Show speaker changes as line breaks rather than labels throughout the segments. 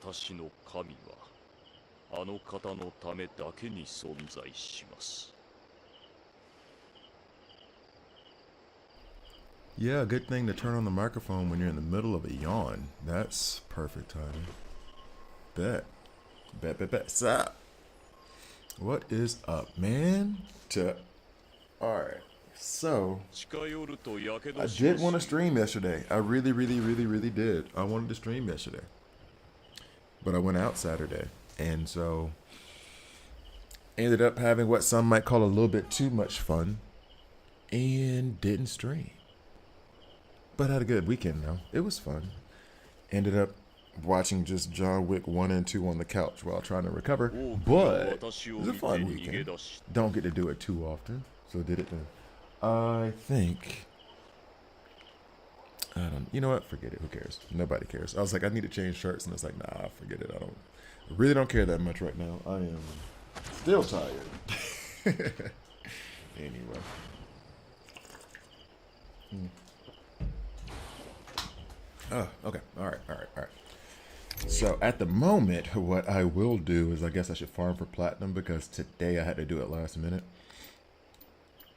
私の神はあの方のためだけに存在します。
Yeah, good thing to turn on the microphone when you're in the middle of a yawn. That's perfect timing. Bet. Bet. Sup? What is up, man? Alright. So, I did want to stream yesterday. I really did. I wanted to stream yesterday. But I went out Saturday. And so, ended up having what some might call a little bit too much fun. And didn't stream. But had a good weekend, though. It was fun. Ended up watching just John Wick 1 and 2 on the couch while trying to recover. But it was a fun weekend. Don't get to do it too often. So did it then. I think... I don't... You know what? Forget it. Who cares? Nobody cares. I was like, I need to change shirts. And I was like, nah, forget it. I really don't care that much right now. I am still tired. Anyway. Oh, okay. All right. So at the moment, what I will do is I guess I should farm for platinum because today I had to do it last minute.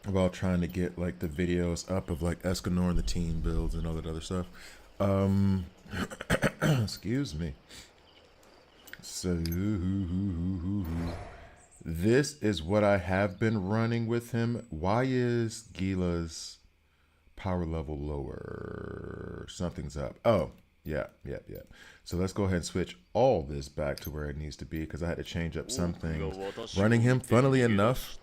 While trying to get like the videos up of like Escanor and the team builds and all that other stuff. Excuse me. So this is what I have been running with him. Why is Gila's power level lower? Something's up. Oh, yeah. So let's go ahead and switch all this back to where it needs to be because I had to change up some things. Running him, funnily enough,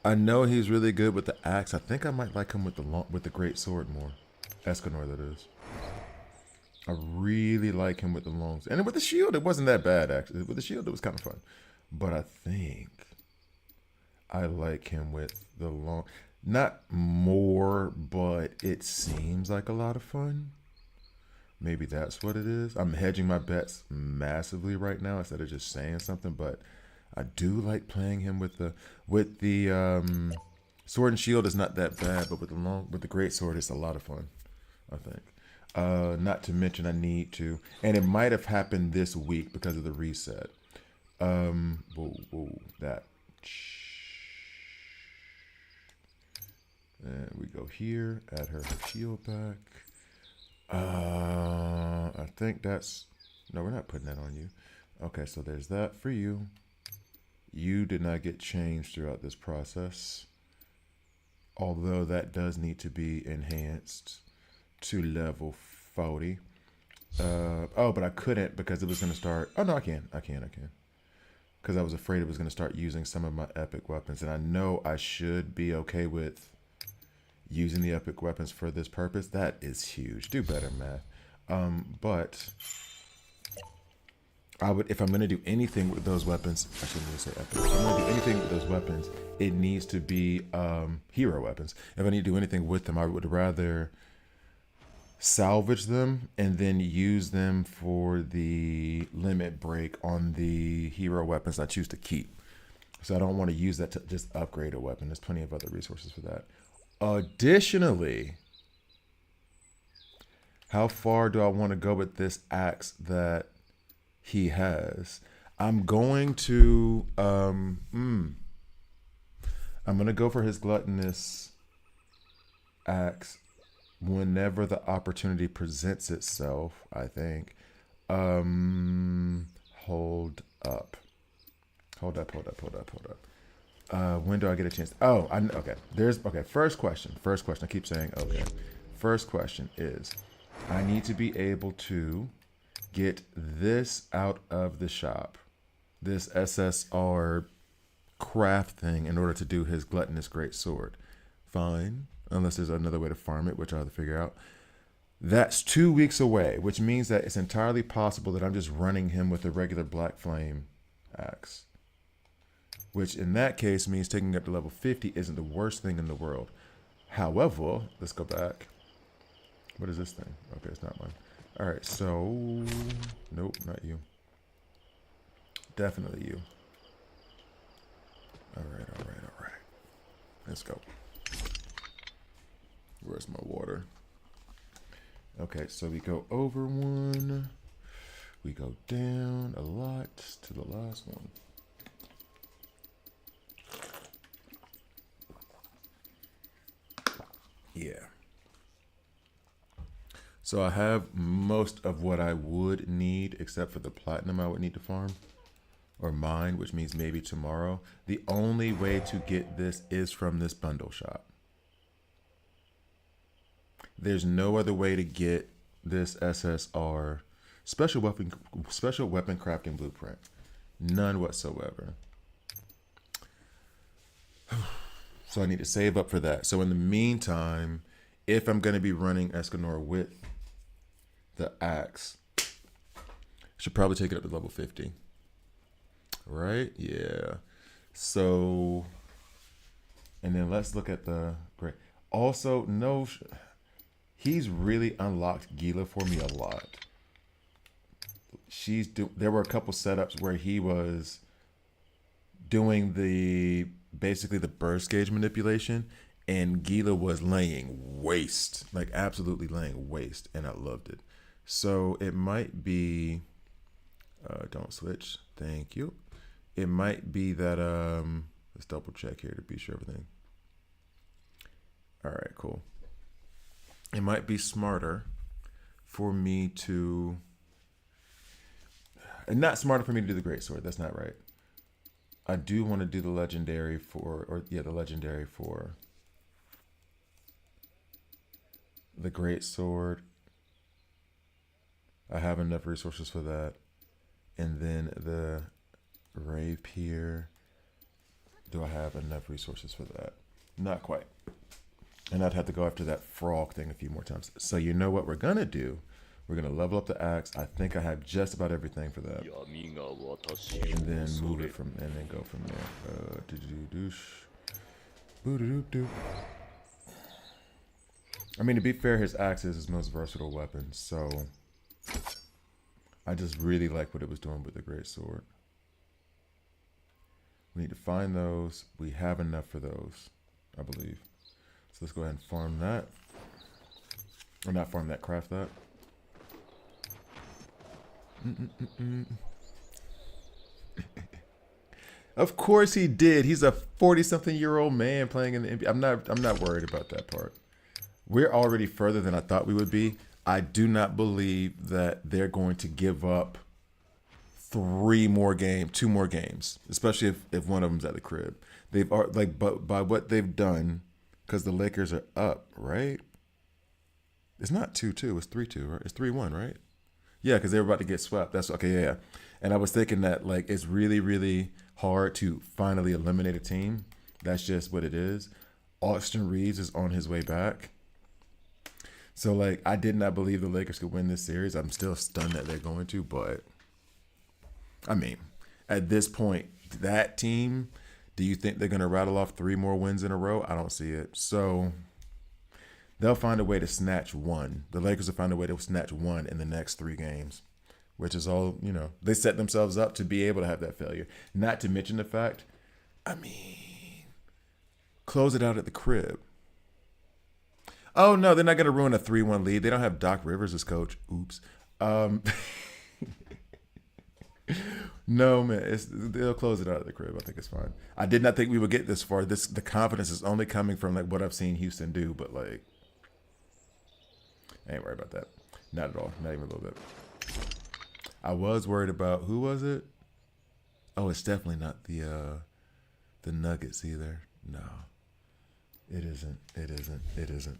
I know he's really good with the axe. I think I might like him with the great sword more. Escanor, that is. I really like him with the longs. And with the shield, it wasn't that bad, actually. With the shield, it was kind of fun. But I think I like him with the long... Not more, but it seems like a lot of fun. Maybe that's what it is. I'm hedging my bets massively right now instead of just saying something, but I do like playing him with the sword and shield is not that bad, but with the great sword it's a lot of fun, I think. Not to mention I need to, and it might have happened this week because of the reset. That. And we go here, add her shield back. I think that's... No, we're not putting that on you. Okay, so there's that for you. You did not get changed throughout this process. Although that does need to be enhanced to level 40. Oh, but I couldn't because it was going to start... Oh, no, I can. Because I was afraid it was going to start using some of my epic weapons. And I know I should be okay with using the epic weapons for this purpose. That is huge. Do better, math. But I would, if I'm going to do anything with those weapons, I shouldn't even say epic. If I'm going to do anything with those weapons, it needs to be hero weapons. If I need to do anything with them, I would rather salvage them and then use them for the limit break on the hero weapons I choose to keep. So I don't want to use that to just upgrade a weapon. There's plenty of other resources for that. Additionally, how far do I want to go with this axe that he has? I'm going to I'm going to go for his gluttonous axe whenever the opportunity presents itself, I think. Hold up. When do I get a chance? Oh, okay. First question. I keep saying okay. First question is, I need to be able to get this out of the shop, this SSR craft thing, in order to do his gluttonous great sword. Fine, unless there's another way to farm it, which I'll have to figure out. That's 2 weeks away, which means that it's entirely possible that I'm just running him with a regular black flame axe. Which in that case means taking up to level 50 isn't the worst thing in the world. However, let's go back. What is this thing? Okay, it's not mine. All right, so nope, not you. Definitely you. All right. Let's go. Where's my water? Okay, so we go over one. we go down a lot to the last one. Yeah. So I have most of what I would need, except for the platinum I would need to farm. Or mine, which means maybe tomorrow. The only way to get this is from this bundle shop. There's no other way to get this SSR special weapon crafting blueprint. None whatsoever. So I need to save up for that. So in the meantime, if I'm going to be running Escanor with the axe, I should probably take it up to level 50. Right? Yeah. So, and then let's look at the great. Also, no, he's really unlocked Gila for me a lot. There were a couple setups where he was doing basically the burst gauge manipulation, and Gila was laying waste, like absolutely laying waste, and I loved it. So it might be, don't switch. Thank you. It might be that, let's double check here to be sure everything. All right, cool. It might be smarter for me to, and not smarter for me to do the greatsword. That's not right. I do want to do the legendary the legendary for the greatsword. I have enough resources for that. And then the rapier. Do I have enough resources for that? Not quite. And I'd have to go after that frog thing a few more times. So you know what we're going to do? We're going to level up the axe. I think I have just about everything for that. And then move it from, and then go from there. I mean, to be fair, his axe is his most versatile weapon. So I just really like what it was doing with the greatsword. We need to find those. We have enough for those, I believe. So let's go ahead and farm that. Or not farm that, craft that. Of course he did. He's a 40-something-year-old man playing in the NBA. I'm not worried about that part. We're already further than I thought we would be. I do not believe that they're going to give up 2 more games, especially if one of them's at the crib. They've but by what they've done, because the Lakers are up, right? It's not 2-2, it's 3-2, right? It's 3-1, right? Yeah, because they were about to get swept. That's okay, yeah. And I was thinking that like it's really, really hard to finally eliminate a team. That's just what it is. Austin Reeves is on his way back. So like I did not believe the Lakers could win this series. I'm still stunned that they're going to, but I mean, at this point, that team, do you think they're going to rattle off 3 more wins in a row? I don't see it. So they'll find a way to snatch one. The Lakers will find a way to snatch one in the next 3 games, which is all, they set themselves up to be able to have that failure. Not to mention the fact, I mean, close it out at the crib. Oh, no, they're not going to ruin a 3-1 lead. They don't have Doc Rivers as coach. Oops. No, man, they'll close it out at the crib. I think it's fine. I did not think we would get this far. The confidence is only coming from like what I've seen Houston do, but like, I ain't worried about that. Not at all. Not even a little bit. I was worried about, who was it? Oh, it's definitely not the Nuggets either. No, it isn't. It isn't. It isn't.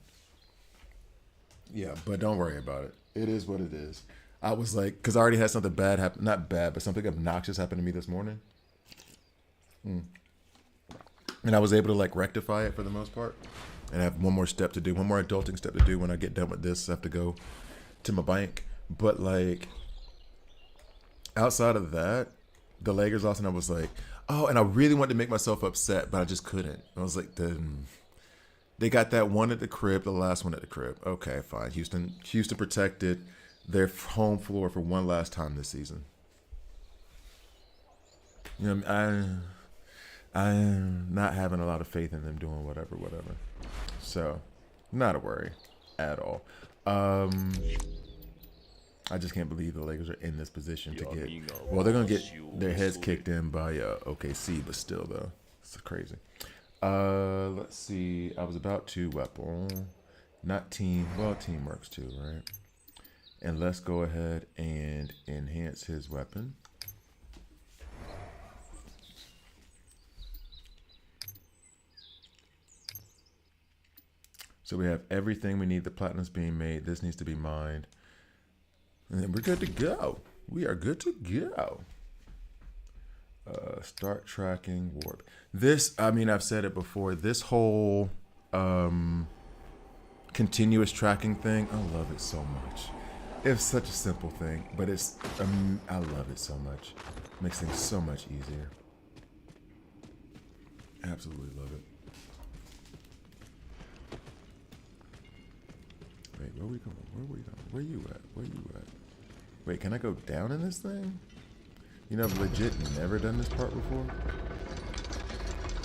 Yeah, but don't worry about it. It is what it is. I was like, because I already had something bad happen. Not bad, but something obnoxious happened to me this morning. And I was able to like rectify it for the most part. And I have one more step to do, one more adulting step to do when I get done with this. I have to go to my bank. But like, outside of that, the Lakers lost, and I was like, oh, and I really wanted to make myself upset, but I just couldn't. I was like, they got that one at the crib, the last one at the crib. Okay, fine. Houston protected their home floor for one last time this season. I'm not having a lot of faith in them doing whatever. So, not a worry at all. I just can't believe the Lakers are in this position to get.
闇が
Well, they're gonna get
私を
their heads
恐れ
kicked in by OKC, but still though, it's crazy. Let's see. I was about to weapon, not team. Well, team works too, right? And let's go ahead and enhance his weapon. So we have everything we need. The platinum's being made. This needs to be mined. And then we're good to go. We are good to go. Start tracking warp. This, I mean, I've said it before. This whole continuous tracking thing, I love it so much. It's such a simple thing, but it's, I love it so much. Makes things so much easier. Absolutely love it. Wait, where are we going? Where are we going? Where you at? Where you at? Wait, can I go down in this thing? You know, I've legit never done this part before.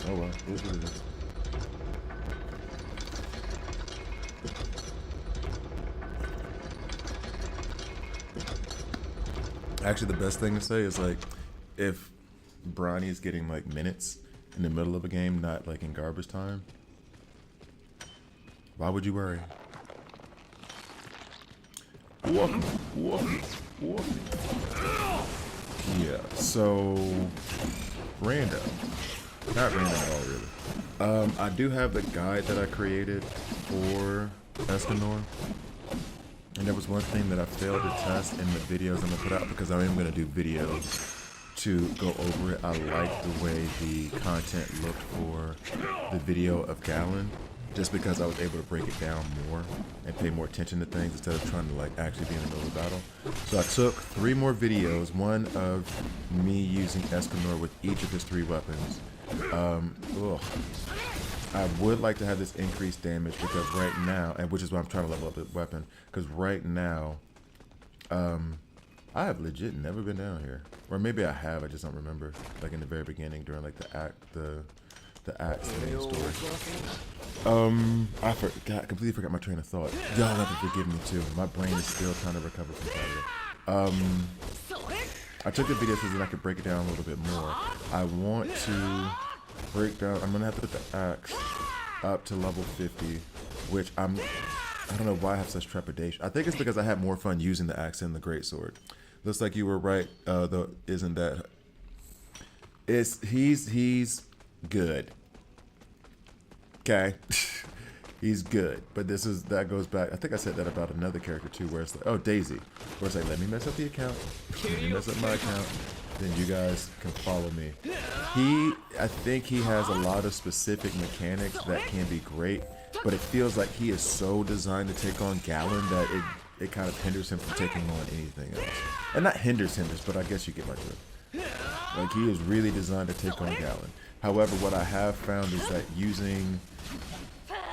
Oh well, here's what it is. Actually, the best thing to say is like, if Bronny is getting like minutes in the middle of a game, not like in garbage time, why would you worry? Yeah, so random. Not random at all, really. I do have the guide that I created for Escanor. And there was one thing that I failed to test in the videos I'm gonna put out, because I am gonna do videos to go over it. I like the way the content looked for the video of Gallon, just because I was able to break it down more and pay more attention to things instead of trying to like actually be in the middle of the battle. So I took 3 more videos, one of me using Escanor with each of his 3 weapons. I would like to have this increased damage, because right now, and which is why I'm trying to level up the weapon, because right now, I have legit never been down here. Or maybe I have, I just don't remember. Like in the very beginning during like the act's main story. I forgot, completely forgot my train of thought. Y'all have to forgive me too. My brain is still trying to recover from that. I took the video so that I could break it down a little bit more. I want to break down, I'm gonna have to put the axe up to level 50, which I don't know why I have such trepidation. I think it's because I had more fun using the axe than the greatsword. Looks like you were right, though, isn't that? He's good. Okay. He's good, but that goes back. I think I said that about another character too, where it's like, oh, Daisy, where it's like, let me mess up the account, let me mess up my account, then you guys can follow me. I think he has a lot of specific mechanics that can be great, but it feels like he is so designed to take on Gallon that it kind of hinders him from taking on anything else. And not hinders, but I guess you get my drift. Like, he is really designed to take on Gallon. However, what I have found is that using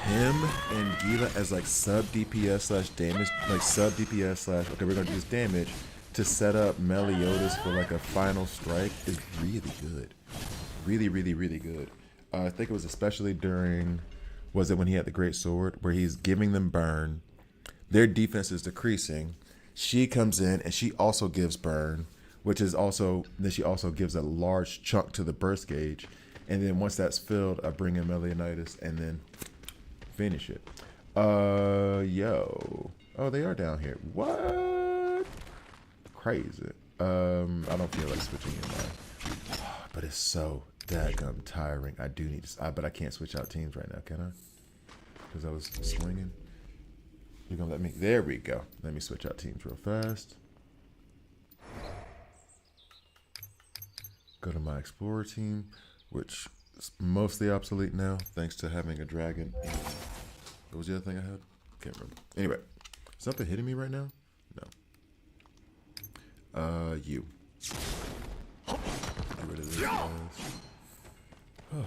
him and Gila as like sub DPS slash damage, like sub DPS slash, okay, we're gonna do this damage to set up Meliodas for like a final strike is really good. Really, really, really good. I think it was especially during, was it when he had the great sword, where he's giving them burn. Their defense is decreasing. She comes in and she also gives burn, which is also, then she also gives a large chunk to the burst gauge. And then once that's filled, I bring in Meliodas and then finish it. Yo. Oh, they are down here. What? Crazy. I don't feel like switching in mine. But it's so daggum tiring. I do need to, but I can't switch out teams right now, can I? Because I was swinging. You're gonna let me, there we go. Let me switch out teams real fast. Go to my Explorer team, which is mostly obsolete now, thanks to having a dragon. What was the other thing I had? Can't remember. Anyway, something hitting me right now? No. You. Get rid of this guys. There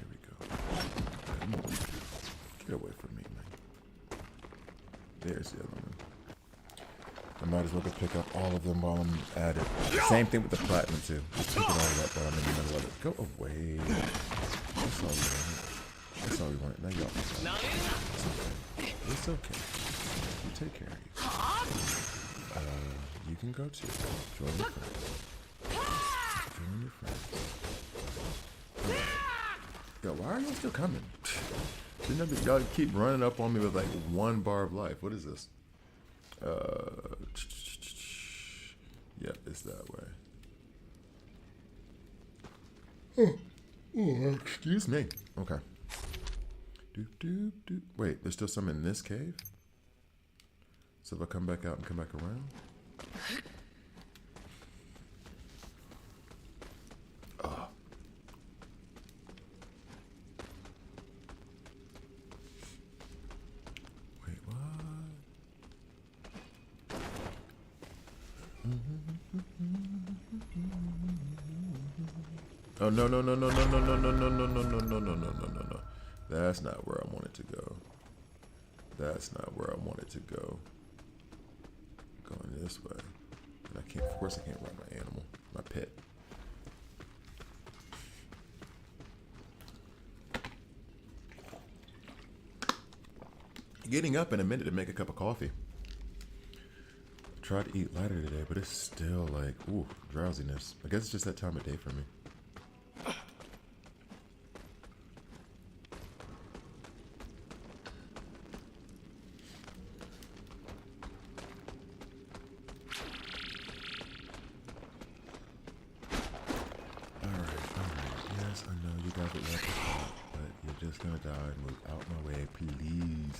we go. Come on. Get away from me, man. There's the other one. might as well go pick up all of them while I'm at it. Same thing with the platinum too. Just pick it all up while I'm in the middle of it. Go away. That's all we wanted. That's all we wanted. Now y'all can stop. It's okay. It's okay. You take care of you. You can go too. Join your friends. Join your friends. Yo, why are y'all still coming? Y'all keep running up on me with like one bar of life. What is this? Yep, it's that way. Oh, excuse me. Okay. Wait, there's still some in this cave? So if I come back out and come back around? Oh. Wait, what? Oh no. That's not where I want it to go. That's not where I want it to go. Going this way. And I can't, of course I can't ride my animal, my pet. Getting up in a minute to make a cup of coffee. Tried to eat lighter today, but it's still like, ooh, drowsiness. I guess it's just that time of day for me. Yes, I know you guys would love to stop, but you're just gonna die. Move out my way, please.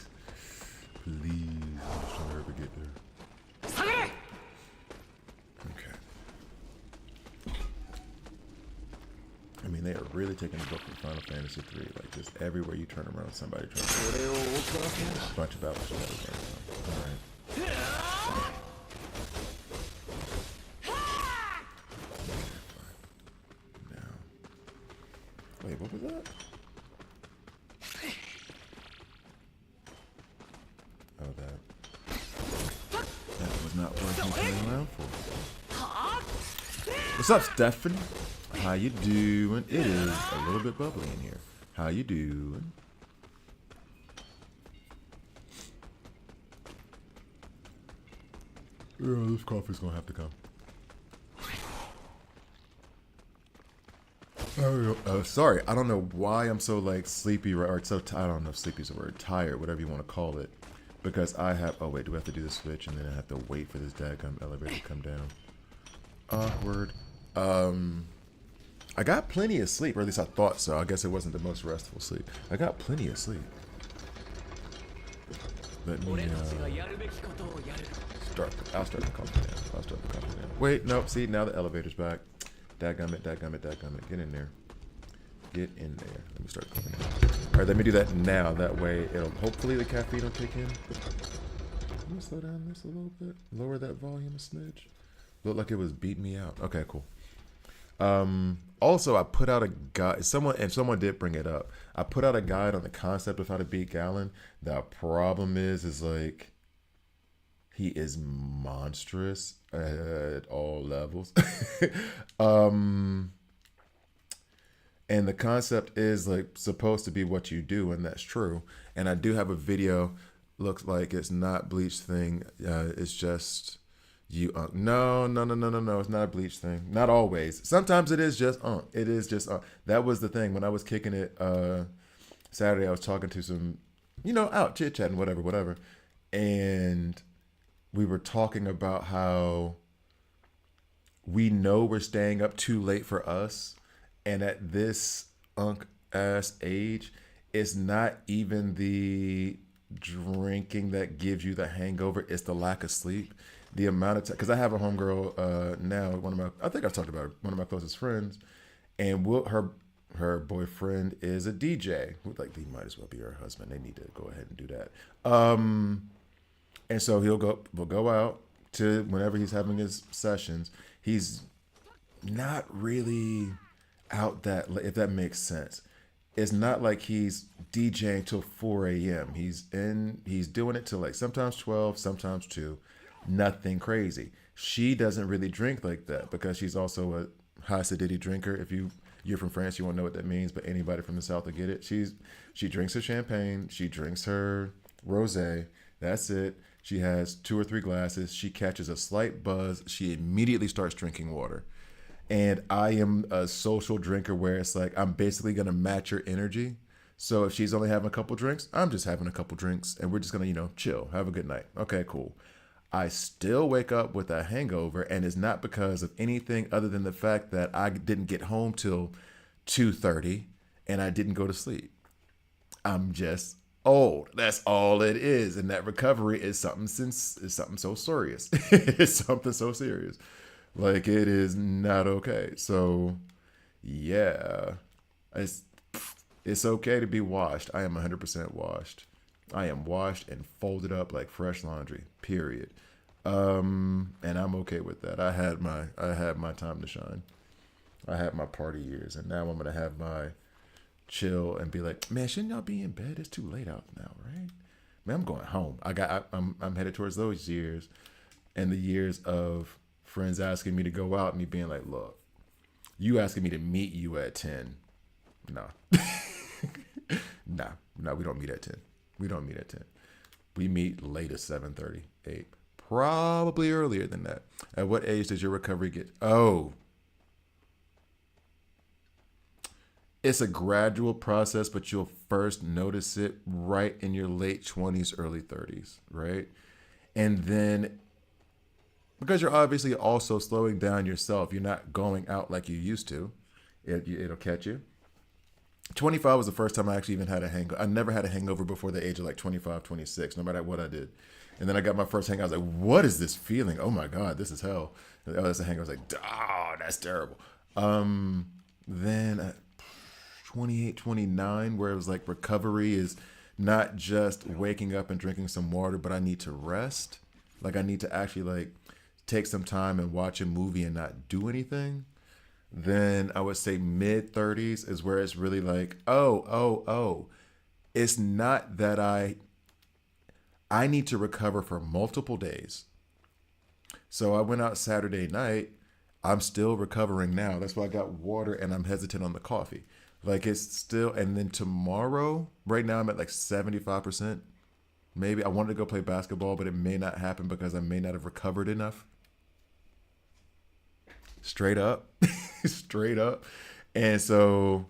Please. I'm just trying to ever get there. Okay. I mean, they are really taking the book from Final Fantasy 3. Like, just everywhere you turn around, somebody trying to do a bunch of battles. Alright. Wait, what was that? Oh, that was not worth me turning around for. What's up, Stephanie? How you doing? It is a little bit bubbly in here. How you doing? Yeah, this coffee's gonna have to come. Sorry, I don't know why I'm so like sleepy or so I don't know if sleepy is a word, tired, whatever you want to call it. Because I have, oh wait, do we have to do the switch and then I have to wait for this daggum elevator to come down? Awkward. I got plenty of sleep, or at least I thought so. I guess it wasn't the most restful sleep. I got plenty of sleep. Let me, I'll start the coffee down. Wait, nope, see, now the elevator's back. Dadgummit. Get in there. Let me start cooking it. Alright, let me do that now. That way, it'll hopefully the caffeine will kick in. Let me slow down this a little bit. Lower that volume a smidge. Looked like it was beating me out. Okay, cool. Also, I put out a guide. Someone did bring it up. I put out a guide on the concept of how to beat Galen. The problem is like, he is monstrous at all levels. And the concept is like supposed to be what you do, and that's true. And I do have a video. Looks like it's not Bleach thing. It's just you. No. It's not a Bleach thing. Not always. Sometimes it is just It is just That was the thing when I was kicking it Saturday. I was talking to some, out chit chatting, whatever, and we were talking about how we know we're staying up too late for us. And at this ass age, it's not even the drinking that gives you the hangover. It's the lack of sleep. The amount of time, because I have a homegirl now, I think I've talked about her, one of my closest friends. And her boyfriend is a DJ. Like, he might as well be her husband. They need to go ahead and do that. And so we'll go out to whenever he's having his sessions. He's not really out that late, if that makes sense. It's not like he's DJing till 4 a.m. He's doing it till like sometimes 12, sometimes 2. Nothing crazy. She doesn't really drink like that because she's also a high acidity drinker. If you're from France, you won't know what that means, but anybody from the South will get it. She drinks her champagne, she drinks her rosé. That's it. She has 2 or 3 glasses. She catches a slight buzz. She immediately starts drinking water. And I am a social drinker where it's like I'm basically gonna match her energy. So if she's only having a couple drinks, I'm just having a couple drinks, and we're just gonna chill, have a good night. Okay, cool. I still wake up with a hangover, and it's not because of anything other than the fact that I didn't get home till 2:30, and I didn't go to sleep. I'm just old. That's all it is. And that recovery is something so serious. It's something so serious. Like it is not okay. So yeah. It's it's okay to be washed. I am 100% washed. I am washed and folded up like fresh laundry. Period. And I'm okay with that. I had my time to shine. I had my party years, and now I'm gonna have my chill and be like, man, shouldn't y'all be in bed? It's too late out now, right? Man, I'm going home. I'm headed towards those years, and the years of friends asking me to go out and me being like, look, you asking me to meet you at 10. No. No, we don't meet at 10. We don't meet at 10. We meet late at 7:30, 8. Probably earlier than that. At what age does your recovery get? Oh, it's a gradual process, but you'll first notice it right in your late 20s, early 30s, right? And then because you're obviously also slowing down yourself, you're not going out like you used to. It'll catch you. 25 was the first time I actually even had a hangover. I never had a hangover before the age of like 25, 26, no matter what I did. And then I got my first hangover. I was like, what is this feeling? Oh my God, this is hell. Oh, that's a hangover. I was like, oh, that's terrible. Then 28, 29, where it was like recovery is not just waking up and drinking some water, but I need to rest. Like I need to actually like take some time and watch a movie and not do anything. Then I would say mid 30s is where it's really like, oh. It's not that I need to recover for multiple days. So I went out Saturday night. I'm still recovering now. That's why I got water and I'm hesitant on the coffee. Like it's still, and then tomorrow, right now I'm at like 75%. Maybe I wanted to go play basketball, but it may not happen because I may not have recovered enough. Straight up. Straight up. And so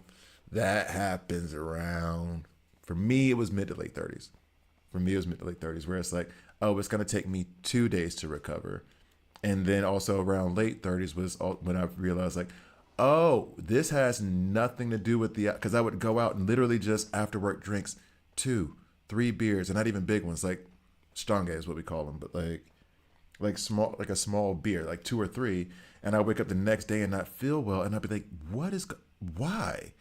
that happens around, for me, it was mid to late 30s. For me, it was mid to late 30s, where it's like, oh, it's going to take me 2 days to recover. And then also around late 30s was when I realized, like, oh, this has nothing to do with because I would go out and literally just after work drinks 2, 3 beers, and not even big ones, like strong is what we call them, but like small, like a small beer, like 2 or 3, and I wake up the next day and not feel well, and I'd be like, why?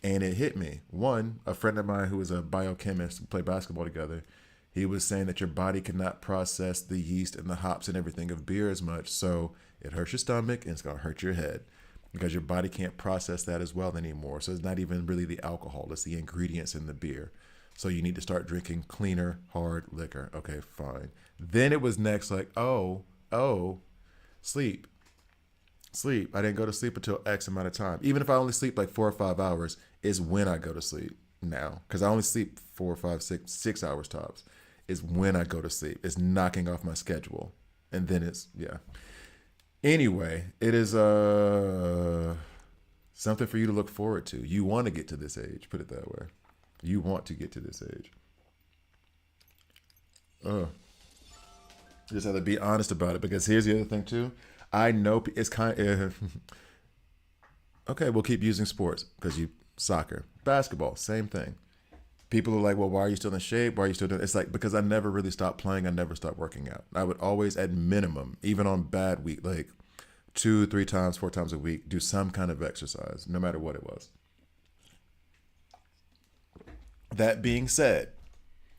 And it hit me. One, a friend of mine who was a biochemist, we played basketball together, he was saying that your body cannot process the yeast and the hops and everything of beer as much, so it hurts your stomach and it's gonna hurt your head because your body can't process that as well anymore. So it's not even really the alcohol, it's the ingredients in the beer. So you need to start drinking cleaner, hard liquor. Okay, fine. Then it was next like, oh, sleep. I didn't go to sleep until X amount of time. Even if I only sleep like 4 or 5 hours is when I go to sleep now. Because I only sleep 4 or 5, 6 hours tops is when I go to sleep. It's knocking off my schedule. And then it's, yeah. Anyway, it is something for you to look forward to. You want to get to this age, put it that way. You want to get to this age. You just have to be honest about it, because here's the other thing too. I know it's kind of okay. We'll keep using sports because soccer, basketball, same thing. People are like, well, why are you still in shape? Why are you still doing? It's like because I never really stopped playing. I never stopped working out. I would always, at minimum, even on bad week, like 2, 3 times, 4 times a week, do some kind of exercise, no matter what it was. That being said,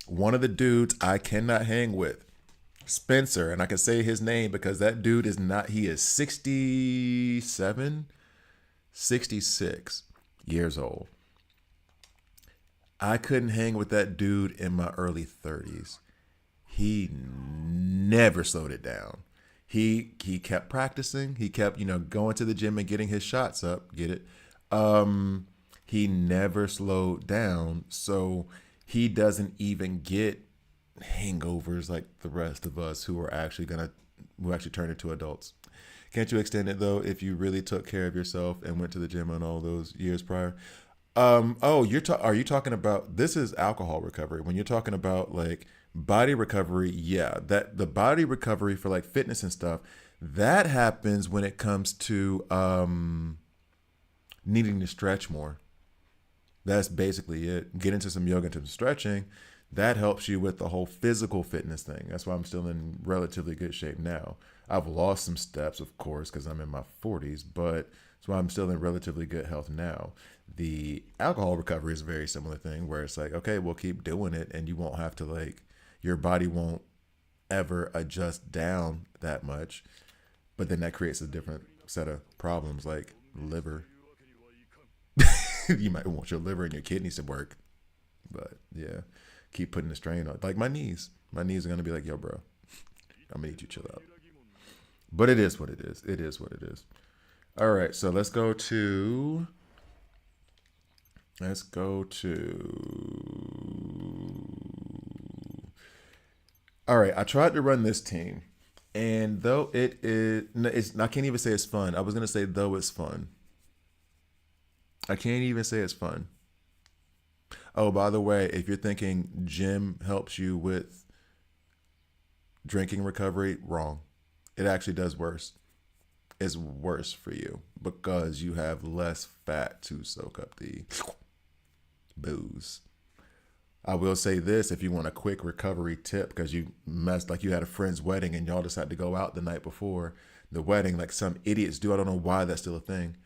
one of the dudes I cannot hang with, Spencer, and I can say his name because that dude is not, he is 67, 66 years old. I couldn't hang with that dude in my early 30s. He never slowed it down. He kept practicing. He kept, going to the gym and getting his shots up. Get it? He never slowed down. So he doesn't even get hangovers like the rest of us who actually turn into adults. Can't you extend it though if you really took care of yourself and went to the gym on all those years prior? Oh, are you talking about, this is alcohol recovery. When you're talking about like body recovery, yeah, that the body recovery for like fitness and stuff, that happens when it comes to needing to stretch more. That's basically it. Get into some yoga and some stretching. That helps you with the whole physical fitness thing. That's why I'm still in relatively good shape now. I've lost some steps, of course, because I'm in my 40s, but that's why I'm still in relatively good health now. The alcohol recovery is a very similar thing where it's like, okay, we'll keep doing it and you won't have to your body won't ever adjust down that much. But then that creates a different set of problems like liver. You might want your liver and your kidneys to work. But yeah, keep putting the strain on. Like my knees. My knees are going to be like, yo, bro, I'm going to need you to chill out. But it is what it is. It is what it is. All right, so let's go to... All right, I tried to run this team. And though I can't even say it's fun. I was going to say though it's fun. I can't even say it's fun. Oh, by the way, if you're thinking gym helps you with drinking recovery, wrong. It actually does worse. It's worse for you because you have less fat to soak up the booze. I will say this, if you want a quick recovery tip, because you messed, like you had a friend's wedding and y'all decided to go out the night before the wedding, like some idiots do. I don't know why that's still a thing.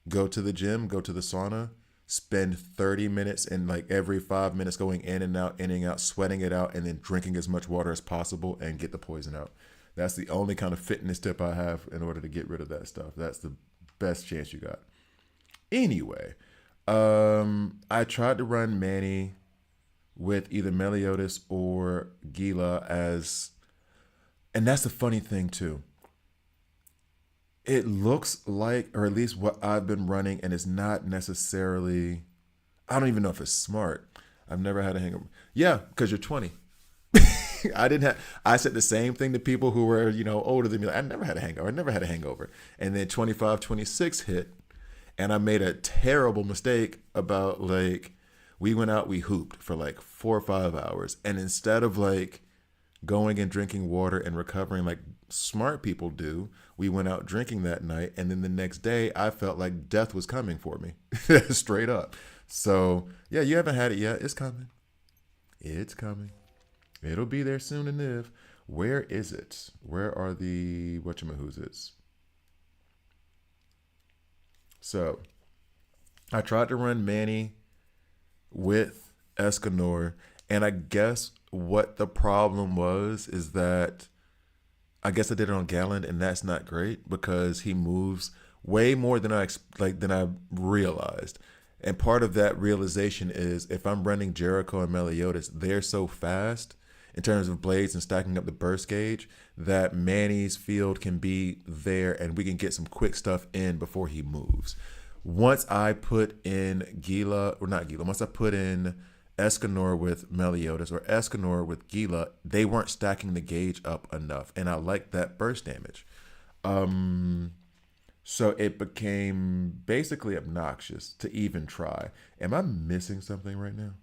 Go to the gym, go to the sauna, spend 30 minutes and like every 5 minutes going in and out, sweating it out, and then drinking as much water as possible and get the poison out. That's the only kind of fitness tip I have in order to get rid of that stuff. That's the best chance you got. Anyway, I tried to run Manny with either Meliodas or Gila and that's the funny thing too. It looks like, or at least what I've been running, and it's not necessarily, I don't even know if it's smart. I've never had a hangover. Yeah, because you're 20. I said the same thing to people who were, older than me. Like, I never had a hangover. And then 25, 26 hit. And I made a terrible mistake about we went out, we hooped for 4 or 5 hours. And instead of going and drinking water and recovering like smart people do, we went out drinking that night. And then the next day I felt like death was coming for me straight up. So yeah, you haven't had it yet. It's coming. It's coming. It'll be there soon enough. Where is it? Where are the whatchamahoots? So I tried to run Manny with Escanor, and I guess what the problem was is that I guess I did it on Gallant, and that's not great because he moves way more than I realized. And part of that realization is if I'm running Jericho and Meliodas, they're so fast in terms of blades and stacking up the burst gauge that Manny's field can be there and we can get some quick stuff in before he moves. Once I put in once I put in Escanor with Meliodas or Escanor with Gila, they weren't stacking the gauge up enough. And I liked that burst damage. So it became basically obnoxious to even try. Am I missing something right now?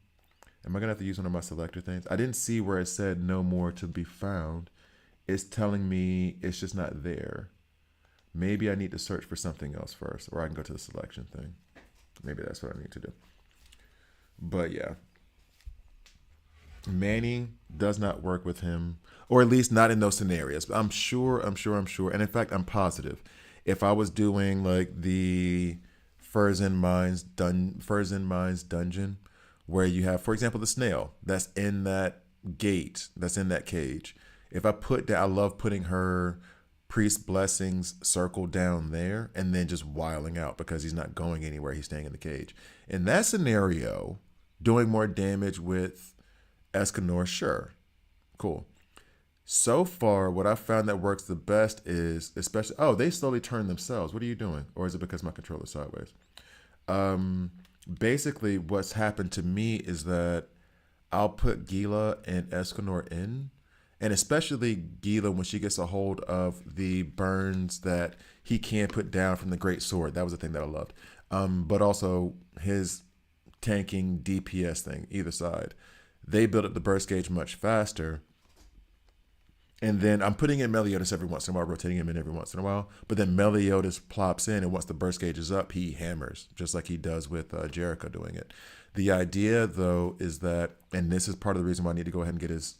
Am I going to have to use one of my selector things? I didn't see where it said no more to be found. It's telling me it's just not there. Maybe I need to search for something else first, or I can go to the selection thing. Maybe that's what I need to do. But yeah. Manny does not work with him, or at least not in those scenarios. I'm sure. And in fact, I'm positive. If I was doing the Furs and Mines dungeon, where you have, for example, the snail that's in that gate, that's in that cage. If I put that, I love putting her priest blessings circle down there and then just wiling out because he's not going anywhere. He's staying in the cage. In that scenario, doing more damage with Escanor, sure, cool. So far, what I found that works the best is especially. Oh, they slowly turn themselves. What are you doing? Or is it because my controller's sideways? Um, Basically, what's happened to me is that I'll put Gila and Escanor in, and especially Gila when she gets a hold of the burns that he can put down from the Great Sword. That was the thing that I loved. But also his tanking DPS thing, either side. They build up the burst gauge much faster. And then I'm putting in Meliodas every once in a while, rotating him in every once in a while. But then Meliodas plops in, and once the burst gauge is up, he hammers, just like he does with Jericho doing it. The idea, though, is that, and this is part of the reason why I need to go ahead and get his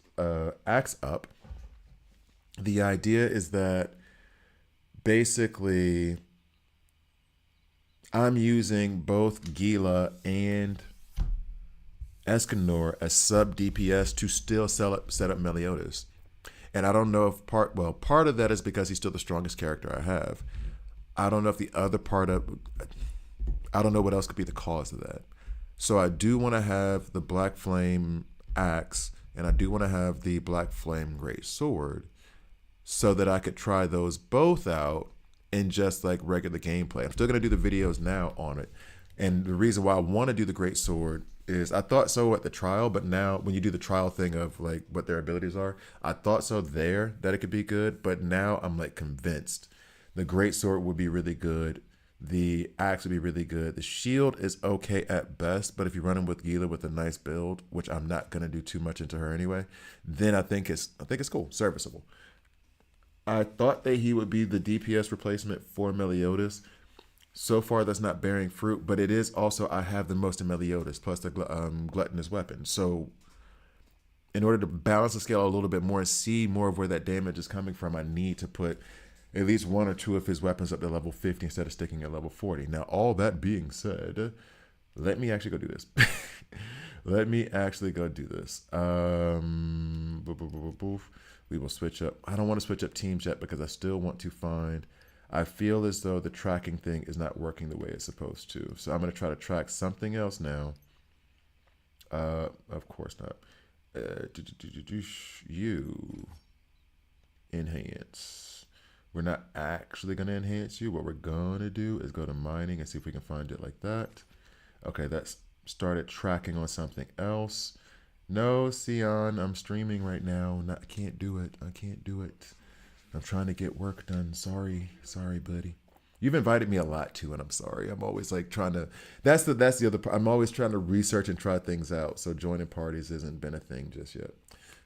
axe up. The idea is that basically I'm using both Gila and Escanor as sub DPS to still set up Meliodas. And I don't know if part of that is because he's still the strongest character I have. I don't know if the other part of, I don't know what else could be the cause of that. So I do want to have the Black Flame axe, and I do want to have the Black Flame Great Sword, so that I could try those both out in just like regular gameplay. I'm still gonna do the videos now on it, and the reason why I want to do the Great Sword is I thought so at the trial, but now when you do the trial thing of like what their abilities are, I thought so there that it could be good, but now I'm like convinced the Great Sword would be really good. The axe would be really good. The shield is okay at best, but if you run him with Gila with a nice build, which I'm not gonna do too much into her anyway, then I think it's cool, serviceable. I thought that he would be the DPS replacement for Meliodas. So far, that's not bearing fruit, but it is also I have the most in Meliodas plus the gluttonous weapon. So, in order to balance the scale a little bit more and see more of where that damage is coming from, I need to put at least one or two of his weapons up to level 50 instead of sticking at level 40. Now, all that being said, let me actually go do this. Let me actually go do this. We will switch up. I don't want to switch up teams yet because I still want to find. I feel as though the tracking thing is not working the way it's supposed to. So I'm going to try to track something else now. Of course not. You enhance. We're not actually going to enhance you. What we're going to do is go to mining and see if we can find it like that. Okay, that's started tracking on something else. No, Sion, I'm streaming right now. I can't do it. I can't do it. I'm trying to get work done. Sorry, buddy. You've invited me a lot too, and I'm sorry. I'm always like trying to. That's the other part. I'm always trying to research and try things out. So joining parties hasn't been a thing just yet.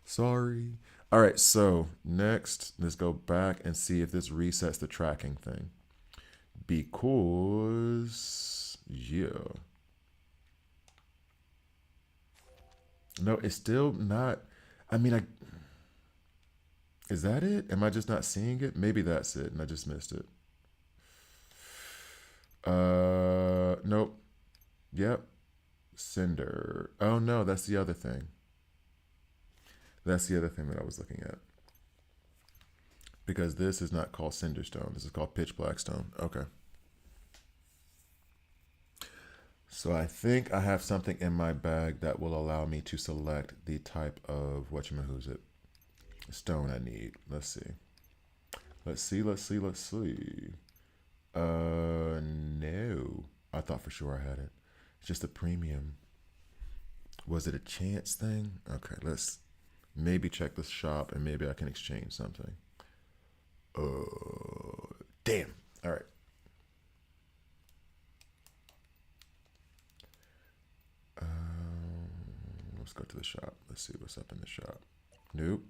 Sorry. All right. So next, let's go back and see if this resets the tracking thing. Because yeah. No, it's still not. I mean, is that it? Am I just not seeing it? Maybe that's it, and I just missed it. Nope. Yep. Cinder. Oh no, that's the other thing. That's the other thing that I was looking at. Because this is not called Cinderstone. This is called Pitch Blackstone. Okay. So I think I have something in my bag that will allow me to select the type of stone I need. Let's see. Let's see. No. I thought for sure I had it. It's just a premium. Was it a chance thing? Okay, let's maybe check the shop and maybe I can exchange something. Damn. All right. Let's go to the shop. Let's see what's up in the shop. Nope.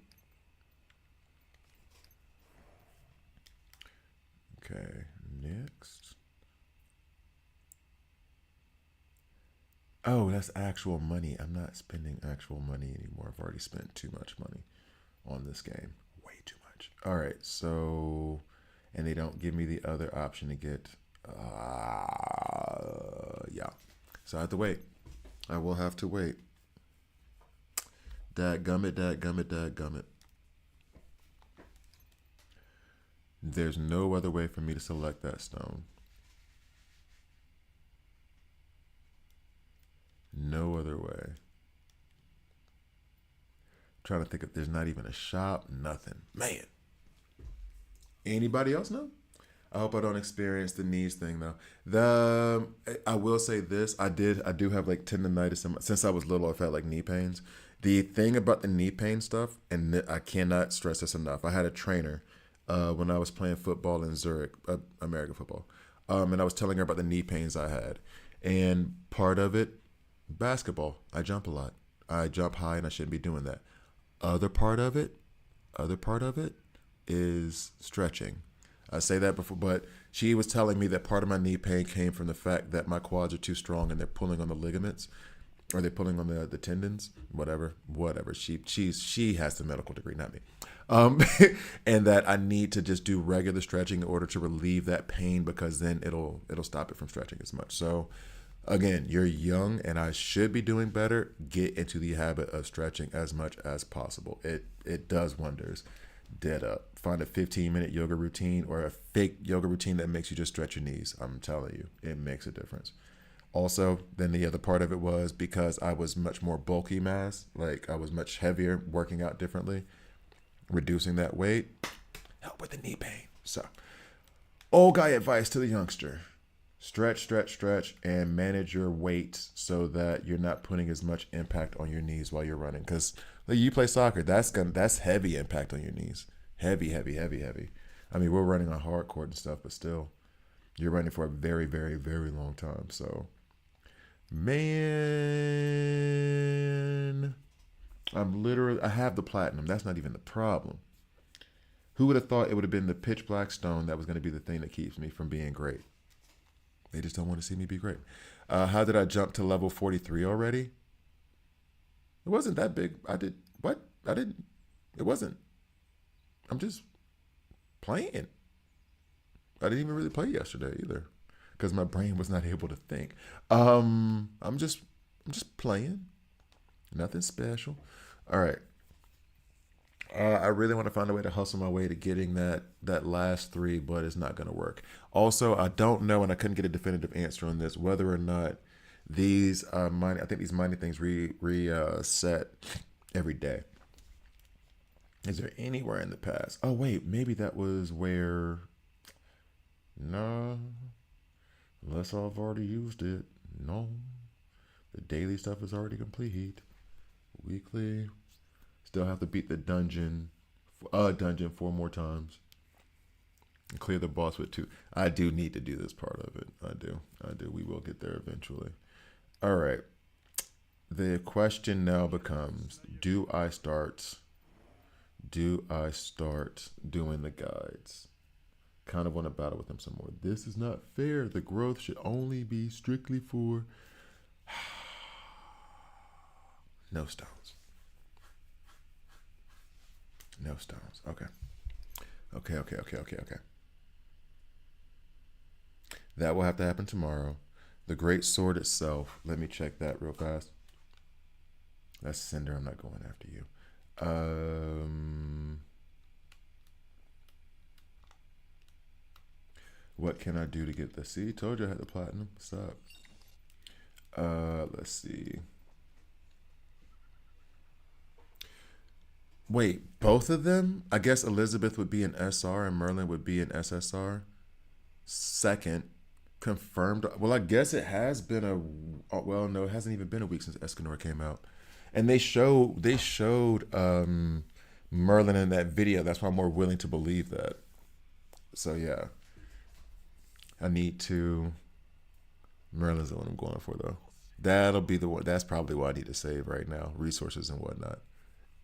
Okay, next. Oh, that's actual money. I'm not spending actual money anymore. I've already spent too much money on this game. Way too much. All right, so, and they don't give me the other option to get, yeah. So I have to wait. I will have to wait. Dadgummit. There's no other way for me to select that stone. No other way. trying to think if there's not even a shop, nothing. Man. Anybody else know? I hope I don't experience the knees thing though. I will say this: I do have like tendonitis since I was little. I've had like knee pains. The thing about the knee pain stuff, and I cannot stress this enough. I had a trainer when I was playing football in Zurich, American football, and I was telling her about the knee pains I had, and part of it, basketball. I jump a lot. I jump high, and I shouldn't be doing that. Other part of it is stretching. I say that before, but she was telling me that part of my knee pain came from the fact that my quads are too strong and they're pulling on the ligaments, or they're pulling on the tendons, whatever. She has the medical degree, not me, and that I need to just do regular stretching in order to relieve that pain, because then it'll stop it from stretching as much. So again, you're young and I should be doing better. Get into the habit of stretching as much as possible. It does wonders. Dead up. Find a 15-minute yoga routine or a fake yoga routine that makes you just stretch your knees. I'm telling you, it makes a difference. Also, then the other part of it was because I was much more bulky mass, like I was much heavier, working out differently, reducing that weight, help with the knee pain. So, old guy advice to the youngster: stretch, stretch, stretch, and manage your weight so that you're not putting as much impact on your knees while you're running. Because like, you play soccer, that's heavy impact on your knees. Heavy, heavy, heavy, heavy. I mean, we're running on hard court and stuff, but still, you're running for a very, very, very long time. So, man, I have the platinum. That's not even the problem. Who would have thought it would have been the pitch black stone that was going to be the thing that keeps me from being great? They just don't want to see me be great. How did I jump to level 43 already? It wasn't that big. It wasn't. I'm just playing. I didn't even really play yesterday either, because my brain was not able to think. I'm just playing. Nothing special. All right. I really want to find a way to hustle my way to getting that last 3, but it's not going to work. Also, I don't know, and I couldn't get a definitive answer on this, whether or not these mining. I think these mining things reset every day. Is there anywhere in the past? Oh wait, maybe that was where. No, unless I've already used it. No, the daily stuff is already complete. Weekly. Still have to beat the dungeon 4 more times. And clear the boss with 2. I do need to do this part of it. I do. We will get there eventually. All right. The question now becomes, do I start doing the guides? Kind of want to battle with them some more. This is not fair. The growth should only be strictly for no stones. No stones. Okay. That will have to happen tomorrow. The great sword itself. Let me check that real fast. That's Cinder. I'm not going after you. What can I do to get the see? Told you I had the platinum. What's up? Let's see. Wait, both of them? I guess Elizabeth would be an SR and Merlin would be an SSR. Second, confirmed. Well, I guess it has been no, it hasn't even been a week since Escanor came out. And they showed Merlin in that video. That's why I'm more willing to believe that. So yeah. I need to. Merlin's the one I'm going for though. That'll be the one. That's probably what I need to save right now. Resources and whatnot.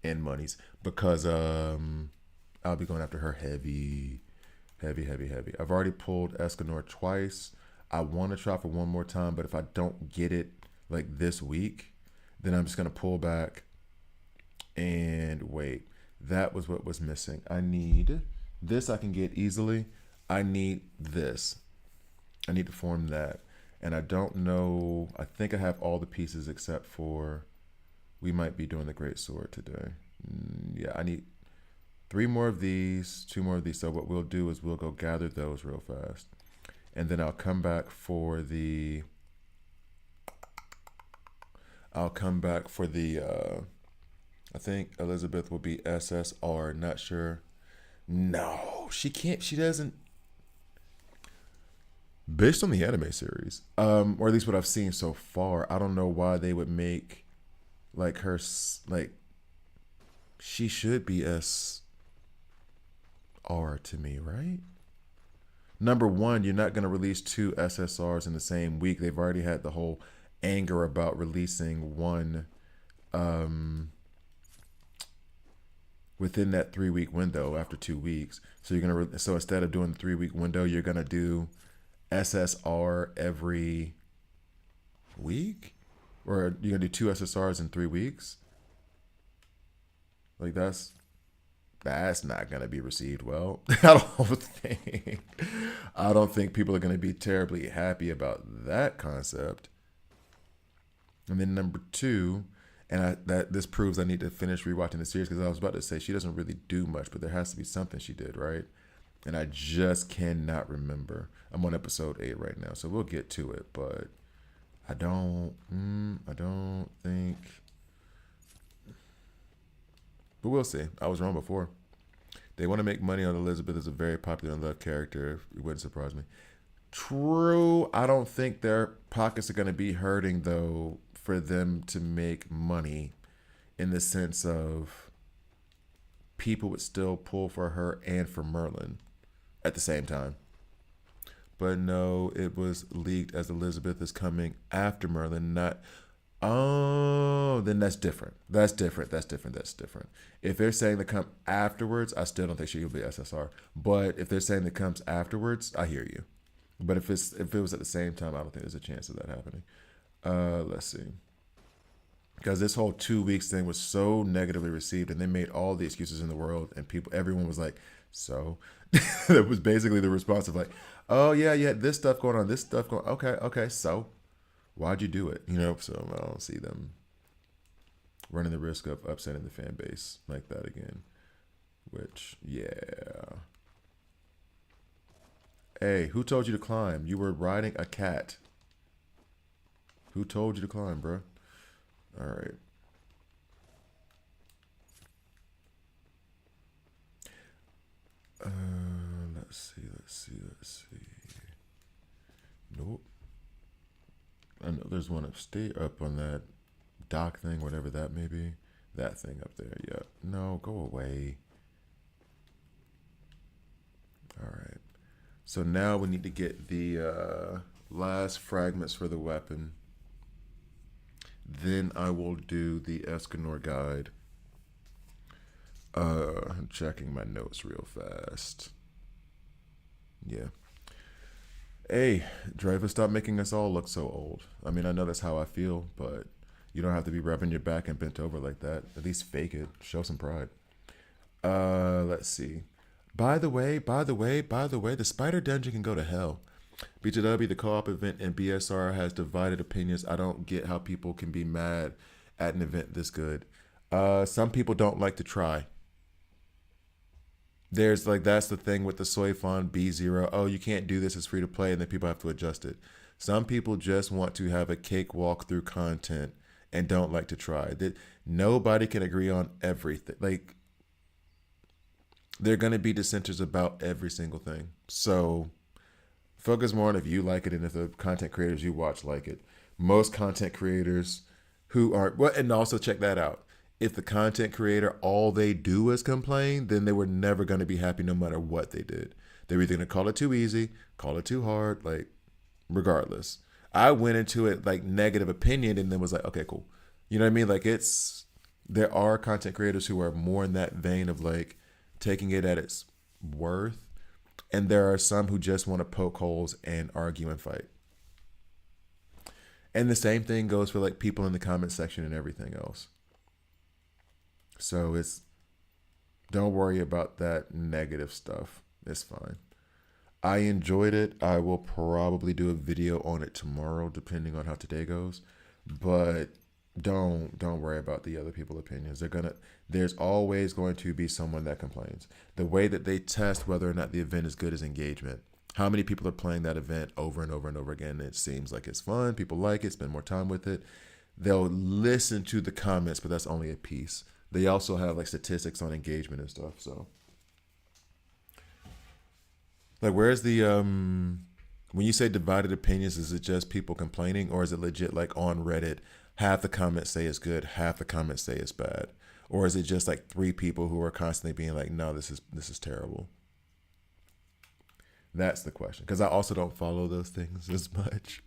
And monies. Because I'll be going after her heavy. I've already pulled Escanor twice. I want to try for one more time, but if I don't get it like this week, then I'm just going to pull back and wait. That was what was missing. I need this. I can get easily. I need this. I need to form that. And I don't know. I think I have all the pieces except for we might be doing the great sword today. Yeah, I need 3 more of these, 2 more of these. So what we'll do is we'll go gather those real fast. And then I'll come back for the I think Elizabeth will be SSR. Not sure. No, she can't. She doesn't. Based on the anime series, or at least what I've seen so far, I don't know why they would make like her like she should be SR to me, right? Number one, you're not going to release two SSRs in the same week. They've already had the whole anger about releasing one within that 3 week window after 2 weeks. So you're gonna so instead of doing the 3 week window, you're gonna do SSR every week, or you're gonna do two SSRs in 3 weeks. Like that's not gonna be received well. I don't think people are gonna be terribly happy about that concept. And then number two, that this proves I need to finish rewatching the series, because I was about to say she doesn't really do much, but there has to be something she did, right? And I just cannot remember. I'm on episode 8 right now, so we'll get to it. But I don't think. But we'll see. I was wrong before. They want to make money on Elizabeth as a very popular and loved character. It wouldn't surprise me. True. I don't think their pockets are going to be hurting, though, for them to make money, in the sense of people would still pull for her and for Merlin at the same time. But no, it was leaked as Elizabeth is coming after Merlin, not. Oh, then that's different. That's different. If they're saying they come afterwards, I still don't think she will be SSR. But if they're saying it comes afterwards, I hear you. But if it was at the same time, I don't think there's a chance of that happening. Let's see. Because this whole 2 weeks thing was so negatively received, and they made all the excuses in the world, and everyone was like, so that was basically the response of like, oh yeah, this stuff going on, okay, so why'd you do it? So I don't see them running the risk of upsetting the fan base like that again. Which, yeah. Hey, who told you to climb? You were riding a cat. Who told you to climb, bro? All right. Let's see. Nope. I know there's one upstairs, up on that dock thing, whatever that may be. That thing up there. Yeah. No, go away. All right. So now we need to get the last fragments for the weapon. Then I will do the Escanor guide. I'm checking my notes real fast. Yeah. Hey, Driver, stop making us all look so old. I mean, I know that's how I feel, but you don't have to be rubbing your back and bent over like that. At least fake it. Show some pride. Let's see. By the way, the Spider Dungeon can go to hell. BTW, the co-op event in BSR has divided opinions. I don't get how people can be mad at an event this good. Some people don't like to try. There's that's the thing with the Soifon B0. Oh, you can't do this, it's free to play, and then people have to adjust it. Some people just want to have a cakewalk through content and don't like to try. That nobody can agree on everything. They're going to be dissenters about every single thing. So focus more on if you like it and if the content creators you watch like it. Most content creators who aren't, well, and also check that out. If the content creator, all they do is complain, then they were never going to be happy no matter what they did. They're either going to call it too easy, call it too hard, regardless. I went into it negative opinion and then was like, okay, cool. You know what I mean? There are content creators who are more in that vein of taking it at its worth. And there are some who just want to poke holes and argue and fight. And the same thing goes for people in the comment section and everything else. So don't worry about that negative stuff. It's fine. I enjoyed it. I will probably do a video on it tomorrow, depending on how today goes. But don't worry about the other people's opinions. There's always going to be someone that complains. The way that they test whether or not the event is good is engagement. How many people are playing that event over and over and over again? It seems like it's fun. People like it, spend more time with it. They'll listen to the comments, but that's only a piece. they also have like statistics on engagement and stuff. So like, where's the when you say divided opinions, is it just people complaining, or is it legit like on Reddit, half the comments say it's good, half the comments say it's bad? Or is it just like three people who are constantly being like, no, this is terrible? That's the question. Because I also don't follow those things as much.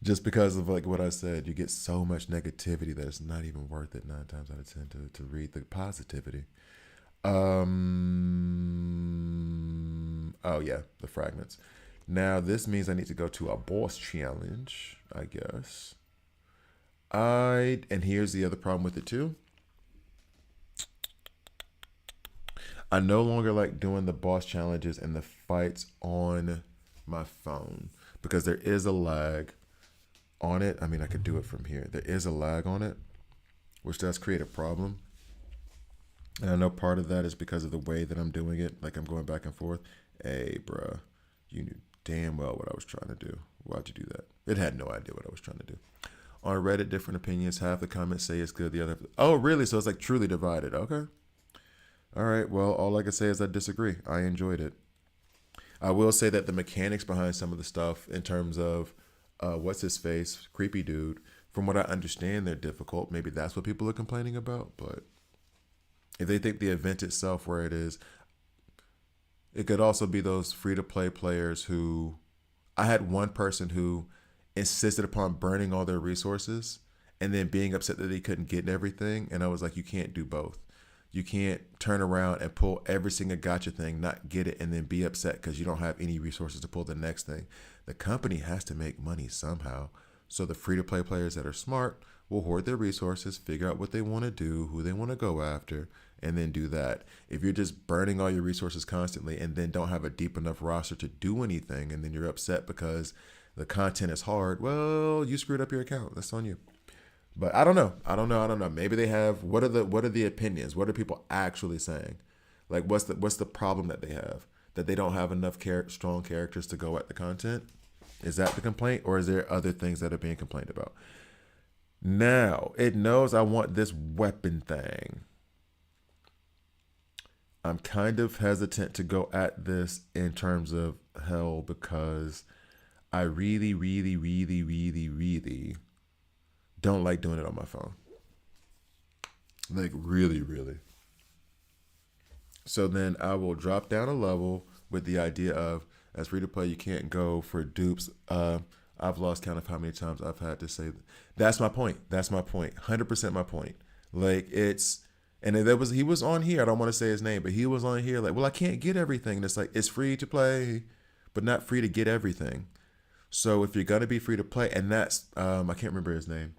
Just because of like what I said, you get so much negativity that it's not even worth it 9 times out of 10 to read the positivity. Oh yeah, the fragments. Now this means I need to go to a boss challenge, I guess. And here's the other problem with it too. I no longer like doing the boss challenges and the fights on my phone because there is a lag on it. I mean, I could do it from here. There is a lag on it, which does create a problem. And I know part of that is because of the way that I'm doing it. Like I'm going back and forth. Hey, bruh, you knew damn well what I was trying to do. Why'd you do that? It had no idea what I was trying to do. On Reddit, different opinions. Half the comments say it's good. The other, oh, really? So it's like truly divided. Okay. All right. Well, all I can say is I disagree. I enjoyed it. I will say that the mechanics behind some of the stuff in terms of what's his face, creepy dude, from what I understand, they're difficult. Maybe that's what people are complaining about. But if they think the event itself, where it is, it could also be those free-to-play players who, I had one person who insisted upon burning all their resources and then being upset that they couldn't get everything. And I was like, you can't do both. You can't turn around and pull every single gotcha thing, not get it, and then be upset because you don't have any resources to pull the next thing. The company has to make money somehow. So the free-to-play players that are smart will hoard their resources, figure out what they want to do, who they want to go after, and then do that. If you're just burning all your resources constantly and then don't have a deep enough roster to do anything, and then you're upset because the content is hard, well, you screwed up your account. That's on you. But I don't know. Maybe they have, what are the opinions? What are people actually saying? Like what's the problem that they have? That they don't have enough strong characters to go at the content? Is that the complaint, or is there other things that are being complained about? Now, it knows I want this weapon thing. I'm kind of hesitant to go at this in terms of hell because I really, really, really, really, really don't like doing it on my phone. Like really, really. So then I will drop down a level with the idea of, as free to play, you can't go for dupes. I've lost count of how many times I've had to say that. That's my point. 100% my point. Like it's, and he was on here. I don't want to say his name, but he was on here like, well, I can't get everything. And it's like, it's free to play, but not free to get everything. So if you're going to be free to play, and that's, I can't remember his name.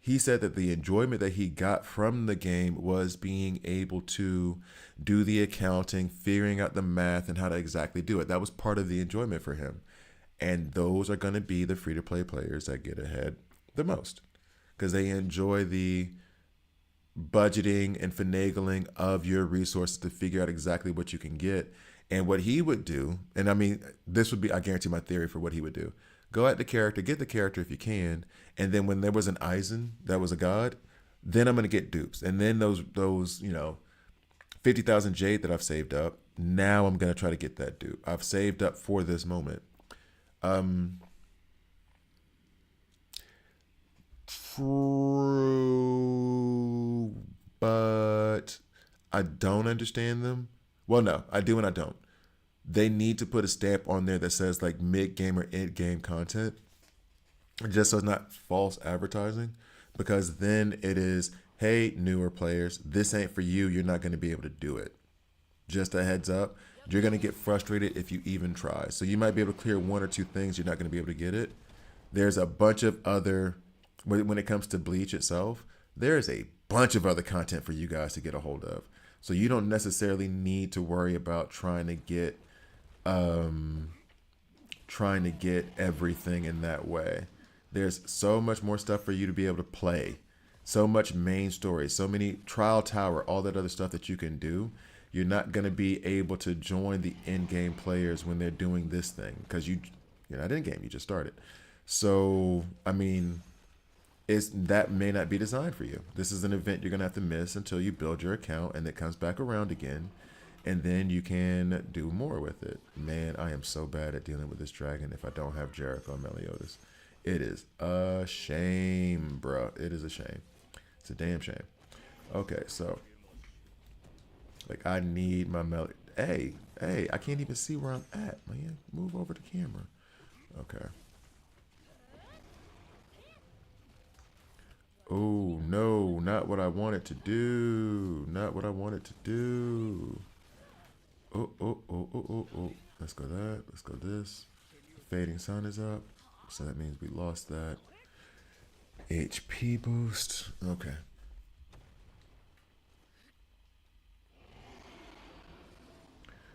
He said that the enjoyment that he got from the game was being able to do the accounting, figuring out the math and how to exactly do it. That was part of the enjoyment for him. And those are going to be the free-to-play players that get ahead the most because they enjoy the budgeting and finagling of your resources to figure out exactly what you can get. And what he would do, and I mean, this would be, I guarantee my theory for what he would do. Go at the character, get the character if you can, and then when there was an Eisen that was a god, then I'm gonna get dupes, and then those 50,000 jade that I've saved up. Now I'm gonna try to get that dupe. I've saved up for this moment. True, but I don't understand them. Well, no, I do and I don't. They need to put a stamp on there that says like mid-game or end-game content, just so it's not false advertising, because then it is, hey, newer players, this ain't for you. You're not going to be able to do it. Just a heads up, you're going to get frustrated if you even try. So you might be able to clear one or two things. You're not going to be able to get it. There's a bunch of other, when it comes to Bleach itself, there's a bunch of other content for you guys to get a hold of. So you don't necessarily need to worry about trying to get everything in that way. There's so much more stuff for you to be able to play. So much main story, so many trial tower, all that other stuff that you can do. You're not going to be able to join the in-game players when they're doing this thing because you're not in-game, you just started. So, I mean, that may not be designed for you. This is an event you're gonna have to miss until you build your account and it comes back around again, and then you can do more with it. Man, I am so bad at dealing with this dragon if I don't have Jericho and Meliodas. It is a shame, bruh. It is a shame. It's a damn shame. Okay, so like I need my Mel. Hey, I can't even see where I'm at, man. Move over the camera. Okay. Oh, no, not what I wanted to do. Not what I wanted to do. Oh. Let's go that. Let's go this. Fading sun is up. So that means we lost that. HP boost. Okay.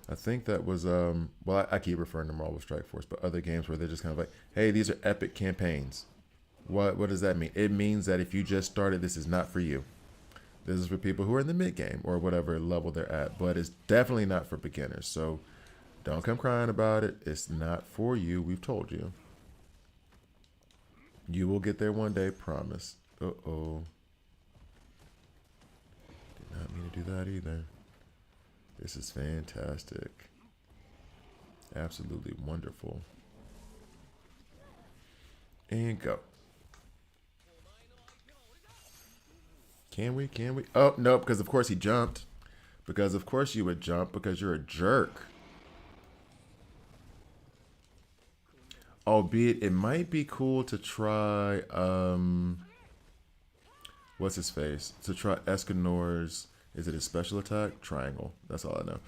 I think that was, well, I keep referring to Marvel Strike Force, but other games where they're just kind of like, hey, these are epic campaigns. What does that mean? It means that if you just started, this is not for you. This is for people who are in the mid game or whatever level they're at, but it's definitely not for beginners. So don't come crying about it. It's not for you. We've told you. You will get there one day, promise. Uh-oh. Did not mean to do that either. This is fantastic. Absolutely wonderful. And go. Can we? Oh, no, because of course he jumped. Because of course you would jump because you're a jerk. Albeit it might be cool to try, what's his face? To try Escanor's, is it his special attack? Triangle. That's all I know.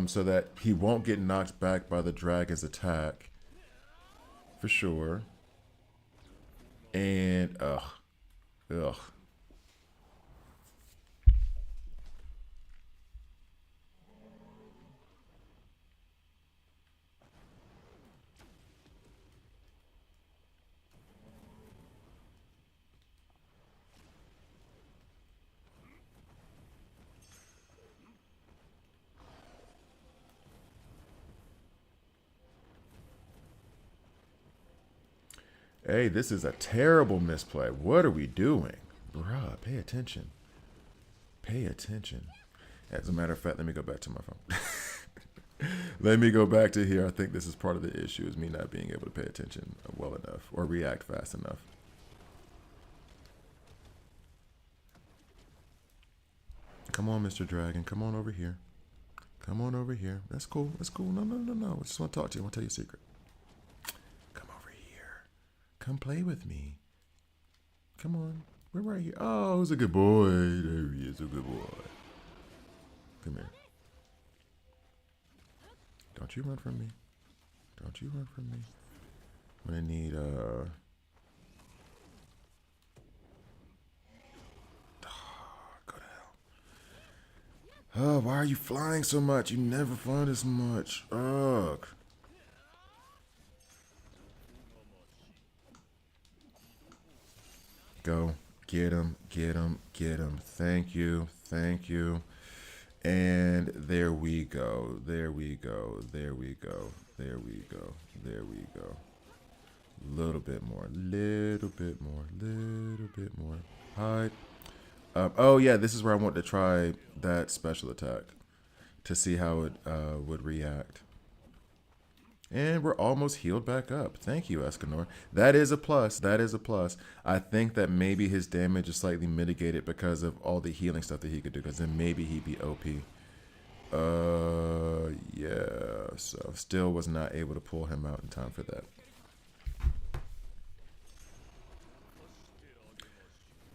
So that he won't get knocked back by the dragon's attack. For sure. And, ugh. Hey, this is a terrible misplay. What are we doing? Bruh, pay attention. Pay attention. As a matter of fact, let me go back to my phone. Let me go back to here. I think this is part of the issue, is me not being able to pay attention well enough or react fast enough. Come on, Mr. Dragon. Come on over here. Come on over here. That's cool. That's cool. No. I just want to talk to you. I want to tell you a secret. Come over here. Come play with me. Come on. We're right here. Oh, he's a good boy. There he is, a good boy. Come here. Don't you run from me. Don't you run from me. I'm gonna need, go to hell. Oh, why are you flying so much? You never fly this much. Ugh. Go. Get him. Thank you. And there we go. Little bit more. Hide. Oh yeah, this is where I want to try that special attack to see how it would react. And we're almost healed back up. Thank you, Escanor. That is a plus. I think that maybe his damage is slightly mitigated because of all the healing stuff that he could do, because then maybe he'd be OP. Yeah. So still was not able to pull him out in time for that.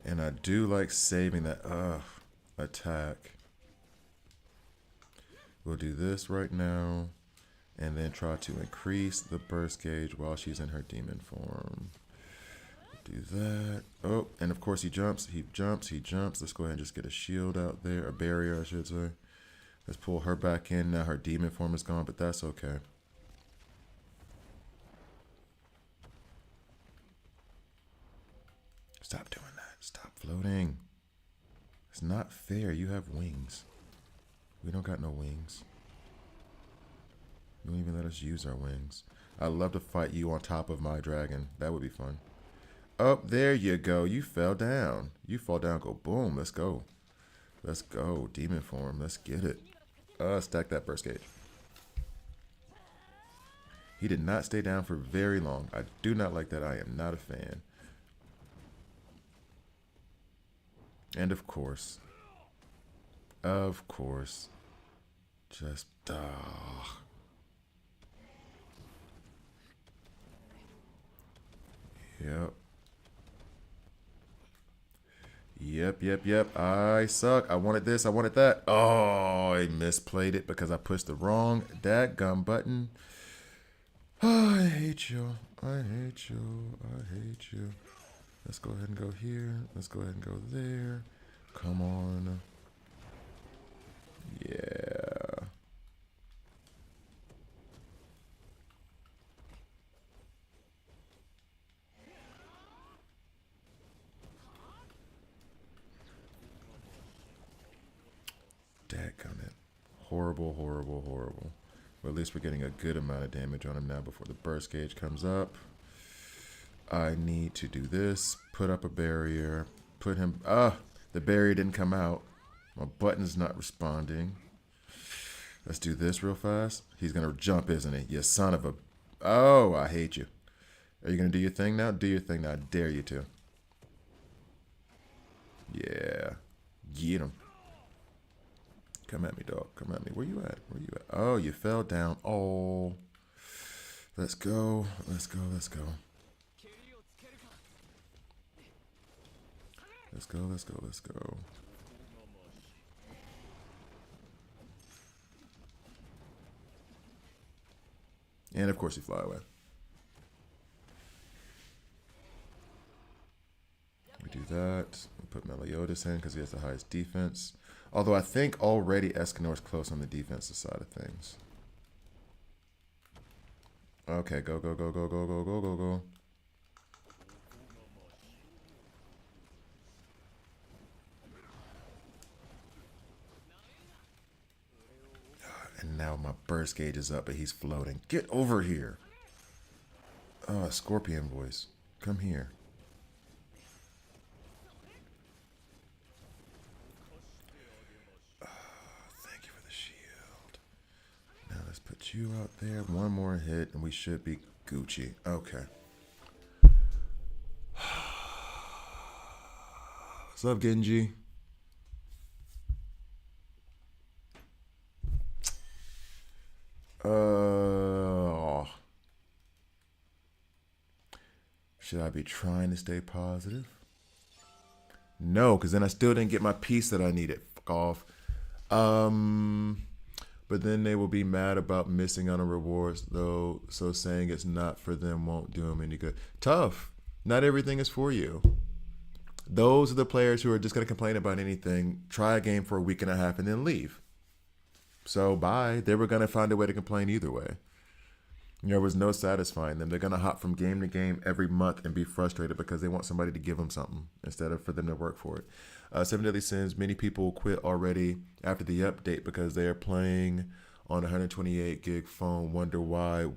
And I do like saving that attack. We'll do this right now. And then try to increase the burst gauge while she's in her demon form. Do that. Oh, and of course he jumps. Let's go ahead and just get a shield out there. A barrier, I should say. Let's pull her back in. Now her demon form is gone, but that's okay. Stop doing that. Stop floating. It's not fair. You have wings. We don't got no wings. You don't even let us use our wings. I'd love to fight you on top of my dragon. That would be fun. Oh, there you go. You fell down. You fall down, go boom. Let's go. Let's go. Demon form. Let's get it. Stack that burst gauge. He did not stay down for very long. I do not like that. I am not a fan. And of course, just, Yep. Yep. I suck. I wanted this. I wanted that. Oh, I misplayed it because I pushed the wrong dadgum button. Oh, I hate you. I hate you. I hate you. Let's go ahead and go here. Let's go ahead and go there. Come on. Yeah. Dadgummit. Horrible. But at least we're getting a good amount of damage on him now before the burst gauge comes up. I need to do this. Put up a barrier. Put him... the barrier didn't come out. My button's not responding. Let's do this real fast. He's going to jump, isn't he? You son of a... Oh, I hate you. Are you going to do your thing now? Do your thing now. I dare you to. Yeah. Get him. Come at me, dog. Come at me. Where you at? Where you at? Oh, you fell down. Oh. Let's go. Let's go. Let's go. Let's go. Let's go. Let's go. And of course you fly away. We do that. We put Meliodas in because he has the highest defense. Although I think already Escanor's close on the defensive side of things. Okay, go. And now my burst gauge is up, but he's floating. Get over here. Oh, scorpion voice. Come here. Thank you for the shield. Now let's put you out there. One more hit, and we should be Gucci. Okay. What's up, Genji? Should I be trying to stay positive? No, because then I still didn't get my piece that I needed. Fuck off. But then they will be mad about missing out on rewards, though. So saying it's not for them won't do them any good. Tough. Not everything is for you. Those are the players who are just going to complain about anything, try a game for a week and a half, and then leave. So bye. They were going to find a way to complain either way. There was no satisfying them. They're going to hop from game to game every month and be frustrated because they want somebody to give them something instead of for them to work for it. Seven Deadly Sins, many people quit already after the update because they are playing on 128 gig phone. Wonder why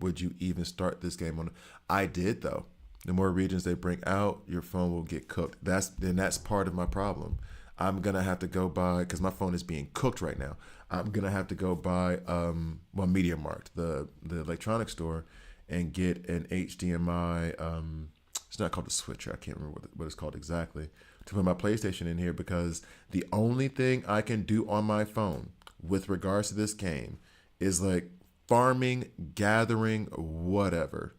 would you even start this game on? I did, though. The more regions they bring out, your phone will get cooked. That's part of my problem. I'm going to have to go buy, because my phone is being cooked right now. I'm going to have to go buy, Media Markt, the electronics store, and get an HDMI, it's not called a switcher. I can't remember what it's called exactly, to put my PlayStation in here, because the only thing I can do on my phone with regards to this game is like farming, gathering, whatever.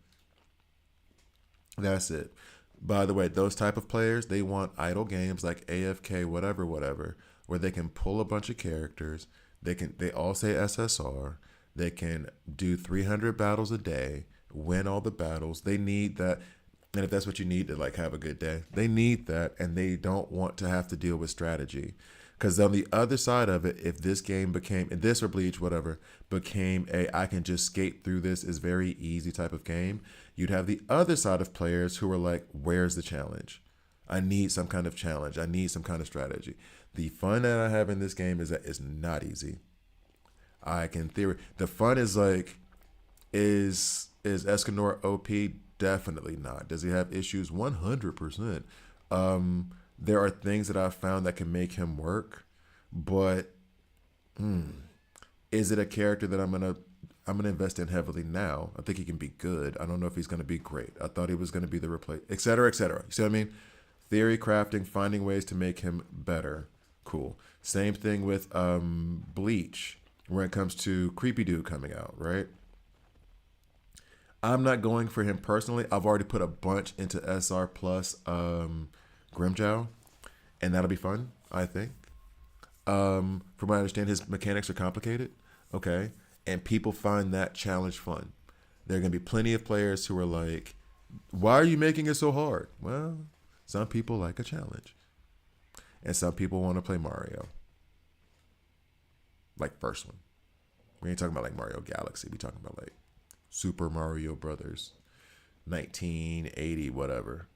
That's it. By the way, those type of players, they want idle games like AFK, whatever, where they can pull a bunch of characters. They all say SSR. They can do 300 battles a day, win all the battles. They need that. And if that's what you need to like have a good day, they need that, and they don't want to have to deal with strategy. Because on the other side of it, if this game became, this or Bleach, whatever, became I can just skate through this is very easy type of game, you'd have the other side of players who are like, where's the challenge? I need some kind of challenge. I need some kind of strategy. The fun that I have in this game is that it's not easy. The fun is like, is Escanor OP? Definitely not. Does he have issues? 100%. There are things that I've found that can make him work, but is it a character that I'm gonna invest in heavily now? I think he can be good. I don't know if he's gonna be great. I thought he was gonna be the replace, et cetera, et cetera. You see what I mean? Theory crafting, finding ways to make him better. Cool. Same thing with Bleach when it comes to Creepy Dude coming out, right? I'm not going for him personally. I've already put a bunch into SR plus Grimjow, and that'll be fun, I think. From what I understand, his mechanics are complicated. Okay. And people find that challenge fun. There are going to be plenty of players who are like, why are you making it so hard? Well, some people like a challenge. And some people want to play Mario. Like first one. We ain't talking about like Mario Galaxy. We talking about like Super Mario Brothers, 1980, whatever.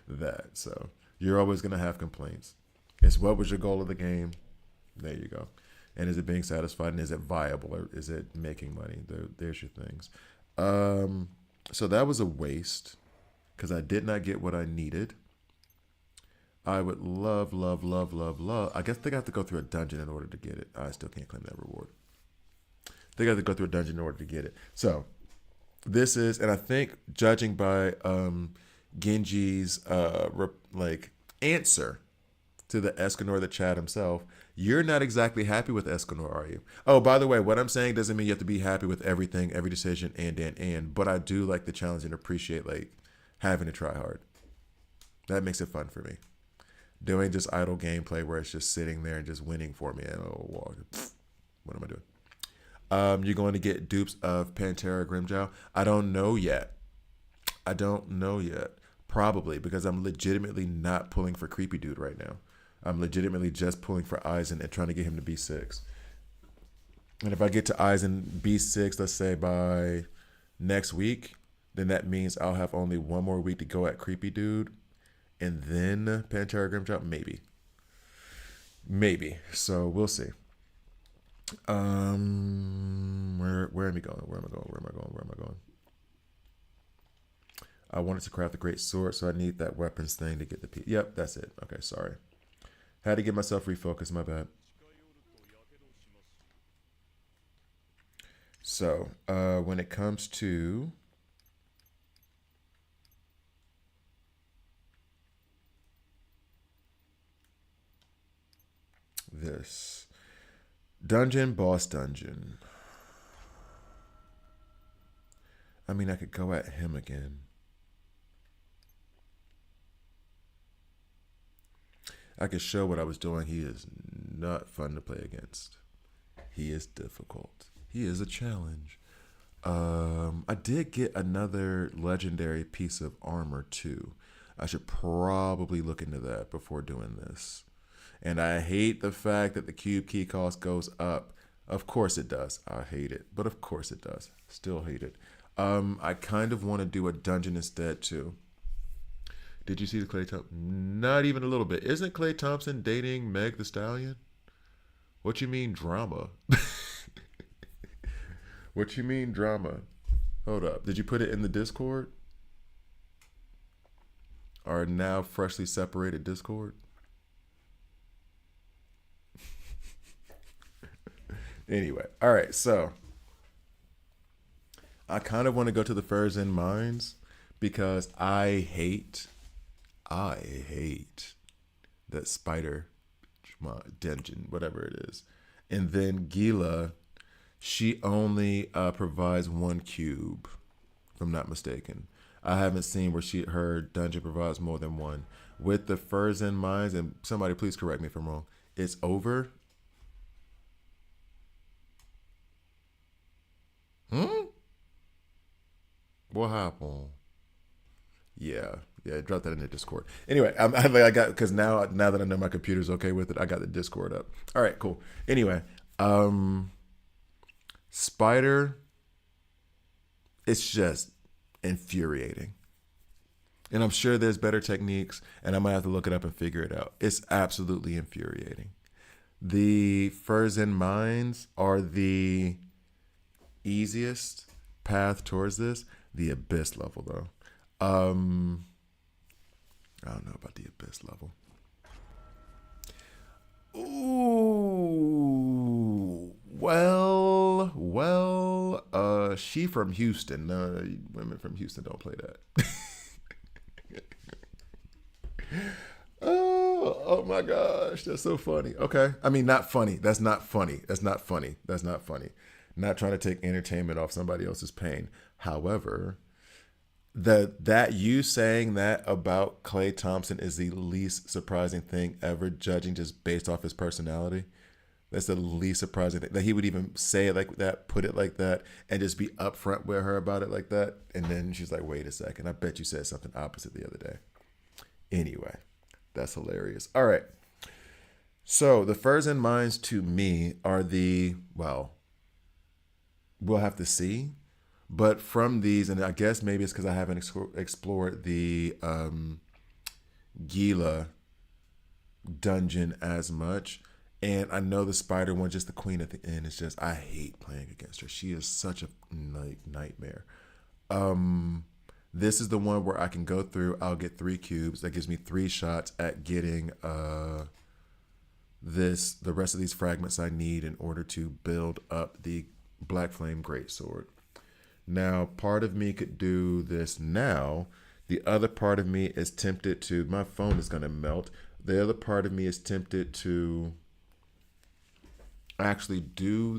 That. So you're always going to have complaints. It's what was your goal of the game? There you go. And is it being satisfied? And is it viable? Or is it making money? There's your things. So that was a waste because I did not get what I needed. I would love. I guess they have to go through a dungeon in order to get it. I still can't claim that reward. They got to go through a dungeon in order to get it. So this is, and I think judging by Genji's answer to the Escanor, the Chad himself, you're not exactly happy with Escanor, are you? Oh, by the way, what I'm saying doesn't mean you have to be happy with everything, every decision, and. But I do like the challenge and appreciate like having to try hard. That makes it fun for me. Doing just idle gameplay where it's just sitting there and just winning for me. And what am I doing? You're going to get dupes of Pantera Grimjow. I don't know yet. Probably because I'm legitimately not pulling for Creepy Dude right now. I'm legitimately just pulling for Aizen and trying to get him to B6. And if I get to Aizen B6, let's say by next week, then that means I'll have only one more week to go at Creepy Dude. And then Pantera Grimjow, maybe. So we'll see. Where am I going? I wanted to craft a great sword, so I need that weapons thing to get the P. Yep, that's it. Okay, sorry. Had to get myself refocused, my bad. So, when it comes to this boss dungeon, I mean, I could go at him again. I could show what I was doing. He is not fun to play against. He is difficult. He is a challenge. I did get another legendary piece of armor too. I should probably look into that before doing this. And I hate the fact that the cube key cost goes up. Of course it does. I hate it. But of course it does. Still hate it. I kind of want to do a dungeon instead too. Did you see the Klay Thompson? Not even a little bit. Isn't Klay Thompson dating Meg the Stallion? What you mean drama? What you mean drama? Hold up. Did you put it in the Discord? Our now freshly separated Discord? Anyway. All right. So I kind of want to go to the Furs and Mines because I hate that spider dungeon, whatever it is. And then Gila, she only provides one cube, if I'm not mistaken. I haven't seen where her dungeon provides more than one. With the Furs and Mines, and somebody please correct me if I'm wrong, it's over. What happened? Yeah, drop that in the Discord. Anyway, I got because now that I know my computer's okay with it, I got the Discord up. All right, cool. Anyway, Spider, it's just infuriating, and I'm sure there's better techniques, and I might have to look it up and figure it out. It's absolutely infuriating. The Furs and Mines are the easiest path towards this. The Abyss level, though. I don't know about the Abyss level. Ooh, she from Houston. Women from Houston don't play that. Oh my gosh, that's so funny. Okay, I mean, not funny. That's not funny. That's not funny. That's not funny. Not trying to take entertainment off somebody else's pain. However, that you saying that about Klay Thompson is the least surprising thing ever, judging just based off his personality. That's the least surprising thing, that he would even say it like that, put it like that, and just be upfront with her about it like that. And then she's like, wait a second, I bet you said something opposite the other day. Anyway, that's hilarious. All right. So the first in minds to me are well, we'll have to see. But from these, and I guess maybe it's because I haven't explored the Gila dungeon as much. And I know the spider one, just the queen at the end, is just, I hate playing against her. She is such a nightmare. This is the one where I can go through, I'll get 3 cubes. That gives me 3 shots at getting the rest of these fragments I need in order to build up the Black Flame Greatsword. Now, part of me could do this now. The other part of me is tempted to, my phone is going to melt. The other part of me is tempted to actually should do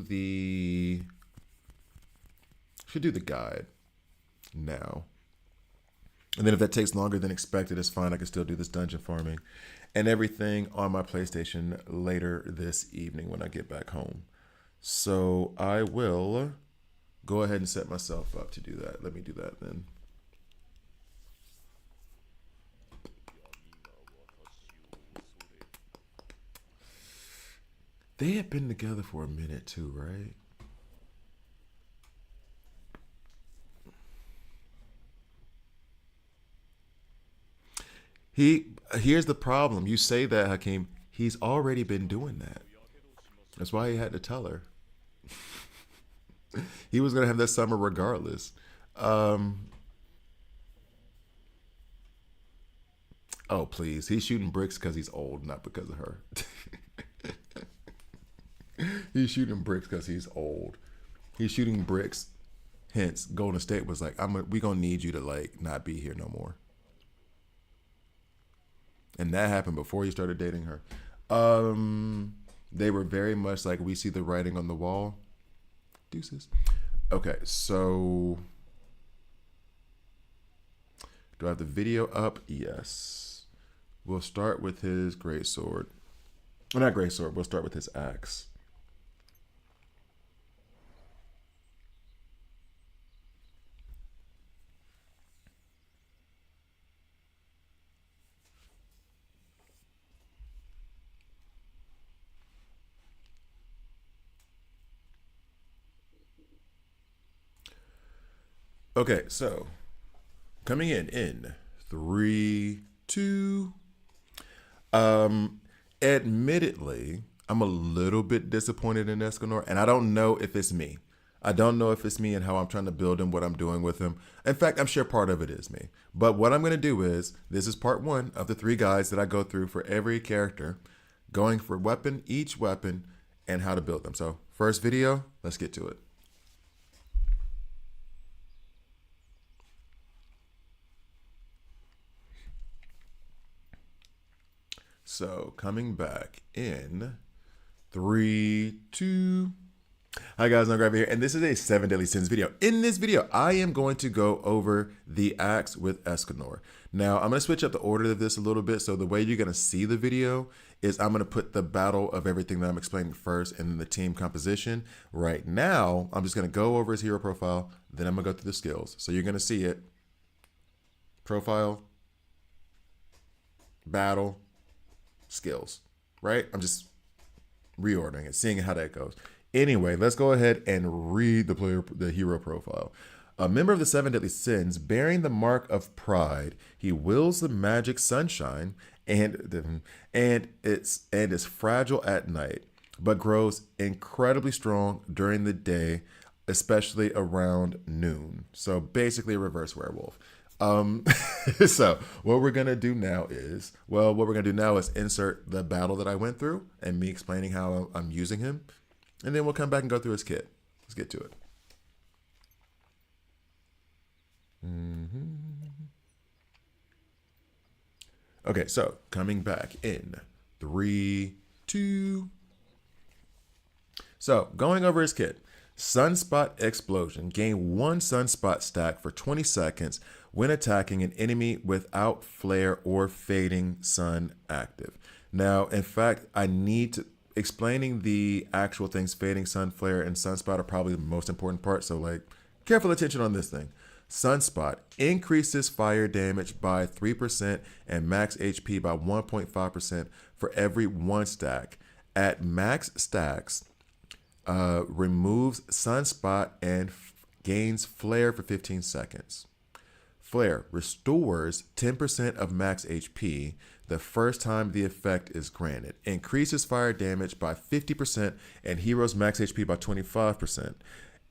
the guide now. And then if that takes longer than expected, it's fine. I can still do this dungeon farming and everything on my PlayStation later this evening when I get back home. So I will go ahead and set myself up to do that. Let me do that then. They had been together for a minute too, right? Here's the problem. You say that, Hakeem. He's already been doing that. That's why he had to tell her. He was gonna have that summer regardless. Oh please, he's shooting bricks because he's old, not because of her. He's shooting bricks because he's old. He's shooting bricks. Hence, Golden State was like, we gonna need you to like not be here no more. And that happened before he started dating her. They were very much like, we see the writing on the wall. Deuces. Okay, so do I have the video up? Yes. We'll start with his greatsword. Well, not greatsword. We'll start with his axe. Okay, so coming in 3, 2. Admittedly, I'm a little bit disappointed in Escanor, and I don't know if it's me. I don't know if it's me and how I'm trying to build him, what I'm doing with him. In fact, I'm sure part of it is me. But what I'm going to do is, this is part 1 of the 3 guides that I go through for every character, going for each weapon, and how to build them. So first video, let's get to it. So coming back in 3, 2. Hi guys, I'm Gravy here, and this is a 7 Deadly Sins video. In this video, I am going to go over the axe with Escanor. Now, I'm going to switch up the order of this a little bit. So the way you're going to see the video is I'm going to put the battle of everything that I'm explaining first and then the team composition. Right now, I'm just going to go over his hero profile. Then I'm going to go through the skills. So you're going to see it. Profile. Battle. Skills, right? I'm just reordering it, seeing how that goes. Anyway, let's go ahead and read the hero profile. A member of the 7 Deadly Sins, bearing the mark of pride, he wills the magic sunshine and is fragile at night, but grows incredibly strong during the day. especially around noon. So basically a reverse werewolf. Um, so what we're gonna do now is, insert the battle that I went through and me explaining how I'm using him, and then we'll come back and go through his kit. Let's get to it. Okay, so coming back in 3, 2. So going over his kit. Sunspot Explosion. Gain 1 sunspot stack for 20 seconds when attacking an enemy without flare or fading sun active. Now, in fact, I need to explaining the actual things. Fading sun, flare, and sunspot are probably the most important part. So, like, careful attention on this thing. Sunspot increases fire damage by 3% and max HP by 1.5% for every 1 stack. At max stacks, removes sunspot and gains flare for 15 seconds. Flare restores 10% of max HP the first time the effect is granted. Increases fire damage by 50% and heroes max HP by 25%.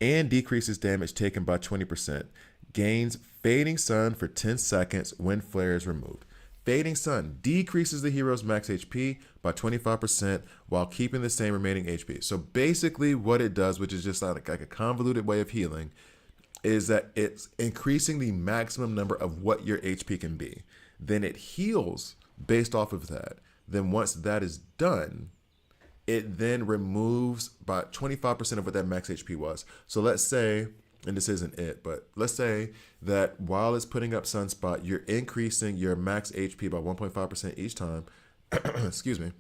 And decreases damage taken by 20%. Gains Fading Sun for 10 seconds when flare is removed. Fading Sun decreases the hero's max HP by 25% while keeping the same remaining HP. So basically what it does, which is just like a convoluted way of healing, is that it's increasing the maximum number of what your HP can be. Then it heals based off of that. Then once that is done, it then removes by 25% of what that max HP was. So let's say, and this isn't it, but let's say that while it's putting up Sunspot, you're increasing your max HP by 1.5% each time. Excuse me.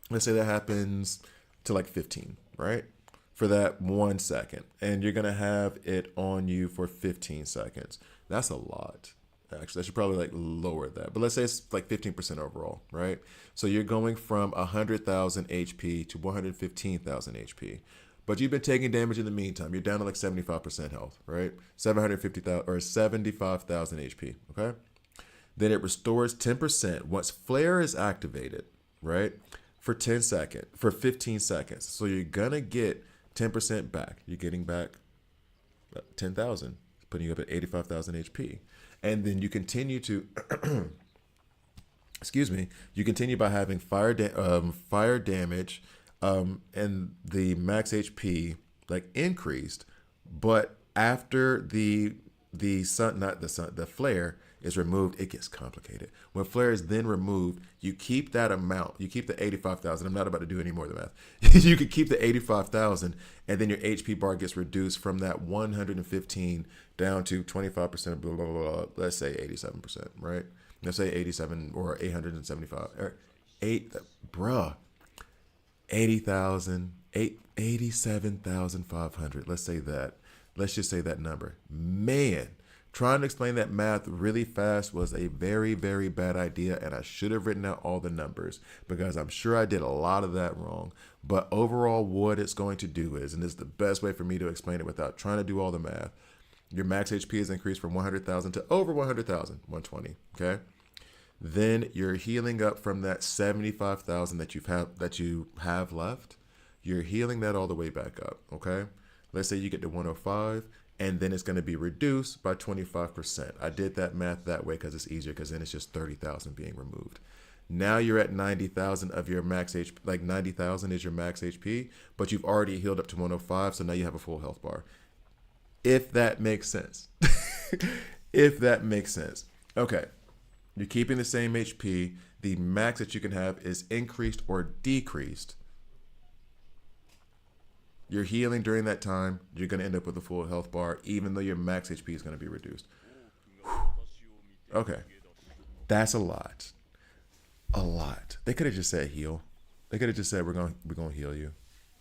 Let's say that happens to like 15, right? For that 1 second. And you're going to have it on you for 15 seconds. That's a lot. Actually, I should probably like lower that. But let's say it's like 15% overall, right? So you're going from 100,000 HP to 115,000 HP. But you've been taking damage in the meantime. You're down to like 75% health, right? 750,000 or 75,000 HP, okay? Then it restores 10% once flare is activated, right? For 15 seconds. So you're going to get 10% back. You're getting back 10,000, putting you up at 85,000 HP. And then you continue to you continue by having fire damage and the max HP like increased, but after the flare is removed, it gets complicated. When flare is then removed, you keep that amount. You keep the 85,000. I'm not about to do any more of the math. You could keep the 85,000, and then your HP bar gets reduced from that 115 down to 25%. Blah, blah, blah, blah. Let's say 87%, right? Let's say 87 or 875 or 87,500. Let's say that. Let's just say that number. Man, trying to explain that math really fast was a very, very bad idea, and I should have written out all the numbers because I'm sure I did a lot of that wrong. But overall, what it's going to do is, and this is the best way for me to explain it without trying to do all the math, your max HP is increased from 100,000 to over 100,000, 120, okay? Then you're healing up from that 75,000 that you have left. You're healing that all the way back up, okay? Let's say you get to 105, and then it's going to be reduced by 25%. I did that math that way because it's easier, because then it's just 30,000 being removed. Now you're at 90,000 of your max HP, like 90,000 is your max HP, but you've already healed up to 105, so now you have a full health bar. If that makes sense. If that makes sense. Okay. You're keeping the same HP. The max that you can have is increased or decreased. You're healing during that time. You're going to end up with a full health bar, even though your max HP is going to be reduced. Whew. Okay. That's a lot. A lot. They could have just said heal. They could have just said, we're going to heal you.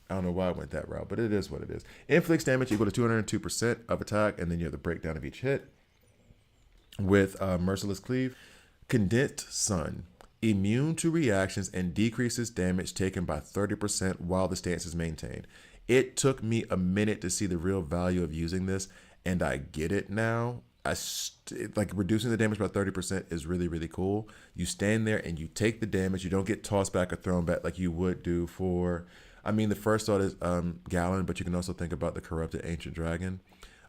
I don't know why I went that route, but it is what it is. Inflicts damage equal to 202% of attack, and then you have the breakdown of each hit. With Merciless Cleave. Condensed Sun. Immune to reactions and decreases damage taken by 30% while the stance is maintained. It took me a minute to see the real value of using this, and I get it now. Like reducing the damage by 30% is really, really cool. You stand there and you take the damage. You don't get tossed back or thrown back like you would do for I mean, the first thought is Galen, but you can also think about the corrupted ancient dragon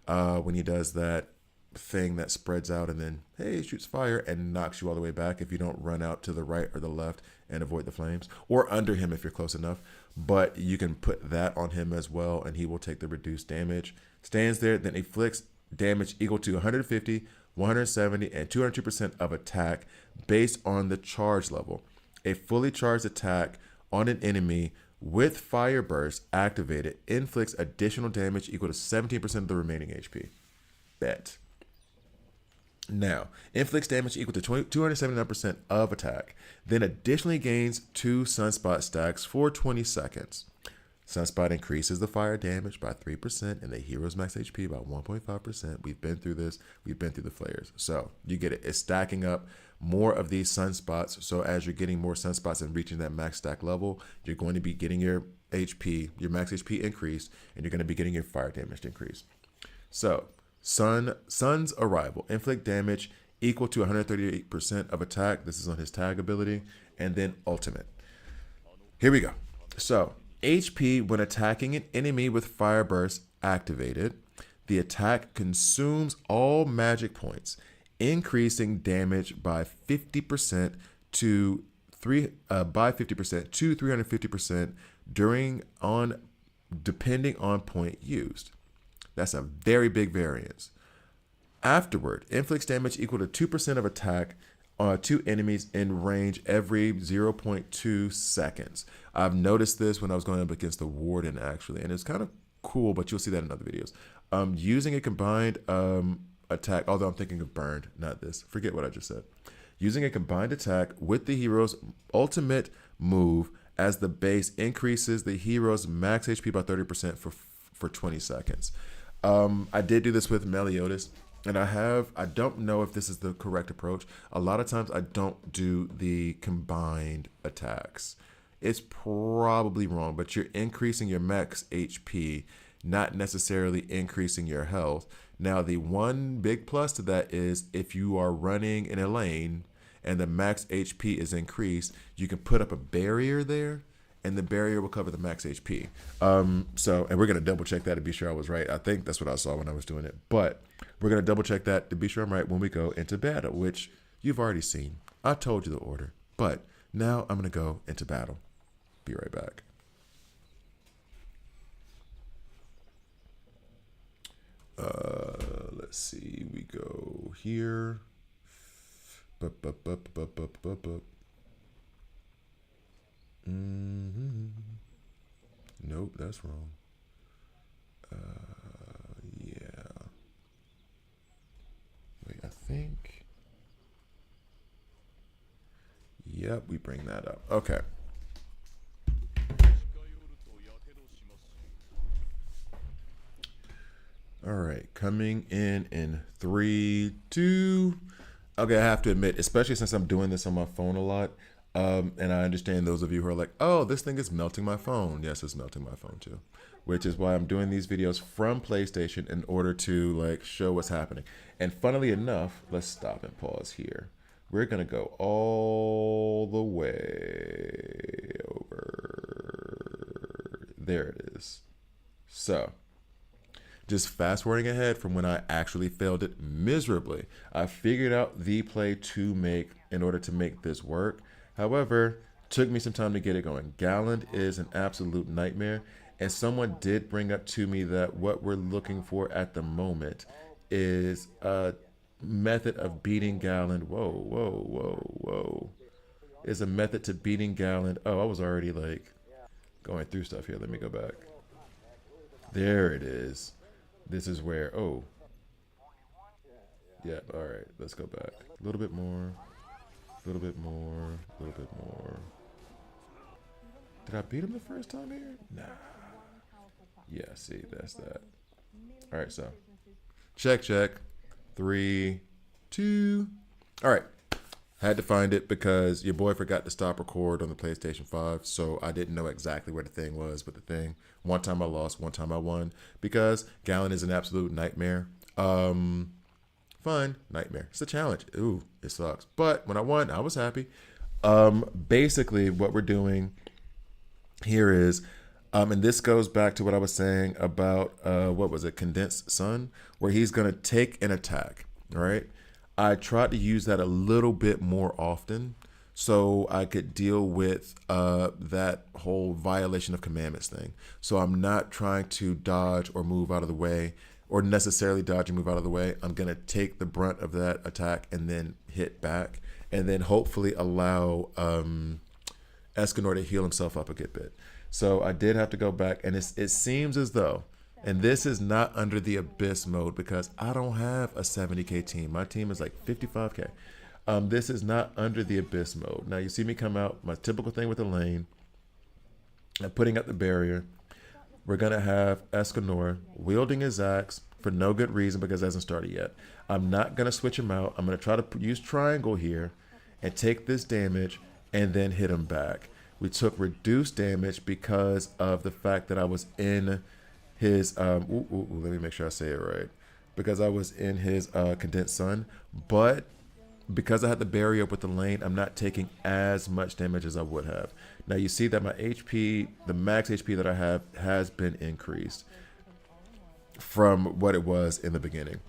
when he does that thing that spreads out and then, hey, shoots fire and knocks you all the way back if you don't run out to the right or the left and avoid the flames, or under him if you're close enough. But you can put that on him as well, and he will take the reduced damage. Stands there, then inflicts damage equal to 150, 170, and 202% of attack based on the charge level. A fully charged attack on an enemy with fire burst activated inflicts additional damage equal to 17% of the remaining HP. Bet. Now, inflicts damage equal to 279% of attack, then additionally gains 2 sunspot stacks for 20 seconds. Sunspot increases the fire damage by 3% and the hero's max HP by 1.5%. We've been through this. We've been through the flares. So you get it. It's stacking up more of these sunspots. So as you're getting more sunspots and reaching that max stack level, you're going to be getting your HP, your max HP increased, and you're going to be getting your fire damage increased. So Sun's arrival. Inflict damage equal to 138% of attack. This is on his tag ability. And then ultimate. Here we go. So HP when attacking an enemy with fire burst activated. The attack consumes all magic points, increasing damage by 50% to 350% depending on point used. That's a very big variance. Afterward, inflicts damage equal to 2% of attack to enemies in range every 0.2 seconds. I've noticed this when I was going up against the Warden, actually, and it's kind of cool, but you'll see that in other videos. Using a combined attack, although I'm thinking of burned, not this. Forget what I just said. Using a combined attack with the hero's ultimate move as the base increases the hero's max HP by 30% for 20 seconds. I did do this with Meliodas, and I don't know if this is the correct approach. A lot of times I don't do the combined attacks. It's probably wrong, but you're increasing your max HP, not necessarily increasing your health. Now, the one big plus to that is if you are running in a lane and the max HP is increased, you can put up a barrier there, and the barrier will cover the max HP. And we're going to double check that to be sure I was right. I think that's what I saw when I was doing it. But we're going to double check that to be sure I'm right when we go into battle, which you've already seen. I told you the order. But now I'm going to go into battle. Be right back. Let's see. We go here. Nope, that's wrong. Yeah. Wait, I think. Yep, we bring that up. Okay. All right, coming in 3, 2. Okay, I have to admit, especially since I'm doing this on my phone a lot, and I understand those of you who are like, oh, this thing is melting my phone. Yes, it's melting my phone too, which is why I'm doing these videos from PlayStation in order to show what's happening. And funnily enough, let's stop and pause here. We're going to go all the way over. There it is. So just fast forwarding ahead from when I actually failed it miserably. I figured out the play to make in order to make this work. However, took me some time to get it going. Galen is an absolute nightmare. And someone did bring up to me that what we're looking for at the moment is a method of beating Galen. Whoa. Is a method to beating Galen. Oh, I was already going through stuff here. Let me go back. There it is. This is where, yeah, all right, let's go back. A little bit more, a little bit more, a little bit more. Did I beat him the first time here? Nah. Yeah, see, that's that. All right, so check. 3, 2. All right. Had to find it because your boy forgot to stop record on the PlayStation 5, so I didn't know exactly where the thing was with the thing. One time I lost, one time I won, because Galen is an absolute nightmare. Fun, nightmare. It's a challenge. Ooh, it sucks. But when I won, I was happy. Basically, what we're doing here is And this goes back to what I was saying about what was it, Condensed Sun, where he's gonna take an attack. All right. I tried to use that a little bit more often so I could deal with that whole violation of commandments thing. So I'm not trying to dodge or move out of the way, or necessarily dodge and move out of the way. I'm gonna take the brunt of that attack and then hit back, and then hopefully allow Escanor to heal himself up a good bit. So I did have to go back, and it seems as though, and this is not under the Abyss mode because I don't have a 70k team. My team is like 55k. This is not under the Abyss mode. Now you see me come out, my typical thing with the lane. I'm putting up the barrier. We're going to have Escanor wielding his axe for no good reason because it hasn't started yet. I'm not going to switch him out. I'm going to try to use triangle here and take this damage and then hit him back. We took reduced damage because of the fact that I was in his, let me make sure I say it right. Because I was in his Condensed Sun, but because I had the barrier up with the lane, I'm not taking as much damage as I would have. Now you see that my HP, the max HP that I have, has been increased from what it was in the beginning.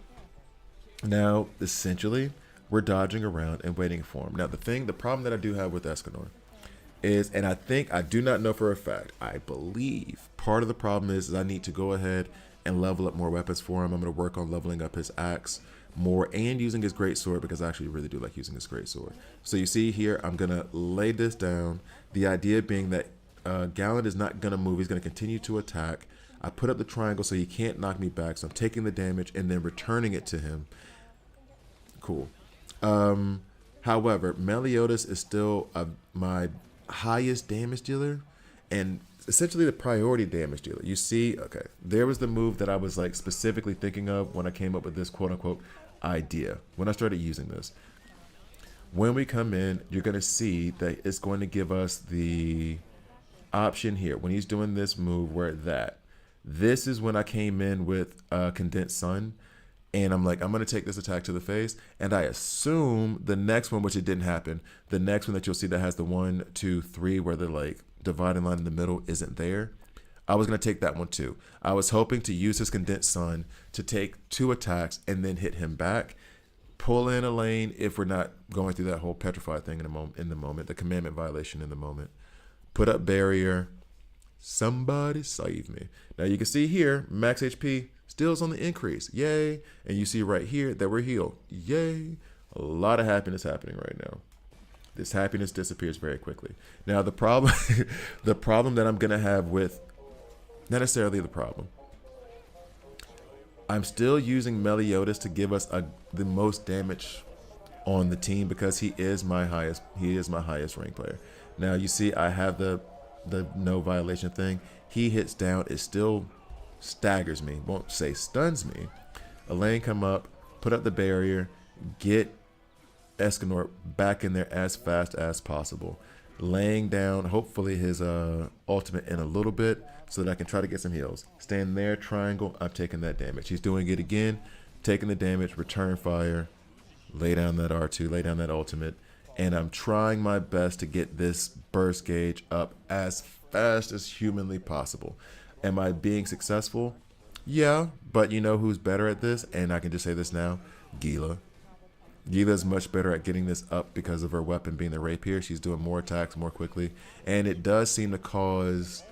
Now, essentially, we're dodging around and waiting for him. Now, the problem that I do have with Escanor is, and I do not know for a fact, I believe part of the problem is I need to go ahead and level up more weapons for him. I'm going to work on leveling up his axe more and using his greatsword because I actually really do like using his greatsword. So you see here, I'm going to lay this down. The idea being that Gallant is not going to move. He's going to continue to attack. I put up the triangle so he can't knock me back. So I'm taking the damage and then returning it to him. Cool. However, Meliodas is still my highest damage dealer and essentially the priority damage dealer. You see, okay, there was the move that I was like specifically thinking of when I came up with this quote unquote idea, when I started using this. When we come in, you're going to see that it's going to give us the option here when he's doing this move where this is when I came in with Condensed Sun. And I'm like, I'm going to take this attack to the face. And I assume the next one, which it didn't happen, the next one that you'll see that has the 1, 2, 3, where the like dividing line in the middle isn't there. I was going to take that one too. I was hoping to use his Condensed Sun to take 2 attacks and then hit him back. Pull in a lane if we're not going through that whole petrified thing in the moment, the commandment violation in the moment. Put up barrier. Somebody save me. Now you can see here, max HP still is on the increase. Yay. And you see right here that we're healed. Yay. A lot of happiness happening right now. This happiness disappears very quickly. Now the problem the problem that I'm going to have with, not necessarily the problem, I'm still using Meliodas to give us the most damage on the team because he is my highest rank player. Now you see I have the no violation thing. He hits down, it still staggers me, won't say stuns me. Elaine come up, put up the barrier, get Escanor back in there as fast as possible, laying down hopefully his ultimate in a little bit so that I can try to get some heals. Stand there, triangle, I'm taking that damage. He's doing it again, taking the damage, return fire, lay down that R2, lay down that ultimate, and I'm trying my best to get this burst gauge up as fast as humanly possible. Am I being successful? Yeah, but you know who's better at this? And I can just say this now, Gila. Gila is much better at getting this up because of her weapon being the rapier. She's doing more attacks more quickly. And it does seem to cause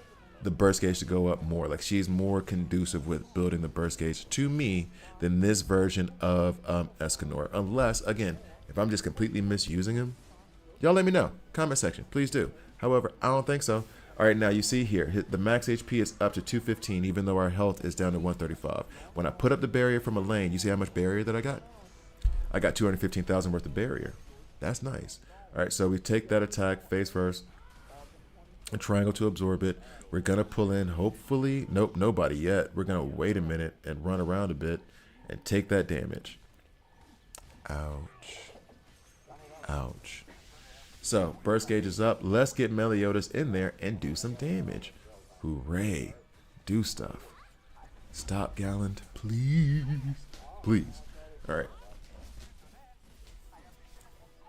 the burst gauge to go up more. Like she's more conducive with building the burst gauge to me than this version of Escanor. Unless, again, if I'm just completely misusing him, y'all let me know. Comment section, please do. However, I don't think so. All right, now you see here, the max HP is up to 215, even though our health is down to 135. When I put up the barrier from a lane, you see how much barrier that I got? I got 215,000 worth of barrier. That's nice. All right, so we take that attack face first, a triangle to absorb it. We're going to pull in, hopefully, nope, nobody yet. We're going to wait a minute and run around a bit and take that damage. Ouch. Ouch. So, burst gauge is up. Let's get Meliodas in there and do some damage. Hooray. Do stuff. Stop, Gallant. Please. Please. All right.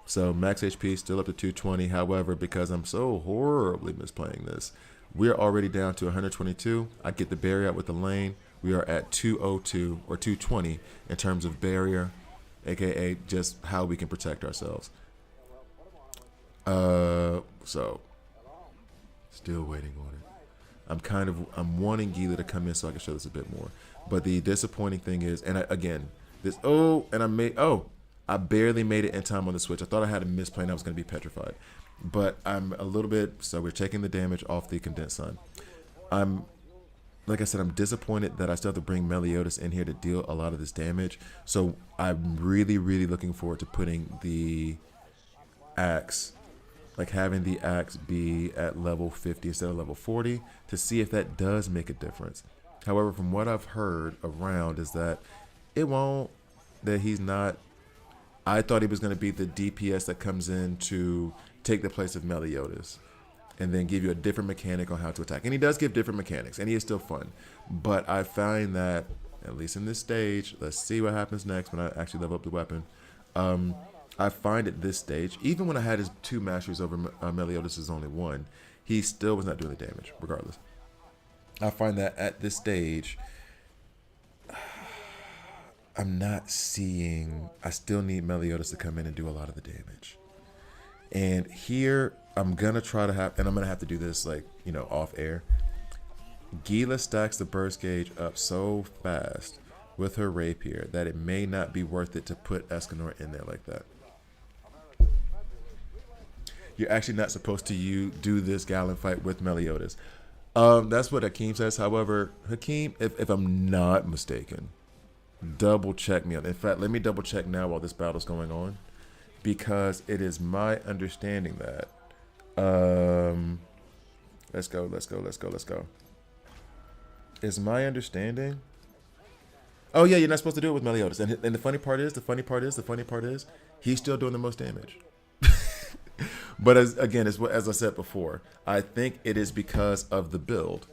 So max HP still up to 220. However, because I'm so horribly misplaying this, we're already down to 122. I get the barrier out with the lane. We are at 202 or 220 in terms of barrier, aka just how we can protect ourselves. So still waiting on it. I'm wanting Gila to come in so I can show this a bit more. But the disappointing thing is, and I barely made it in time on the Switch. I thought I had a misplay and I was going to be petrified. But I'm a little bit, so we're taking the damage off the condensed sun. Like I said, I'm disappointed that I still have to bring Meliodas in here to deal a lot of this damage. So I'm really, really looking forward to putting the axe, like having the axe be at level 50 instead of level 40 to see if that does make a difference. However, from what I've heard around is that it won't, that he's not. I thought he was going to be the DPS that comes in to take the place of Meliodas and then give you a different mechanic on how to attack. And he does give different mechanics, and he is still fun. But I find that, at least in this stage, let's see what happens next when I actually level up the weapon. I find at this stage, even when I had his 2 masteries over Meliodas' only 1, he still was not doing the damage, regardless. I find that at this stage, I'm not seeing, I still need Meliodas to come in and do a lot of the damage. And here, I'm going to try to have, and I'm going to have to do this, like, you know, off air. Gila stacks the burst gauge up so fast with her rapier that it may not be worth it to put Escanor in there like that. You're actually not supposed to do this Gallon fight with Meliodas. That's what Hakeem says. However, Hakeem, if I'm not mistaken, double check me on. In fact, let me double check now while this battle's going on, because it is my understanding that let's go. Is my understanding? Oh yeah, you're not supposed to do it with Meliodas. And the funny part is, he's still doing the most damage. But as I said before, I think it is because of the build.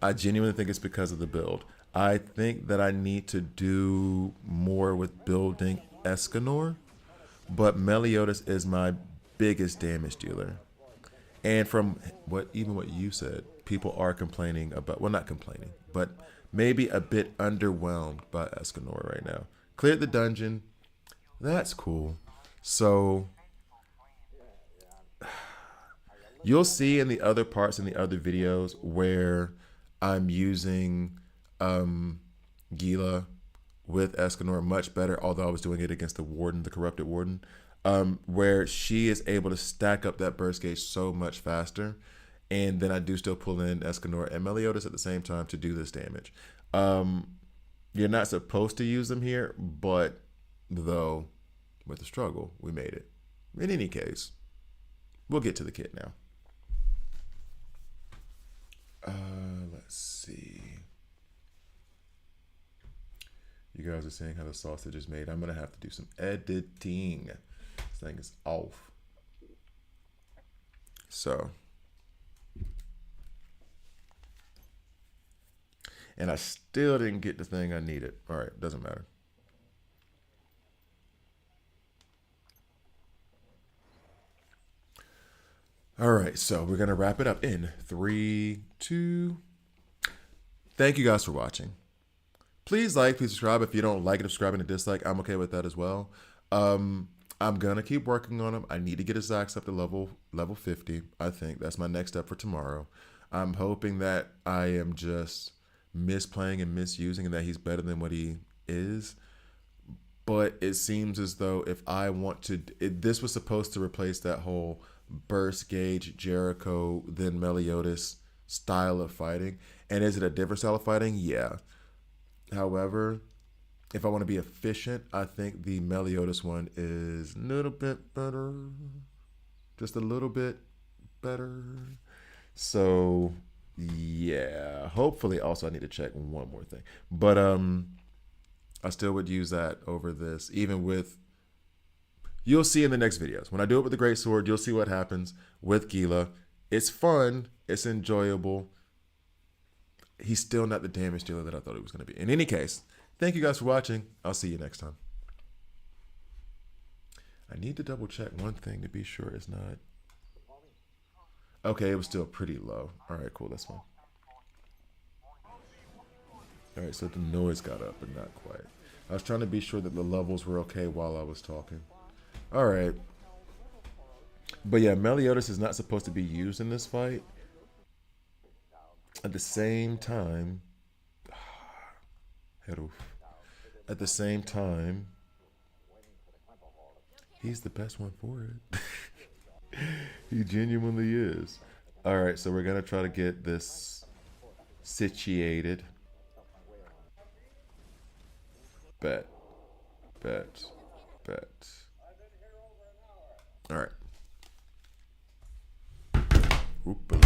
I genuinely think it's because of the build. I think that I need to do more with building Escanor, but Meliodas is my biggest damage dealer. And from what you said, people are complaining about, well, not complaining, but maybe a bit underwhelmed by Escanor right now. Cleared the dungeon. That's cool. So you'll see in the other parts in the other videos where I'm using Gila with Escanor much better, although I was doing it against the Warden, the Corrupted Warden, where she is able to stack up that burst gauge so much faster. And then I do still pull in Escanor and Meliodas at the same time to do this damage. You're not supposed to use them here, but though with the struggle, we made it. In any case, we'll get to the kit now. Let's see. You guys are seeing how the sausage is made. I'm going to have to do some editing. This thing is off. So. And I still didn't get the thing I needed. All right, doesn't matter. All right, so we're going to wrap it up in 3, 2. Thank you guys for watching. Please like, please subscribe. If you don't like it, subscribe and a dislike, I'm okay with that as well. I'm going to keep working on them. I need to get his axe up to level 50. I think that's my next step for tomorrow. I'm hoping that I am just misplaying and misusing and that he's better than what he is. But it seems as though if I want to, this was supposed to replace that whole burst gauge Jericho then Meliodas style of fighting. And is it a different style of fighting? Yeah. However, if I want to be efficient, I think the Meliodas one is a little bit better. Just a little bit better. So yeah, hopefully also I need to check one more thing. But I still would use that over this, even with, you'll see in the next videos. When I do it with the Great Sword, you'll see what happens with Gila. It's fun. It's enjoyable. He's still not the damage dealer that I thought he was going to be. In any case, thank you guys for watching. I'll see you next time. I need to double check one thing to be sure it's not. Okay, it was still pretty low. All right, cool. That's fine. All right, so the noise got up, but not quite. I was trying to be sure that the levels were okay while I was talking. All right. But yeah, Meliodas is not supposed to be used in this fight. At the same time, at the same time, he's the best one for it. He genuinely is. All right, so we're gonna try to get this situated. Bet, bet, bet. All right. Oop.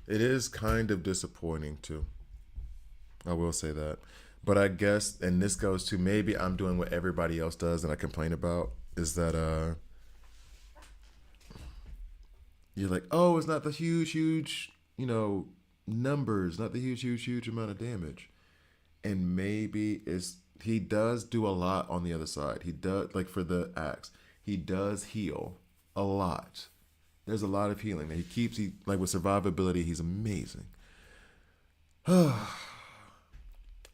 It is kind of disappointing too. I will say that. But I guess, and this goes to maybe I'm doing what everybody else does and I complain about, is that you're like, oh, it's not the huge, numbers, not the huge amount of damage. And maybe it's he does do a lot on the other side. He does like for the axe, he does heal a lot. There's a lot of healing. He like with survivability, he's amazing.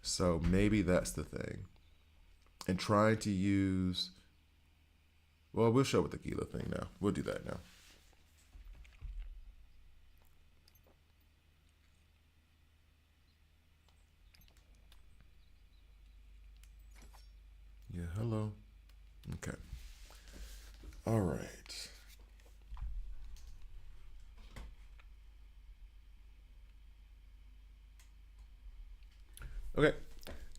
So maybe that's the thing. And trying to use well, we'll show with the Gila thing now. We'll do that now. Yeah, hello. Okay. All right. Okay.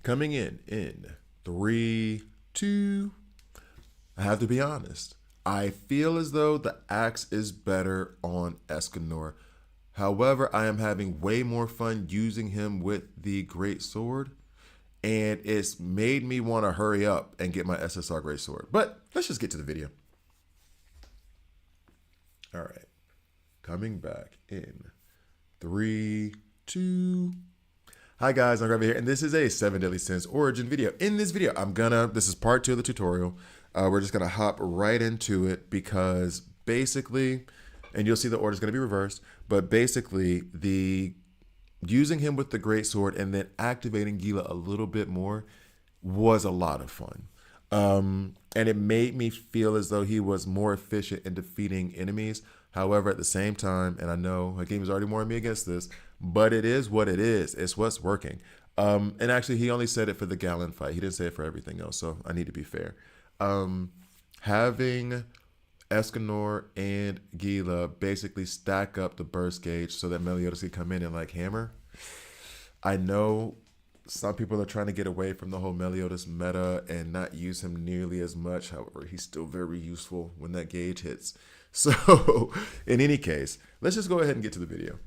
Coming in 3, 2. I have to be honest. I feel as though the axe is better on Escanor. However, I am having way more fun using him with the great sword, and it's made me want to hurry up and get my SSR great sword. But let's just get to the video. All right. Coming back in 3, 2. Hi guys, I'm Gravy here, and this is a 7 Deadly Sins origin video. In this video, this is part 2 of the tutorial. We're just gonna hop right into it because basically, and you'll see the order is gonna be reversed, but basically the using him with the great sword and then activating Gila a little bit more was a lot of fun. And it made me feel as though he was more efficient in defeating enemies. However, at the same time, and I know Hakeem is already warning me against this, but it is what it is. It's what's working. And actually, he only said it for the Gallon fight. He didn't say it for everything else, so I need to be fair. Having Escanor and Gila basically stack up the burst gauge so that Meliodas can come in and like hammer. I know some people are trying to get away from the whole Meliodas meta and not use him nearly as much. However, he's still very useful when that gauge hits. So, in any case, let's just go ahead and get to the video.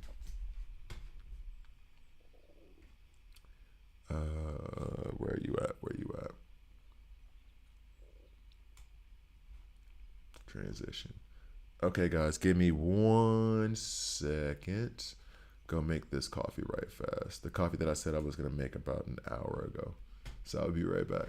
Where are you at? Where are you at? Transition. Okay, guys, give me 1 second. Go make this coffee right fast. The coffee that I said I was going to make about an hour ago. So I'll be right back.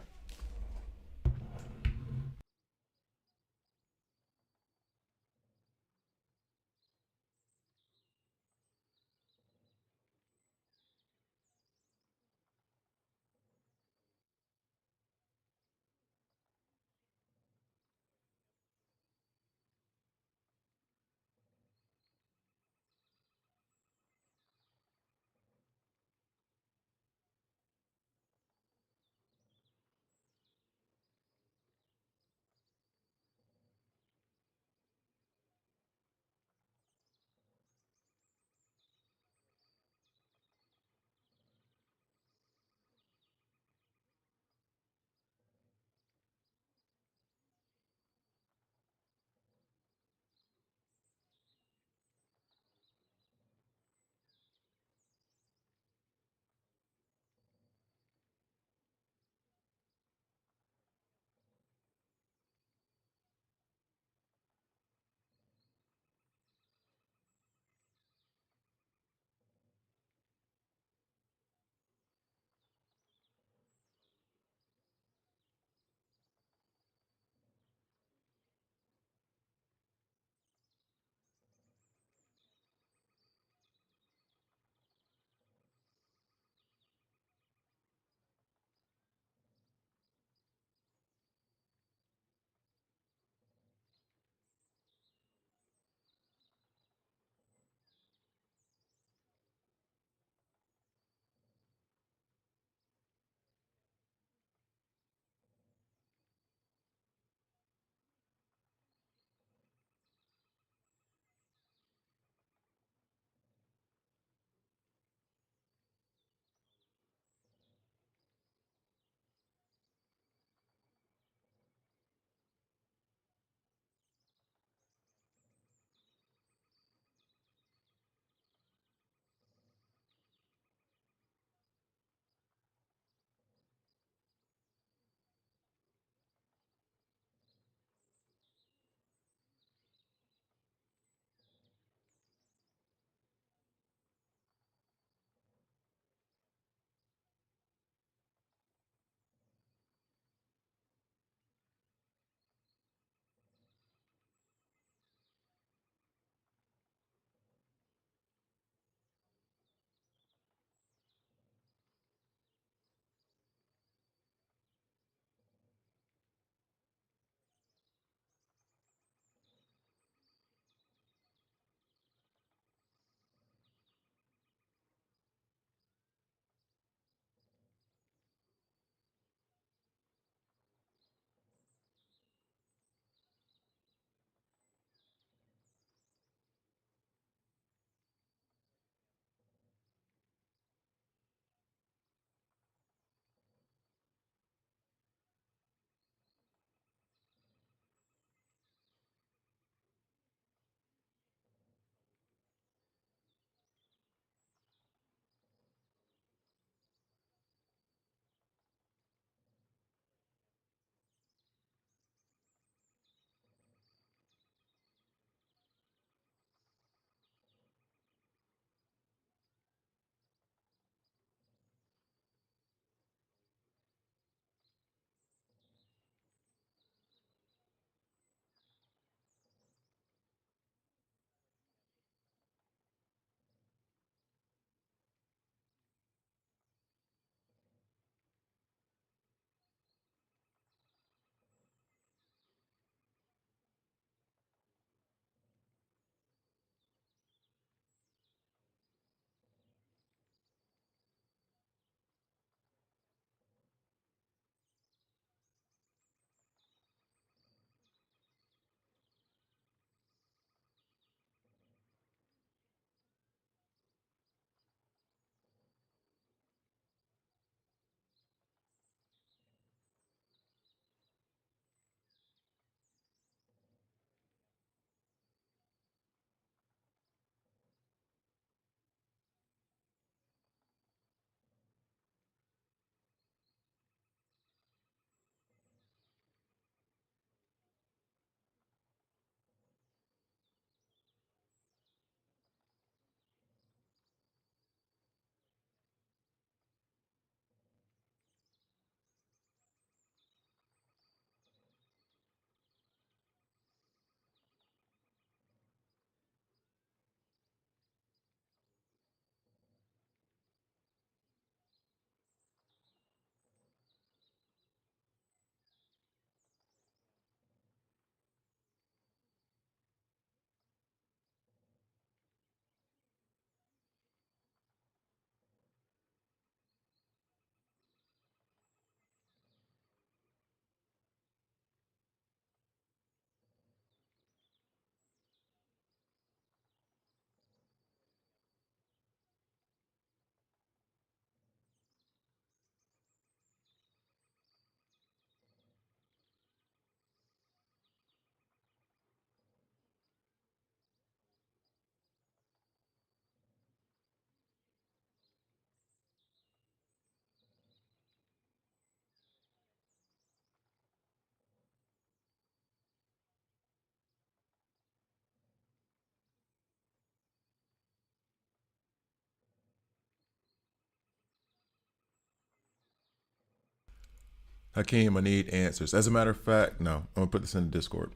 Hakeem, I need answers. As a matter of fact, no, I'm gonna put this in the Discord.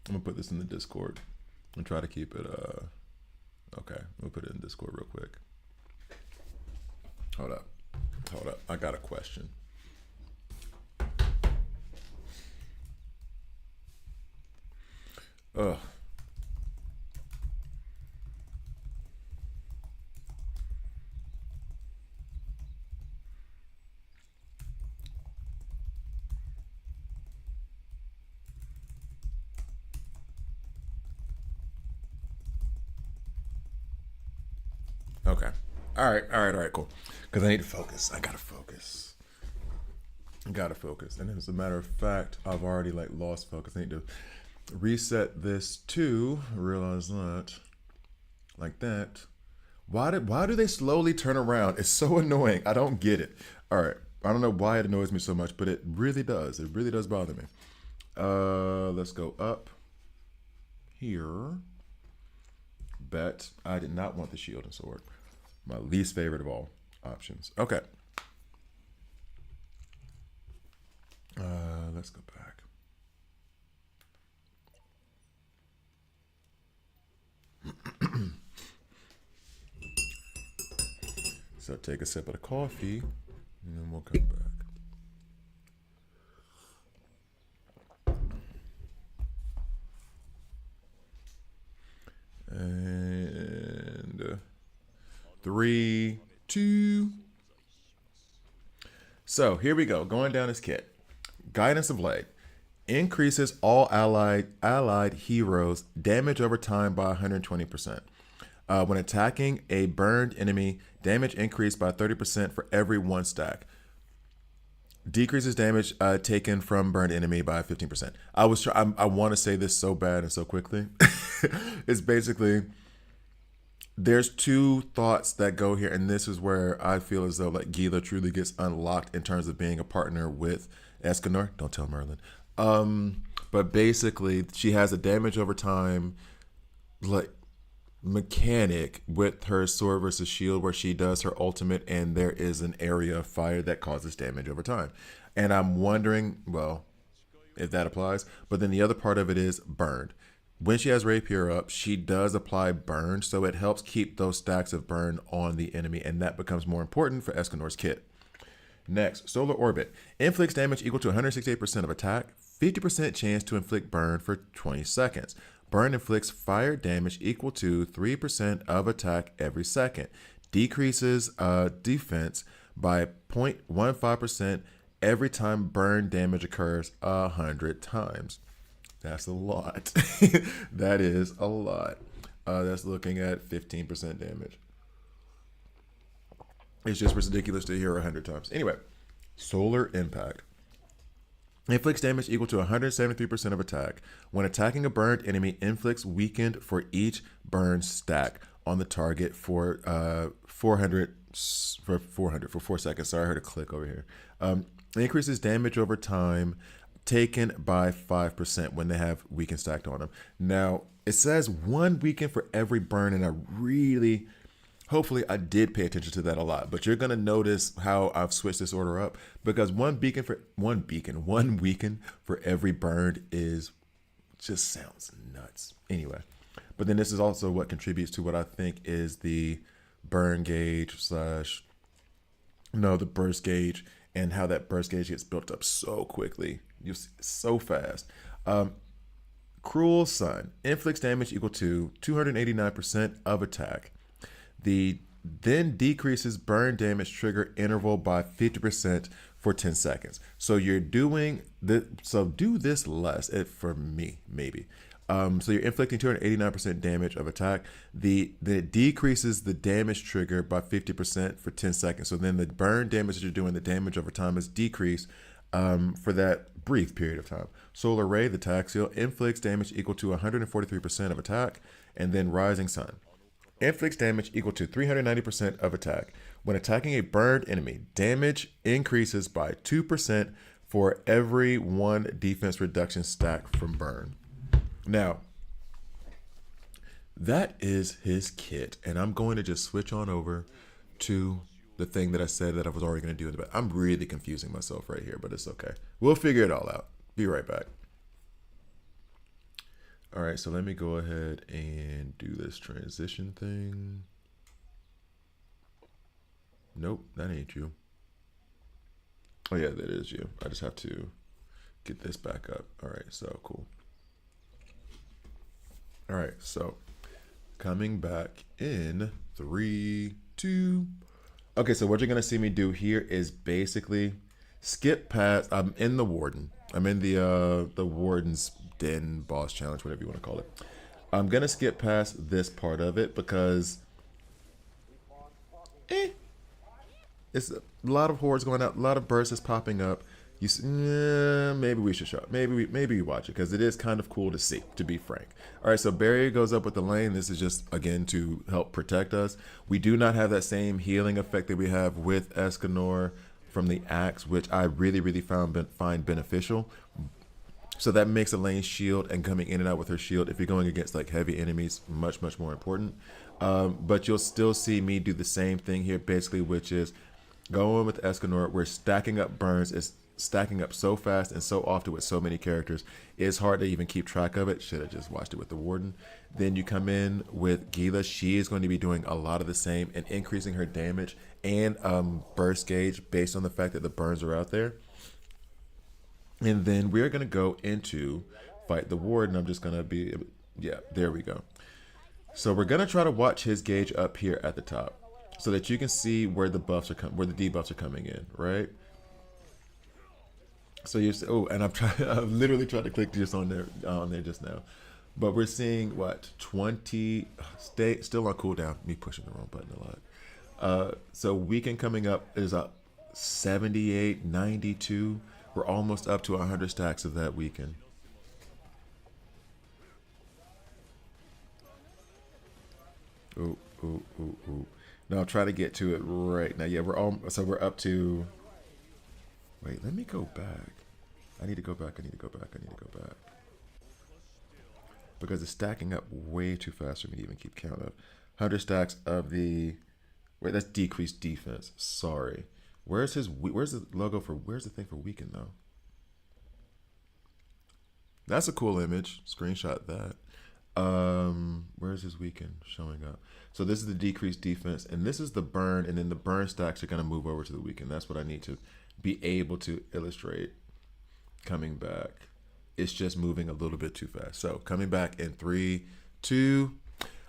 I'm gonna put this in the Discord and try to keep it. Okay, we'll put it in Discord real quick. Hold up, hold up. I got a question. Ugh. Okay. All right, cool. Because I need to focus. I gotta focus. And as a matter of fact, I've already like lost focus. I need to reset this to realize that, like that. Why do they slowly turn around? It's so annoying. I don't get it. All right. I don't know why it annoys me so much, but it really does. It really does bother me. Let's go up here. Bet I did not want the shield and sword. My least favorite of all options. Okay. Let's go back. So take a sip of the coffee, and then we'll come back. And 3, 2. So here we go. Going down his kit. Guidance of Blade increases all allied heroes damage over time by 120%. When attacking a burned enemy, damage increased by 30% for every 1 stack. Decreases damage taken from burned enemy by 15%. I want to say this so bad and so quickly. It's basically, there's 2 thoughts that go here, and this is where I feel as though like Gila truly gets unlocked in terms of being a partner with Escanor. Don't tell Merlin. But basically, she has a damage over time like mechanic with her sword versus shield where she does her ultimate and there is an area of fire that causes damage over time. And I'm wondering, well, if that applies. But then the other part of it is burned. When she has Rapier up, she does apply burn, so it helps keep those stacks of burn on the enemy, and that becomes more important for Escanor's kit. Next, Solar Orbit. Inflicts damage equal to 168% of attack, 50% chance to inflict burn for 20 seconds. Burn inflicts fire damage equal to 3% of attack every second. Decreases defense by 0.15% every time burn damage occurs 100 times. That's a lot. That is a lot. That's looking at 15% damage. It's just ridiculous to hear 100 times. Anyway, Solar Impact. Inflicts damage equal to 173% of attack. When attacking a burned enemy, inflicts weakened for each burn stack on the target for 4 seconds. Sorry, I heard a click over here. Increases damage over time taken by 5% when they have weakened stacked on them. Now, it says 1 weaken for every burn, and hopefully I did pay attention to that a lot, but you're going to notice how I've switched this order up because one weaken for every burned just sounds nuts. Anyway, but then this is also what contributes to what I think is the burn gauge the burst gauge, and how that burst gauge gets built up so quickly. You see, so fast. Cruel Sun inflicts damage equal to 289% of attack. Then decreases burn damage trigger interval by 50% for 10 seconds. So you're doing this. So do this less for me, maybe. So you're inflicting 289% damage of attack. It decreases the damage trigger by 50% for 10 seconds. So then the burn damage that you're doing, the damage over time is decreased for that brief period of time. Solar Ray, the Taxial, inflicts damage equal to 143% of attack. And then Rising Sun inflicts damage equal to 390% of attack. When attacking a burned enemy, damage increases by 2% for every 1 defense reduction stack from burn. Now, that is his kit, and I'm going to just switch on over to the thing that I said that I was already going to do. But I'm really confusing myself right here, but it's okay. We'll figure it all out. Be right back. All right, so let me go ahead and do this transition thing. Nope, that ain't you. Oh yeah, that is you. I just have to get this back up. All right, so cool. All right, so coming back in 3, 2. Okay, so what you're gonna see me do here is basically skip past. I'm in the warden. I'm in the warden's den boss challenge, whatever you want to call it. I'm gonna skip past this part of it because it's a lot of hordes going out, a lot of bursts popping up. You maybe we should show. Maybe we watch it because it is kind of cool to see. To be frank. All right, so barrier goes up with the lane. This is just again to help protect us. We do not have that same healing effect that we have with Escanor from the axe, which I really find beneficial. So that makes a lane shield and coming in and out with her shield, if you're going against like heavy enemies, much more important. But you'll still see me do the same thing here, basically, which is going with Escanor. We're stacking up burns. It's stacking up so fast and so often with so many characters. It's hard to even keep track of it. Should have just watched it with the warden. Then you come in with Gila. She is going to be doing a lot of the same and increasing her damage and burst gauge based on the fact that the burns are out there. And then we're going to go into fight the warden. I'm just going to be, yeah, there we go. So we're going to try to watch his gauge up here at the top so that you can see where the buffs are where the debuffs are coming in, right? So you say, oh, and I've literally tried to click just on there just now. But we're seeing what, 20, still on cooldown. Me pushing the wrong button a lot. So weekend coming up is up 78, 92. We're almost up to 100 stacks of that weekend. Ooh. Now I'll try to get to it right now. Yeah, we're up to. Wait, let me go back. I need to go back. Because it's stacking up way too fast for me to even keep count of. 100 stacks of the. Wait, that's decreased defense. Sorry. Where's the logo for, where's the thing for weekend though? That's a cool image. Screenshot that. Where's his weekend showing up? So this is the decreased defense, and this is the burn, and then the burn stacks are going to move over to the weekend. That's what I need to be able to illustrate coming back. It's just moving a little bit too fast. So coming back in 3, 2.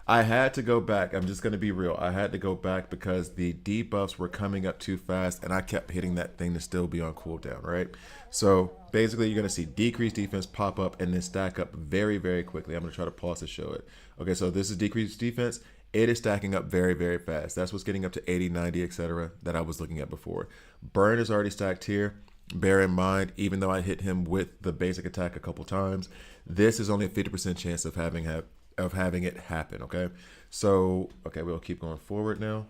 I had to go back. I'm just going to be real. I had to go back because the debuffs were coming up too fast, and I kept hitting that thing to still be on cooldown, right? So basically, you're going to see decreased defense pop up and then stack up very quickly. I'm going to try to pause to show it. Okay, so this is decreased defense. It is stacking up very fast. That's what's getting up to 80, 90, etc. that I was looking at before. Burn is already stacked here. Bear in mind, even though I hit him with the basic attack a couple times, this is only a 50% chance of having it happen. Okay, so we'll keep going forward now.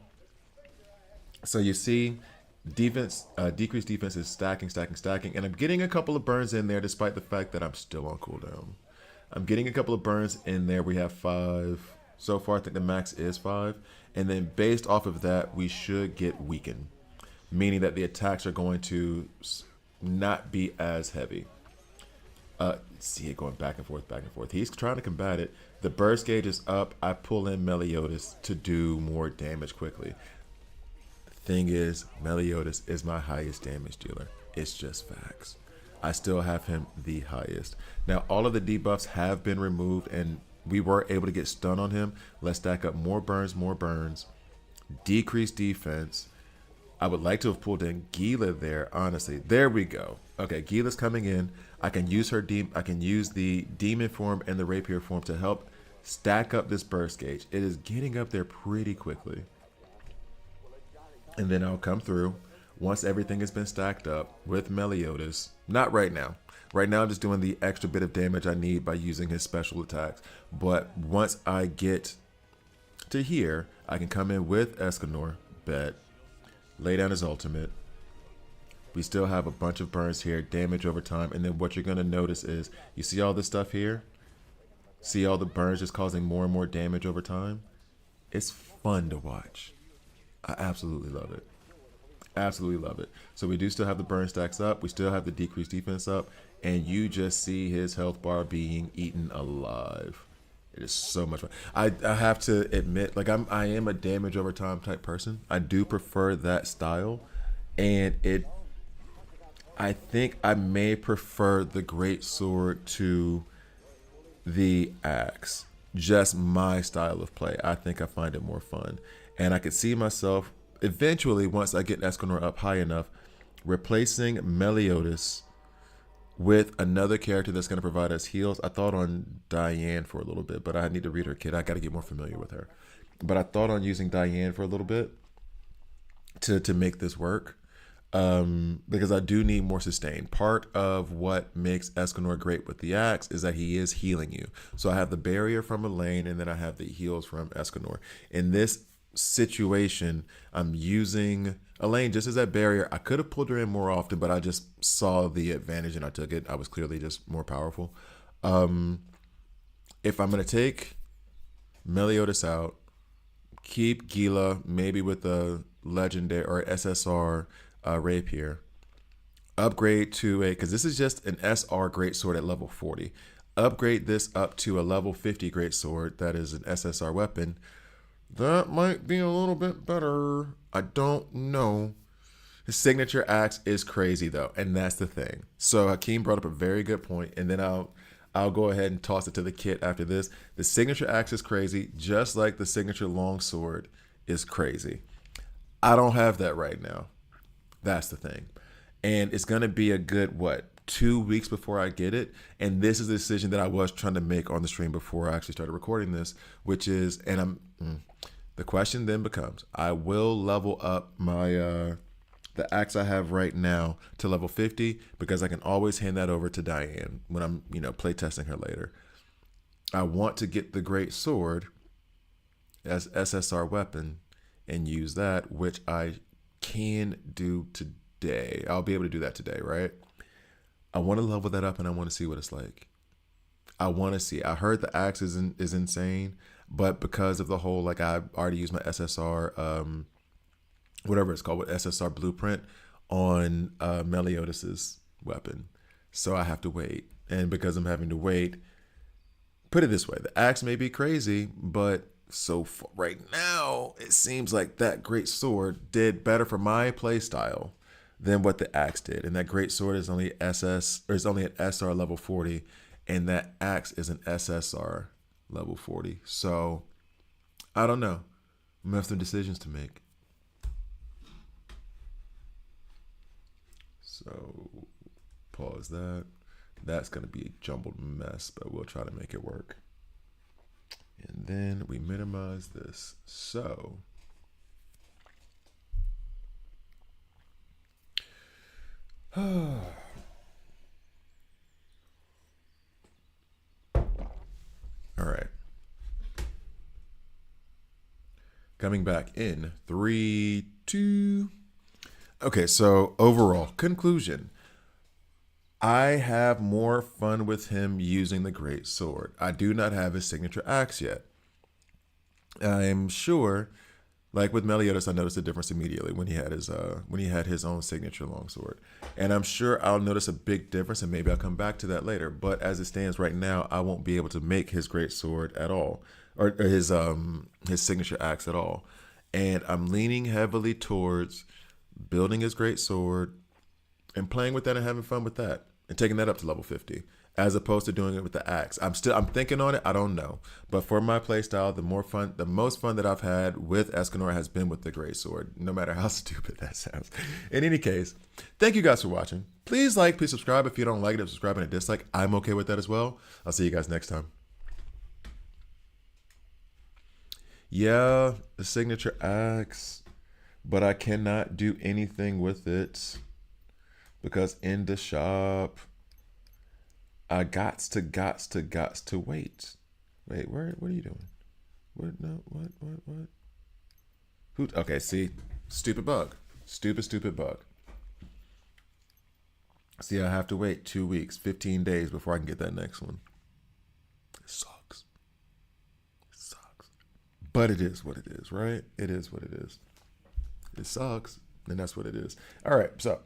So you see defense, decreased defense is stacking, and I'm getting a couple of burns in there despite the fact that I'm still on cooldown. I'm getting a couple of burns in there. We have 5 so far. I think the max is 5, and then based off of that, we should get weakened, meaning that the attacks are going to not be as heavy. See it going back and forth. He's trying to combat it. The burst gauge is up. I pull in Meliodas to do more damage quickly. The thing is, Meliodas is my highest damage dealer. It's just facts. I still have him the highest. Now, all of the debuffs have been removed, and we were able to get stun on him. Let's stack up more burns. Decrease defense. I would like to have pulled in Gila there, honestly. There we go. Okay, Gila's coming in. I can use the demon form and the rapier form to help stack up this burst gauge. It is getting up there pretty quickly. And then I'll come through once everything has been stacked up with Meliodas. Not right now. Right now I'm just doing the extra bit of damage I need by using his special attacks. But once I get to here, I can come in with Escanor, bet, lay down his ultimate. We still have a bunch of burns here, damage over time, and then what you're going to notice is, you see all this stuff here? See all the burns just causing more and more damage over time? It's fun to watch. I absolutely love it. Absolutely love it. So we do still have the burn stacks up. We still have the decreased defense up. And you just see his health bar being eaten alive. It is so much fun. I have to admit, like I am a damage over time type person. I do prefer that style. And I think I may prefer the great sword to the axe. Just my style of play. I think I find it more fun. And I could see myself eventually, once I get Escanor up high enough, replacing Meliodas with another character that's going to provide us heals. I thought on Diane for a little bit, but I need to read her kit. I got to get more familiar with her. But I thought on using Diane for a little bit to make this work. Because I do need more sustain. Part of what makes Escanor great with the axe is that he is healing you. So I have the barrier from Elaine, and then I have the heals from Escanor. In this situation, I'm using Elaine just as that barrier. I could have pulled her in more often, but I just saw the advantage and I took it. I was clearly just more powerful. If I'm going to take Meliodas out, keep Gila maybe with a legendary or SSR rapier, upgrade to a, because this is just an SR greatsword at level 40. Upgrade this up to a level 50 greatsword that is an SSR weapon. That might be a little bit better. I don't know. His signature axe is crazy though, and that's the thing. So Hakeem brought up a very good point, and then I'll go ahead and toss it to the kit after this. The signature axe is crazy, just like the signature longsword is crazy. I don't have that right now. That's the thing. And it's going to be a good, 2 weeks before I get it. And this is the decision that I was trying to make on the stream before I actually started recording this, which is, the question then becomes, I will level up my, the axe I have right now to level 50 because I can always hand that over to Diane when I'm, play testing her later. I want to get the great sword as SSR weapon and use that, which I can do today. I'll be able to do that today, right? I want to level that up and I want to see what it's like. I want to see. I heard the axe is insane, but because of the whole, like, I already used my SSR, whatever it's called, with SSR blueprint on Meliodas's weapon. So I have to wait. And because I'm having to wait, put it this way, the axe may be crazy, but so far, right now, it seems like that great sword did better for my play style than what the axe did. And that great sword is only only an SR level 40, and that axe is an SSR level 40. So I don't know. I'm gonna have some decisions to make. So pause that. That's gonna be a jumbled mess, but we'll try to make it work. And then we minimize this. So all right. Coming back in 3, 2. Okay, so overall conclusion. I have more fun with him using the great sword. I do not have his signature axe yet. I'm sure, like with Meliodas, I noticed a difference immediately when he had his own signature longsword, and I'm sure I'll notice a big difference, and maybe I'll come back to that later. But as it stands right now, I won't be able to make his great sword at all, or his signature axe at all, and I'm leaning heavily towards building his great sword and playing with that and having fun with that and taking that up to level 50 as opposed to doing it with the axe. I'm thinking on it. I don't know. But for my playstyle, the most fun that I've had with Escanor has been with the great sword, no matter how stupid that sounds. In any case, thank you guys for watching. Please like, please subscribe. If you don't like it, subscribe and a dislike. I'm okay with that as well. I'll see you guys next time. Yeah, the signature axe, but I cannot do anything with it. Because in the shop, I gots to wait. Wait, what are you doing? What? Who? Okay, see, stupid bug. Stupid bug. See, I have to wait 2 weeks, 15 days before I can get that next one. It sucks. But it is what it is, right? It is what it is. It sucks. And that's what it is. All right, so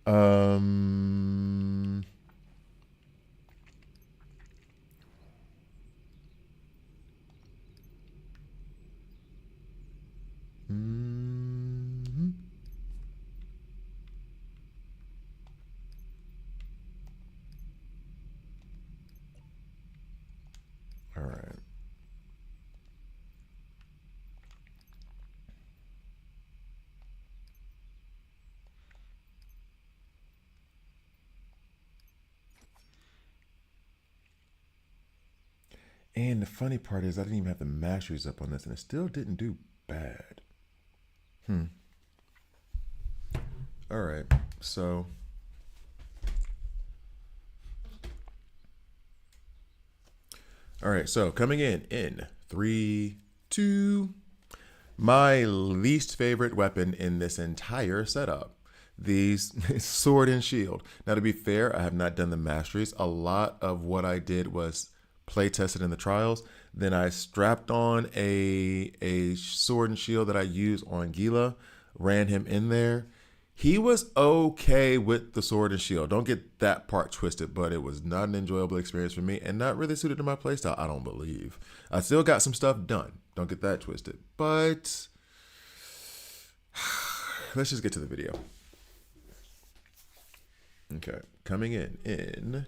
um mhm. All right. And the funny part is I didn't even have the masteries up on this and it still didn't do bad. All right. So all right, so coming in 3, 2, my least favorite weapon in this entire setup. These sword and shield. Now, to be fair, I have not done the masteries. A lot of what I did was play tested in the trials. Then I strapped on a sword and shield that I use on Gila, ran him in there. He was okay with the sword and shield. Don't get that part twisted, but it was not an enjoyable experience for me and not really suited to my playstyle, I don't believe. I still got some stuff done. Don't get that twisted. But let's just get to the video. Okay, coming in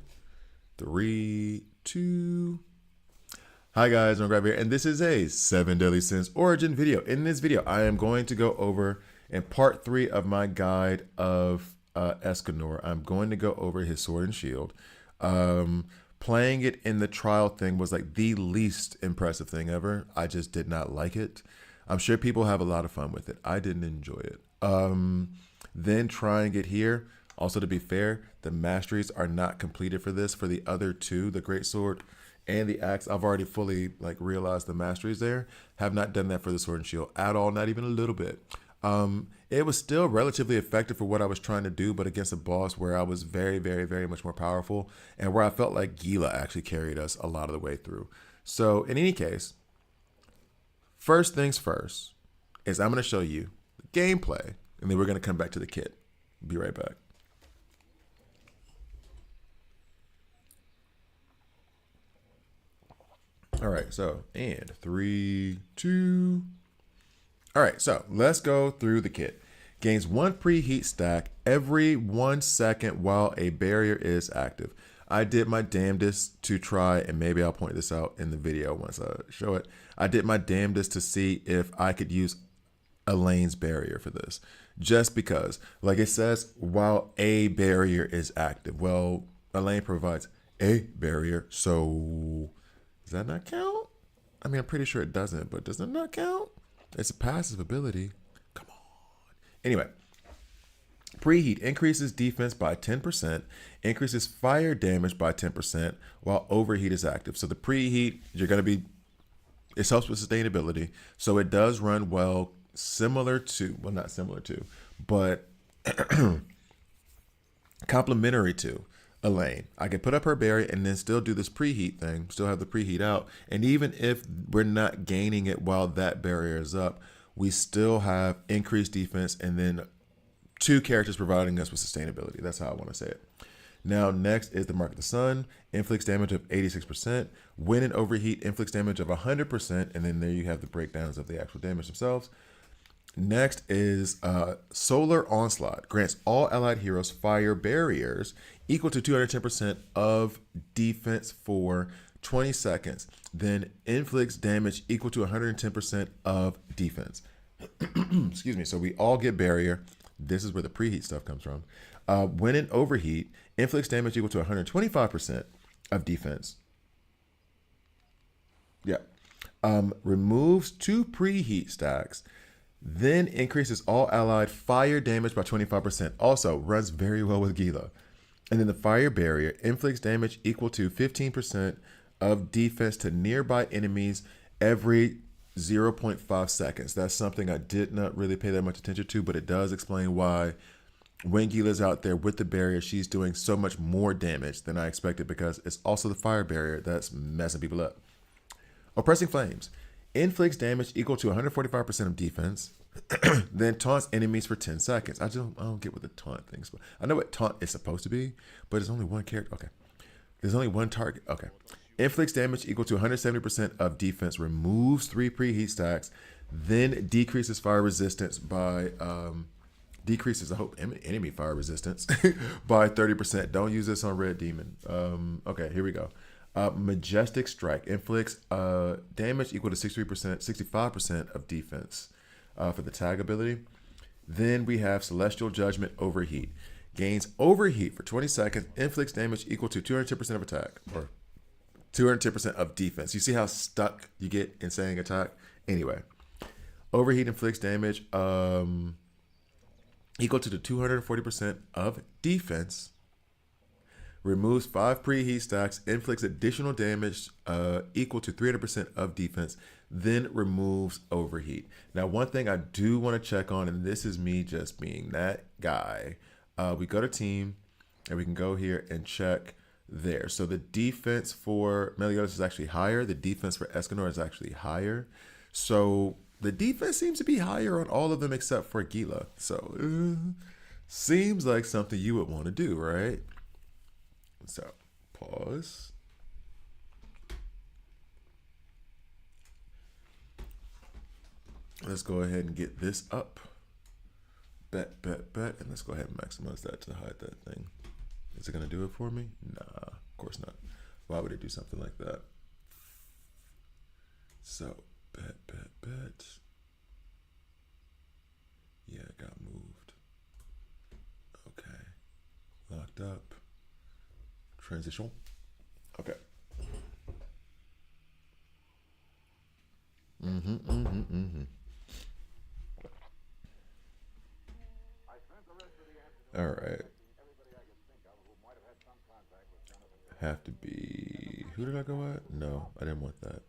3, 2. Hi guys, I'm Grab here, and this is a 7 Deadly Sins origin video. In this video, I am going to go over in part 3 of my guide of Escanor. I'm going to go over his sword and shield. Playing it in the trial thing was like the least impressive thing ever. I just did not like it. I'm sure people have a lot of fun with it. I didn't enjoy it. Then trying it here. Also, to be fair, the masteries are not completed for this. For the other two, the great sword and the axe, I've already fully realized the masteries there. Have not done that for the sword and shield at all, not even a little bit. It was still relatively effective for what I was trying to do, but against a boss where I was very, very, very much more powerful and where I felt like Gila actually carried us a lot of the way through. So in any case, first things first is I'm going to show you the gameplay and then we're going to come back to the kit. Be right back. All right, so, and 3, 2. All right, so let's go through the kit. Gains 1 preheat stack every 1 second while a barrier is active. I did my damnedest to try, and maybe I'll point this out in the video once I show it. I did my damnedest to see if I could use Elaine's barrier for this. Just because, like it says, while a barrier is active. Well, Elaine provides a barrier, so does that not count? I mean, I'm pretty sure it doesn't, but does it not count? It's a passive ability. Come on. Anyway, preheat increases defense by 10%, increases fire damage by 10%, while overheat is active. So the preheat, you're going to be, it helps with sustainability. So it does run well, similar to, well, not similar to, but complementary to Elaine. I can put up her barrier and then still do this preheat thing, still have the preheat out. And even if we're not gaining it while that barrier is up, we still have increased defense and then 2 characters providing us with sustainability. That's how I want to say it. Now, next is the Mark of the Sun, inflicts damage of 86%, when and overheat, inflicts damage of 100%, and then there you have the breakdowns of the actual damage themselves. Next is Solar Onslaught, grants all allied heroes fire barriers equal to 210% of defense for 20 seconds, then inflicts damage equal to 110% of defense. Excuse me, so we all get barrier. This is where the preheat stuff comes from. When in overheat, inflicts damage equal to 125% of defense. Yeah. Removes 2 preheat stacks, then increases all allied fire damage by 25%. Also runs very well with Gila. And then the fire barrier inflicts damage equal to 15% of defense to nearby enemies every 0.5 seconds. That's something I did not really pay that much attention to, but it does explain why when Gila's out there with the barrier, she's doing so much more damage than I expected because it's also the fire barrier that's messing people up. Oppressing Flames Inflicts damage equal to 145% of defense. Then taunts enemies for 10 seconds. I don't get what the taunt thing's. I know what taunt is supposed to be, but it's only one character. Okay. There's only one target. Okay. Inflicts damage equal to 170% of defense. Removes 3 preheat stacks. Then decreases fire resistance by decreases, I hope, enemy fire resistance by 30%. Don't use this on Red Demon. Okay, here we go. Majestic Strike inflicts damage equal to 63%, 65% of defense for the tag ability. Then we have Celestial Judgment Overheat. Gains overheat for 20 seconds, inflicts damage equal to 210% of attack, or 210% of defense. You see how stuck you get in saying attack? Anyway, overheat inflicts damage equal to the 240% of defense. Removes 5 preheat stacks, inflicts additional damage equal to 300% of defense, then removes overheat. Now, one thing I do want to check on, and this is me just being that guy, we go to team, and we can go here and check there. So the defense for Meliodas is actually higher. The defense for Escanor is actually higher. So the defense seems to be higher on all of them except for Gila. So seems like something you would want to do, right? So pause. Let's go ahead and get this up. Bet. And let's go ahead and maximize that to hide that thing. Is it going to do it for me? Nah, of course not. Why would it do something like that? So, bet. Yeah, it got moved. Okay. Locked up. Transition. Okay. All right. Have to be. Who did I go at? No, I didn't want that.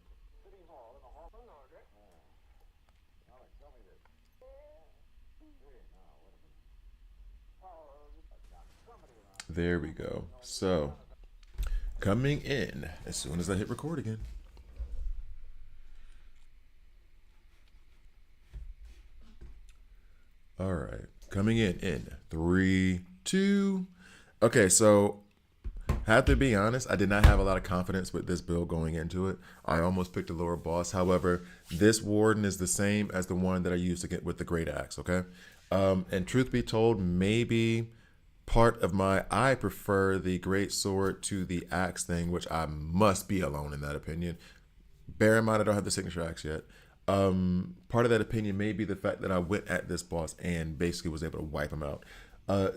There we go. So, coming in as soon as I hit record again. All right. Coming in 3, 2. Okay, so have to be honest, I did not have a lot of confidence with this build going into it. I almost picked a lower boss. However, this warden is the same as the one that I used to get with the great axe, okay? And truth be told, maybe part of I prefer the great sword to the axe thing, which I must be alone in that opinion. Bear in mind, I don't have the signature axe yet. Part of that opinion may be the fact that I went at this boss and basically was able to wipe him out.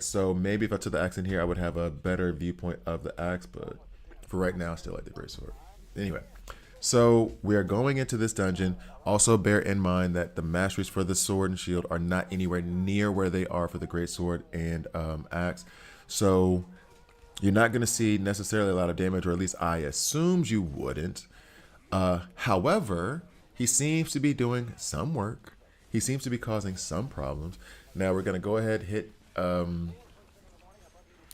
So maybe if I took the axe in here, I would have a better viewpoint of the axe, but for right now, I still like the great sword. Anyway, so we are going into this dungeon. Also bear in mind that the masteries for the sword and shield are not anywhere near where they are for the great sword and axe. So you're not going to see necessarily a lot of damage, or at least I assumed you wouldn't. However, he seems to be doing some work. He seems to be causing some problems. Now we're going to go ahead and hit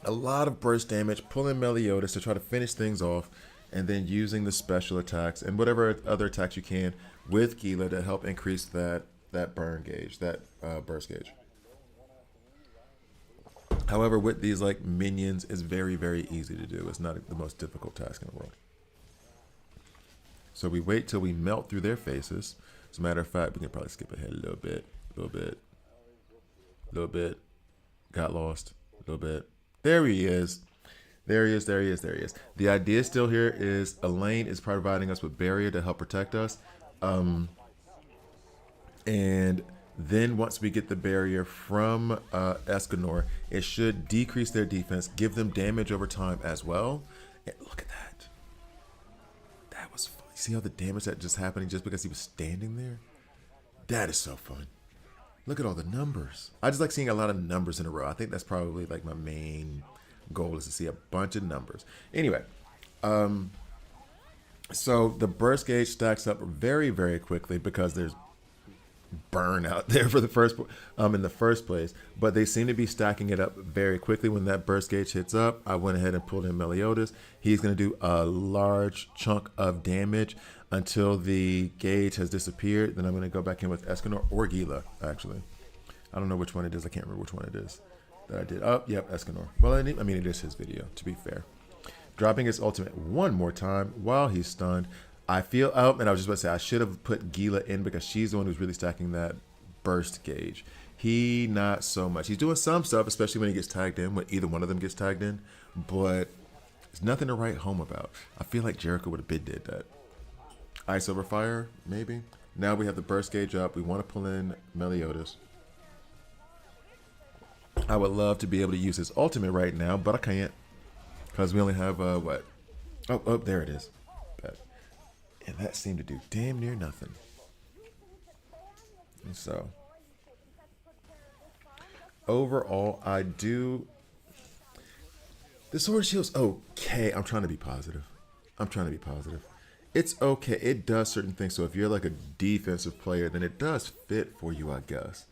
a lot of burst damage, pulling Meliodas to try to finish things off, and then using the special attacks and whatever other attacks you can with Gila to help increase that burn gauge, that burst gauge. However, with these like minions, it's very, very easy to do. It's not the most difficult task in the world. So we wait till we melt through their faces. As a matter of fact, we can probably skip ahead a little bit. Got lost a little bit. There he is. There he is. The idea still here is Elaine is providing us with barrier to help protect us. And then once we get the barrier from Escanor, it should decrease their defense, give them damage over time as well. And look at that. That was fun. See all the damage that just happening just because he was standing there? That is so fun. Look at all the numbers. I just like seeing a lot of numbers in a row. I think that's probably like my main goal, is to see a bunch of numbers. Anyway, so the burst gauge stacks up very, very quickly because there's burn out there for the first in the first place. But they seem to be stacking it up very quickly. When that burst gauge hits up, I went ahead and pulled in Meliodas. He's going to do a large chunk of damage until the gauge has disappeared. Then I'm going to go back in with Escanor or Gila, actually. I don't know which one it is. I can't remember which one it is that I did. Oh, yep, Escanor. Well, I mean, it is his video, to be fair. Dropping his ultimate one more time while he's stunned. I feel, oh, and I was just about to say, I should have put Gila in because she's the one who's really stacking that burst gauge. He, not so much. He's doing some stuff, especially when he gets tagged in, when either one of them gets tagged in, but there's nothing to write home about. I feel like Jericho would have been did that. Ice over fire, maybe. Now we have the burst gauge up. We want to pull in Meliodas. I would love to be able to use his ultimate right now, but I can't. Because we only have, what? Oh, there it is. And that seemed to do damn near nothing. And so, overall, I do... The sword shield's okay. I'm trying to be positive. It's okay. It does certain things. So if you're like a defensive player, then it does fit for you, I guess.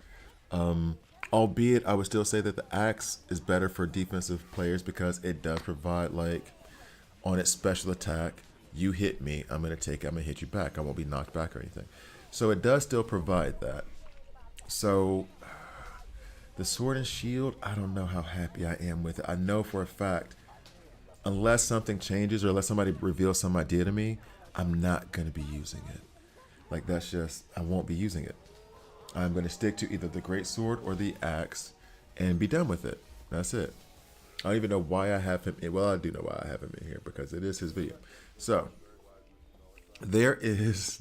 Albeit, I would still say that the axe is better for defensive players because it does provide, like, on its special attack, you hit me, I'm going to hit you back. I won't be knocked back or anything. So it does still provide that. So the sword and shield, I don't know how happy I am with it. I know for a fact, unless something changes or unless somebody reveals some idea to me, I'm not going to be using it. Like, that's just, I won't be using it. I'm going to stick to either the great sword or the axe and be done with it. That's it. I don't even know why I have him in. Well, I do know why I have him in here because it is his video. So there is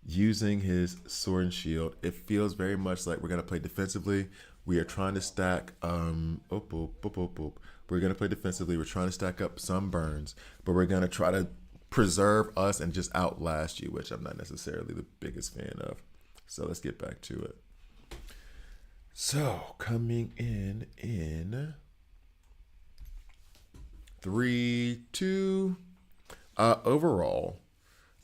using his sword and shield. It feels very much like we're going to play defensively. We are trying to stack We're going to play defensively. We're trying to stack up some burns, but we're going to try to preserve us and just outlast you, which I'm not necessarily the biggest fan of. So let's get back to it. So coming in 3, 2. Overall,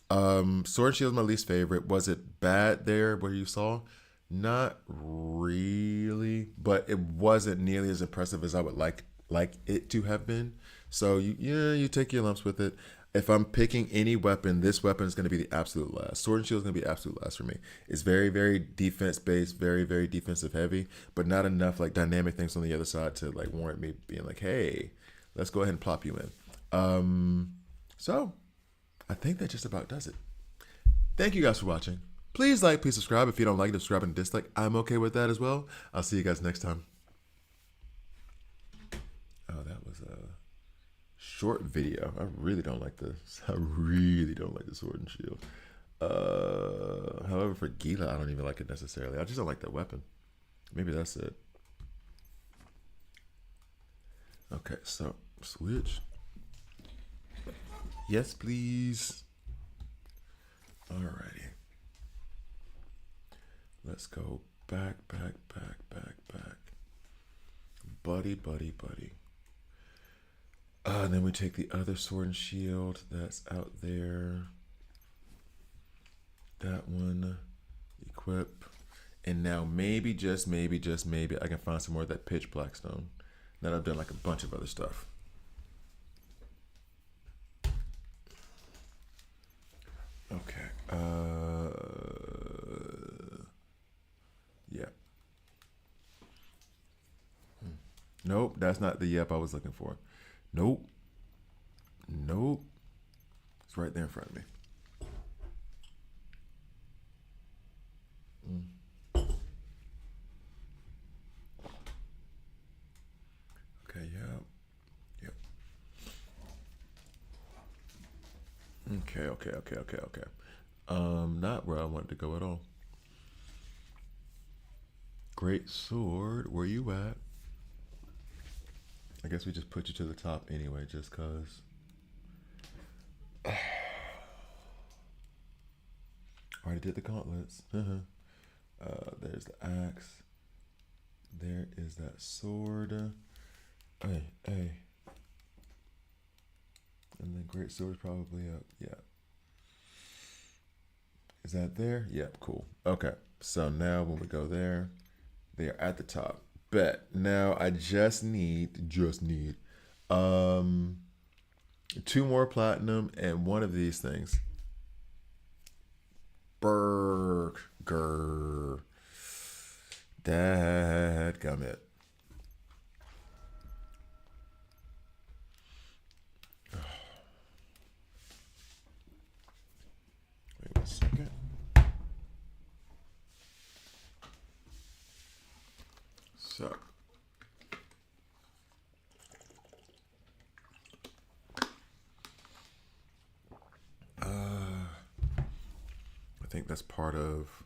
sword and shield is my least favorite. Was it bad there where you saw? Not really, but it wasn't nearly as impressive as I would like it to have been. So you take your lumps with it. If I'm picking any weapon, this weapon is going to be the absolute last. Sword and shield is going to be absolute last for me. It's very, very defense based, very, very defensive heavy, but not enough like dynamic things on the other side to like warrant me being like, hey, let's go ahead and plop you in. So I think that just about does it. Thank you guys for watching. Please like, please subscribe. If you don't like it, subscribe and dislike. I'm okay with that as well. I'll see you guys next time. Oh, that was a short video. I really don't like this. I really don't like the sword and shield. However, for Gila, I don't even like it necessarily. I just don't like that weapon. Maybe that's it. Okay, so switch. Yes, please. Alrighty. Let's go back. Buddy. And then we take the other sword and shield that's out there. That one. Equip. And now maybe, just maybe, I can find some more of that pitch black stone. Then I've done like a bunch of other stuff. Okay. Yeah. Nope, that's not the yep I was looking for. Nope. It's right there in front of me. Okay, yep. Okay. Not where I wanted to go at all. Great sword, where you at? I guess we just put you to the top anyway, just cause. Already did the gauntlets. There's the axe. There is that sword. Hey. And then great sword is probably up. Yeah. Is that there? Yep, cool. Okay. So now when we go there, they are at the top. Bet. Now I just need um 2 more platinum and one of these things. Burger. Dadgummit. Wait a second. So. I think that's part of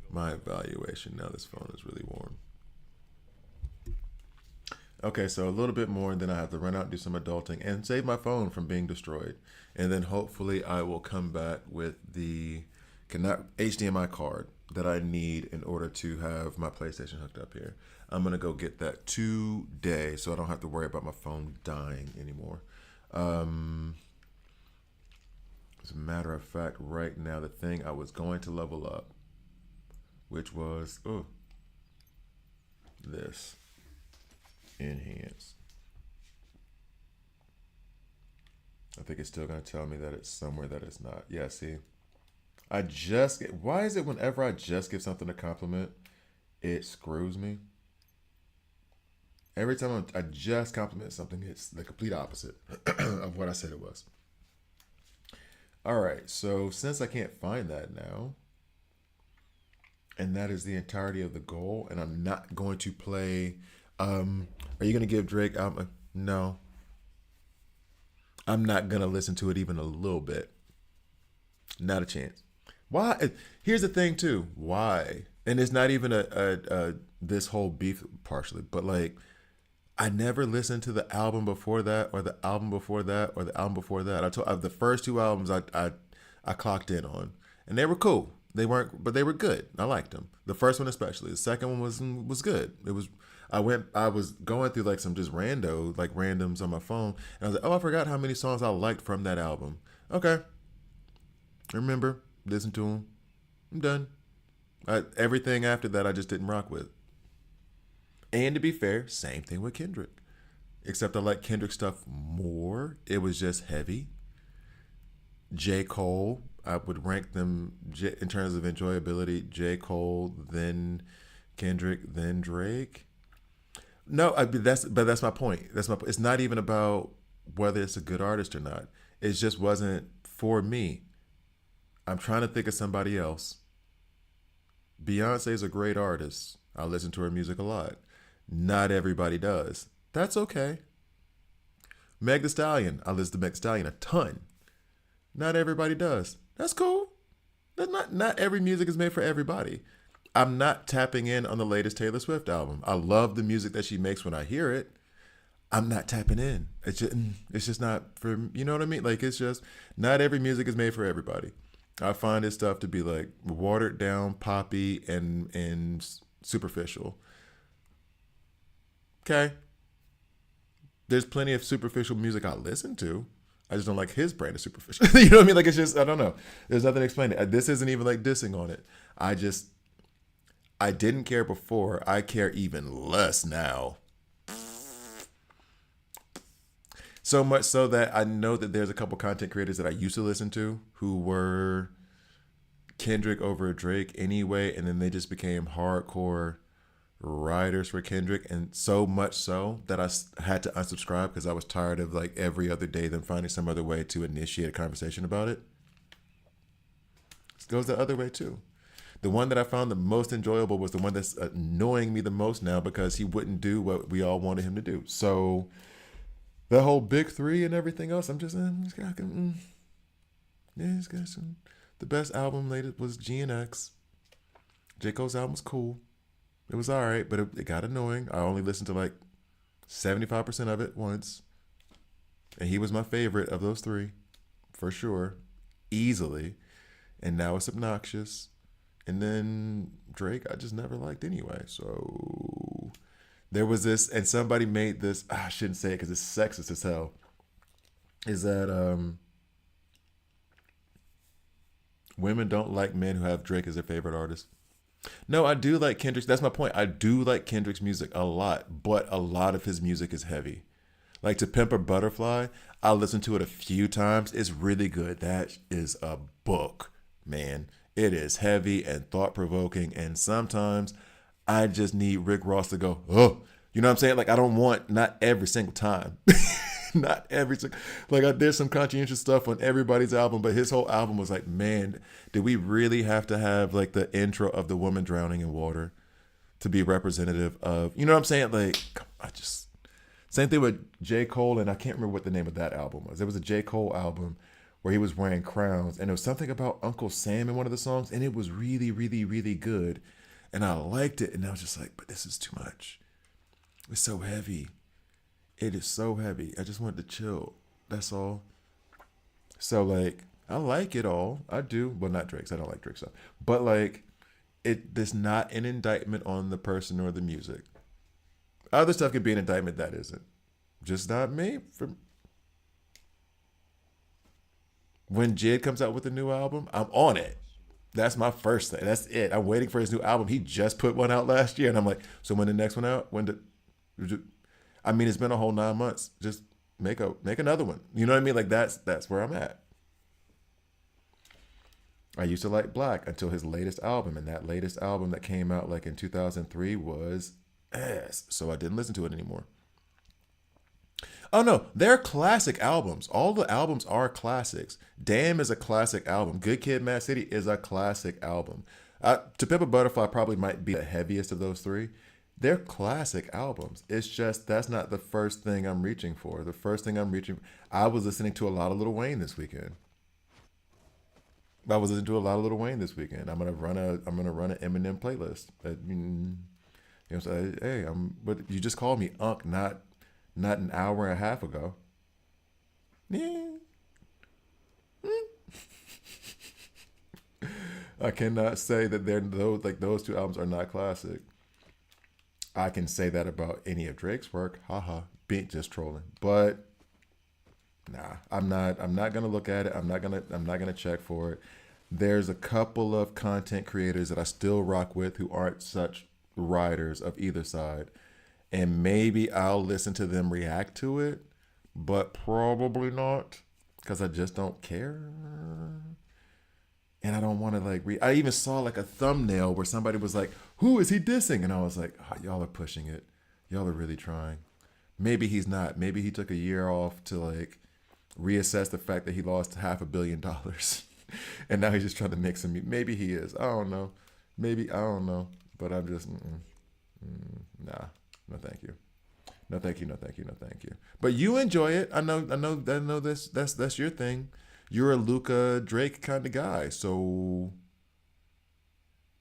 my evaluation. Now this phone is really warm. Okay, so a little bit more, and then I have to run out and do some adulting and save my phone from being destroyed. And then hopefully I will come back with the HDMI card that I need in order to have my PlayStation hooked up here. I'm going to go get that today so I don't have to worry about my phone dying anymore. As a matter of fact, right now, the thing I was going to level up, which was this. Enhance. I think it's still going to tell me that it's somewhere that it's not. Yeah, see? Why is it whenever I just give something a compliment, it screws me? Every time I just compliment something, it's the complete opposite of what I said it was. All right, so since I can't find that now, and that is the entirety of the goal, and I'm not going to play... are you going to give Drake album? No. I'm not going to listen to it even a little bit. Not a chance. Why? Here's the thing too. Why? And it's not even a this whole beef partially, but like I never listened to the album before that or the album before that or the album before that. I told the first 2 albums I clocked in on, and they were cool. They weren't, but they were good. I liked them. The first one especially. The second one was good. It was. I was going through like some just randoms on my phone, and I was like, oh, I forgot how many songs I liked from that album. Okay. Remember, listen to them. I'm done. Everything after that, I just didn't rock with. And to be fair, same thing with Kendrick. Except I like Kendrick stuff more. It was just heavy. J. Cole, I would rank them in terms of enjoyability. J. Cole, then Kendrick, then Drake. No, that's my point. It's not even about whether it's a good artist or not. It just wasn't for me. I'm trying to think of somebody else. Beyonce is a great artist. I listen to her music a lot. Not everybody does. That's okay. Meg Thee Stallion. I listen to Meg Thee Stallion a ton. Not everybody does. That's cool. Not every music is made for everybody. I'm not tapping in on the latest Taylor Swift album. I love the music that she makes when I hear it. I'm not tapping in. It's just not for, you know what I mean? Like, it's just, not every music is made for everybody. I find this stuff to be like watered down, poppy, and superficial. Okay. There's plenty of superficial music I listen to. I just don't like his brand of superficial. You know what I mean? Like, it's just, I don't know. There's nothing to explain it. This isn't even like dissing on it. I didn't care before. I care even less now. So much so that I know that there's a couple content creators that I used to listen to who were Kendrick over Drake anyway, and then they just became hardcore writers for Kendrick, and so much so that I had to unsubscribe because I was tired of like every other day them finding some other way to initiate a conversation about it. It goes the other way too. The one that I found the most enjoyable was the one that's annoying me the most now because he wouldn't do what we all wanted him to do. So the whole big 3 and everything else, I'm just, he's got some. The best album latest was GNX. J. Cole's album was cool. It was all right, but it got annoying. I only listened to like 75% of it once. And he was my favorite of those 3, for sure, easily. And now it's obnoxious. And then Drake, I just never liked anyway. So there was this, and somebody made this, I shouldn't say it because it's sexist as hell, is that Women don't like men who have Drake as their favorite artist. No, I do like Kendrick's. That's my point. I do like Kendrick's music a lot, but a lot of his music is heavy. Like To Pimp a Butterfly, I listened to it a few times. It's really good. That is a book, man. It is heavy and thought provoking, and sometimes I just need Rick Ross to go, oh, you know what I'm saying? Like I don't want not every single time. Not every single there's some conscientious stuff on everybody's album, but his whole album was like, man, did we really have to have like the intro of the woman drowning in water to be representative of, you know what I'm saying? Like, I just, same thing with J. Cole, and I can't remember what the name of that album was. There was a J. Cole album where he was wearing crowns, and there was something about Uncle Sam in one of the songs, and it was really, really, really good. And I liked it, and I was just like, but this is too much. It's so heavy. It is so heavy. I just wanted to chill. That's all. So like, I like it all. I do. Well, not Drake's. I don't like Drake's stuff. But like, there's not an indictment on the person or the music. Other stuff could be an indictment that isn't. Just not me. When Jid comes out with a new album, I'm on it. That's my first thing. That's it. I'm waiting for his new album. He just put one out last year, and I'm like, so when the next one out? I mean, it's been a whole 9 months. Just make another one. You know what I mean? Like that's where I'm at. I used to like Black until his latest album, and that latest album that came out like in 2003 was ass. So I didn't listen to it anymore. Oh no, they're classic albums. All the albums are classics. Damn is a classic album. Good Kid, Mad City is a classic album. To Pimp a Butterfly probably might be the heaviest of those three. They're classic albums. It's just that's not the first thing I'm reaching for. The first thing I'm reaching, I was listening to a lot of Lil Wayne this weekend. I'm gonna run an Eminem playlist. You know, say, hey, but you just called me Unc not an hour and a half ago. Yeah. I cannot say that those two albums are not classic. I can say that about any of Drake's work. Haha. Beat just trolling. But nah, I'm not gonna look at it. I'm not gonna check for it. There's a couple of content creators that I still rock with who aren't such riders of either side. And maybe I'll listen to them react to it, but probably not because I just don't care. And I don't want to like I even saw like a thumbnail where somebody was like, who is he dissing? And I was like, oh, y'all are pushing it. Y'all are really trying. Maybe he's not. Maybe he took a year off to like reassess the fact that he lost $500 million. And now he's just trying to make some. Maybe he is. I don't know. Maybe, I don't know. But I'm just, nah. No, thank you. No, thank you. No, thank you. No, thank you. But you enjoy it. I know this. That's your thing. You're a Luca Drake kind of guy. So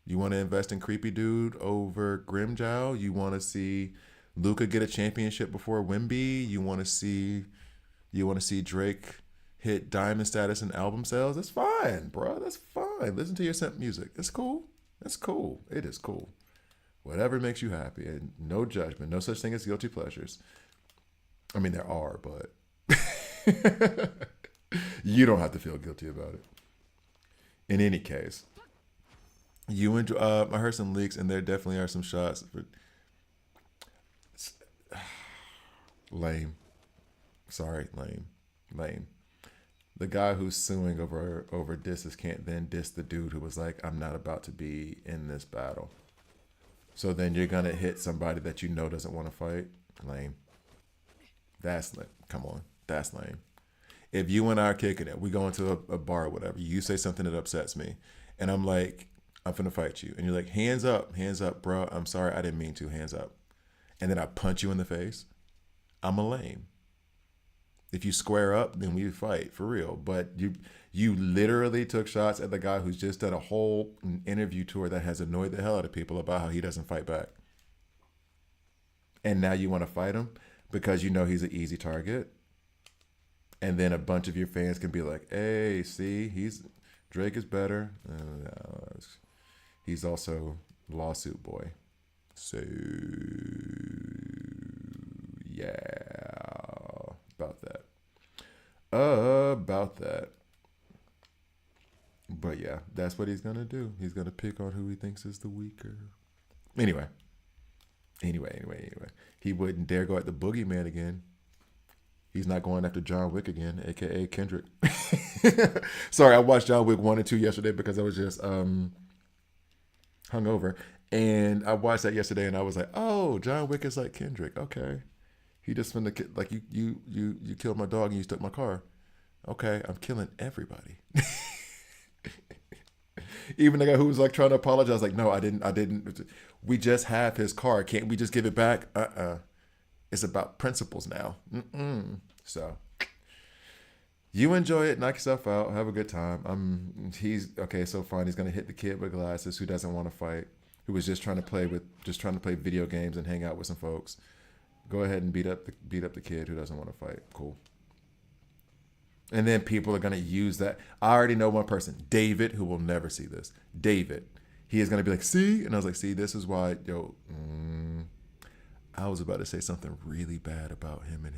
you want to invest in Creepy Dude over Grimjow? You want to see Luca get a championship before Wemby? You want to see Drake hit diamond status in album sales? That's fine, bro. That's fine. Listen to your simp music. It's cool. It's cool. It is cool. Whatever makes you happy, and no judgment. No such thing as guilty pleasures. I mean, there are, but you don't have to feel guilty about it. In any case, you enjoy. I heard some leaks, and there definitely are some shots. Lame. Sorry, lame. The guy who's suing over disses can't then diss the dude who was like, I'm not about to be in this battle. So then you're going to hit somebody that you know doesn't want to fight? Lame. That's lame. Come on. That's lame. If you and I are kicking it, we go into a bar or whatever, you say something that upsets me, and I'm like, I'm finna fight you. And you're like, hands up, bro. I'm sorry, I didn't mean to. Hands up. And then I punch you in the face. I'm a lame. If you square up, then we fight for real. But you literally took shots at the guy who's just done a whole interview tour that has annoyed the hell out of people about how he doesn't fight back. And now you want to fight him because you know he's an easy target. And then a bunch of your fans can be like, hey, see, Drake is better. He's also lawsuit boy. So, yeah, about that. But yeah, that's what he's gonna do. He's gonna pick on who he thinks is the weaker. Anyway, anyway. He wouldn't dare go at the boogeyman again. He's not going after John Wick again, aka Kendrick. Sorry, I watched John Wick 1 and 2 yesterday because I was just hungover. And I watched that yesterday and I was like, oh, John Wick is like Kendrick. Okay. He just finna like you killed my dog and you took my car. Okay, I'm killing everybody. Even the guy who was like trying to apologize, like, no, I didn't. We just have his car. Can't we just give it back? It's about principles now. So you enjoy it, knock yourself out, have a good time. He's okay. So fine. He's gonna hit the kid with glasses who doesn't want to fight, who was just trying to play video games and hang out with some folks. Go ahead and beat up the kid who doesn't want to fight. Cool. And then people are going to use that. I already know one person, David, who will never see this. David. He is going to be like, see? And I was like, see, this is why, I was about to say something really bad about him and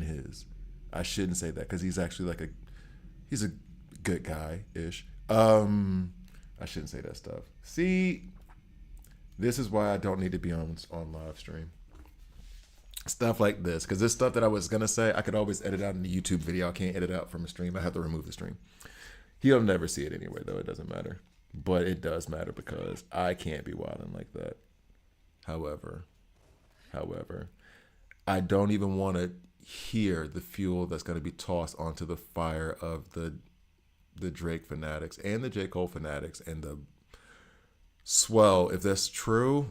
his. I shouldn't say that because he's actually he's a good guy-ish. I shouldn't say that stuff. See, this is why I don't need to be on live stream. Stuff like this, because this stuff that I was gonna say, I could always edit out in the YouTube video. I can't edit out from a stream. I have to remove the stream. He'll never see it anyway, though. It doesn't matter. But it does matter because I can't be wilding like that. However, I don't even want to hear the fuel that's going to be tossed onto the fire of the Drake fanatics and the J. Cole fanatics and the swell. If that's true,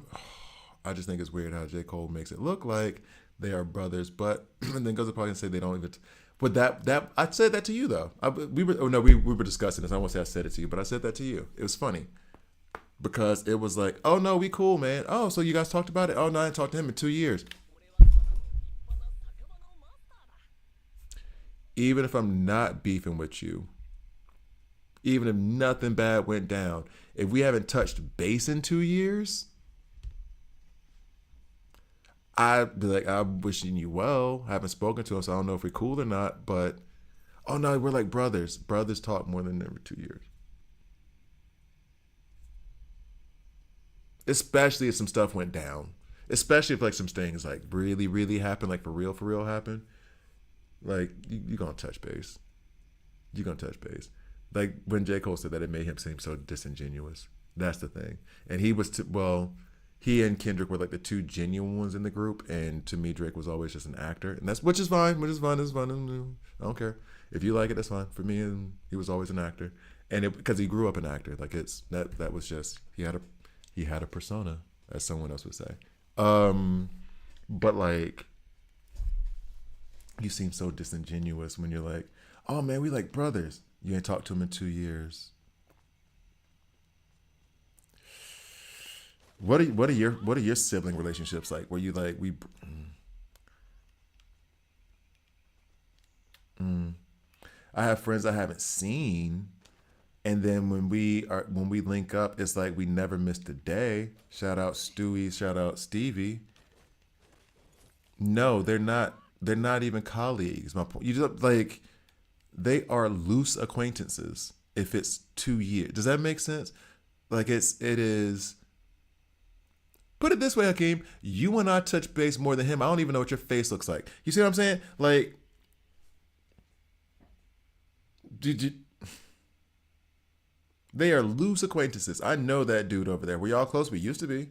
I just think it's weird how J. Cole makes it look like they are brothers, but and then goes to probably and say they don't even. But that I said that to you though. We were discussing this. I won't say I said it to you, but I said that to you. It was funny because it was like, oh no, we cool, man. Oh, so you guys talked about it? Oh no, I didn't talk to him in 2 years. Even if I'm not beefing with you, even if nothing bad went down, if we haven't touched base in 2 years, I'd be like, I'm wishing you well. I haven't spoken to him, so I don't know if we're cool or not. But, oh no, we're like brothers. Brothers talk more than every 2 years. Especially if some stuff went down. Especially if like some things like really, really happened, like for real happened. Like, you're going to touch base. You're going to touch base. Like when J. Cole said that, it made him seem so disingenuous. That's the thing. And he was, he and Kendrick were like the two genuine ones in the group, and to me, Drake was always just an actor, and which is fine. I don't care if you like it. That's fine for me. And he was always an actor, and because he grew up an actor, like that was just he had a persona, as someone else would say. But like, you seem so disingenuous when you're like, oh man, we like brothers. You ain't talked to him in 2 years. What are your sibling relationships like? Where you like I have friends I haven't seen, and then when we link up, it's like we never missed a day. Shout out Stewie, shout out Stevie. No, they're not. They're not even colleagues. My point. You just like they are loose acquaintances. If it's 2 years, does that make sense? Like it is. Put it this way, Hakeem. You and I touch base more than him. I don't even know what your face looks like. You see what I'm saying? Like, they are loose acquaintances. I know that dude over there. We all close? We used to be.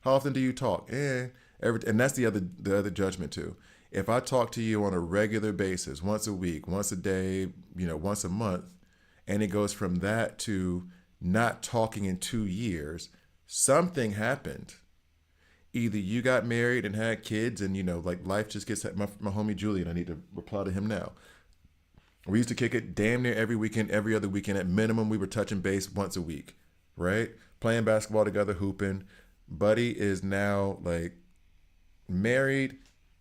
How often do you talk? And that's the other judgment too. If I talk to you on a regular basis, once a week, once a day, once a month, and it goes from that to not talking in 2 years, something happened. Either you got married and had kids and, like life just gets, my homie Julian, I need to reply to him now. We used to kick it damn near every weekend, every other weekend. At minimum, we were touching base once a week, right? Playing basketball together, hooping. Buddy is now like married,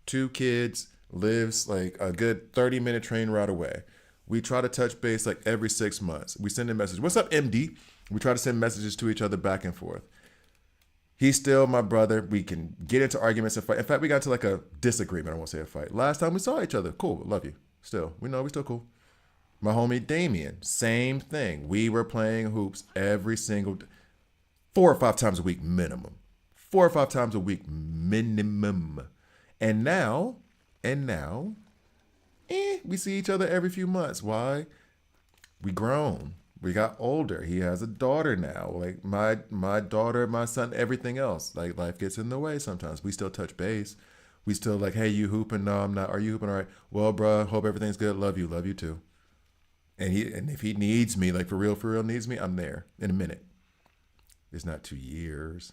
2 kids, lives like a good 30-minute train ride away. We try to touch base like every 6 months. We send a message. What's up, MD? We try to send messages to each other back and forth. He's still my brother. We can get into arguments and fight. In fact, we got into like a disagreement. I won't say a fight. Last time we saw each other. Cool. Love you. Still. We know we're still cool. My homie Damien, same thing. We were playing hoops every single 4 or 5 times a week minimum. 4 or 5 times a week minimum. And now, and now, we see each other every few months. Why? We grown. We got older. He has a daughter now. Like my daughter, my son, everything else. Like life gets in the way sometimes. We still touch base. We still like, hey, you hooping? No, I'm not. Are you hooping? All right. Well, bruh, hope everything's good. Love you. Love you too. And if he needs me, like for real needs me, I'm there in a minute. It's not 2 years.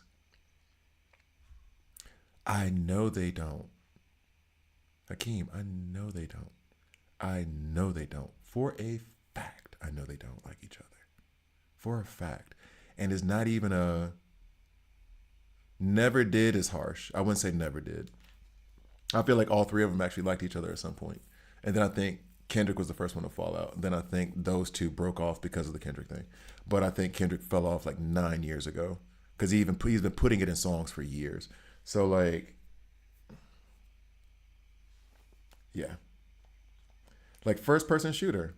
I know they don't. Hakeem, I know they don't. I know they don't. For a fact, I know they don't like each other. For a fact. And it's not even a never did is harsh. I wouldn't say never did. I feel like all three of them actually liked each other at some point. And then I think Kendrick was the first one to fall out. Then I think those two broke off because of the Kendrick thing. But I think Kendrick fell off like 9 years ago because he's been putting it in songs for years. So like, yeah, like first person shooter.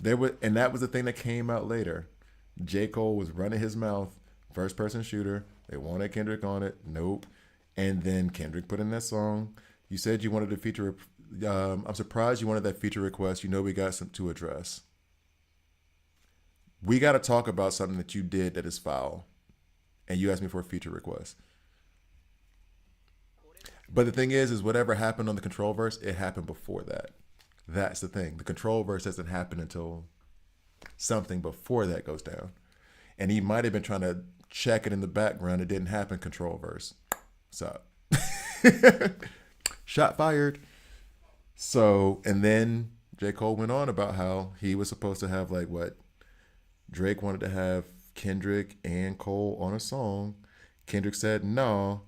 And that was the thing that came out later. J. Cole was running his mouth, first person shooter. They wanted Kendrick on it. Nope. And then Kendrick put in that song. You said you wanted to feature. I'm surprised you wanted that feature request. You know we got some to address. We got to talk about something that you did that is foul, and you asked me for a feature request. But the thing is whatever happened on the control verse, it happened before that. That's the thing. The control verse doesn't happen until something before that goes down. And he might have been trying to check it in the background. It didn't happen. Control verse. So, shot fired. So, and then J. Cole went on about how he was supposed to have like what Drake wanted to have Kendrick and Cole on a song. Kendrick said no.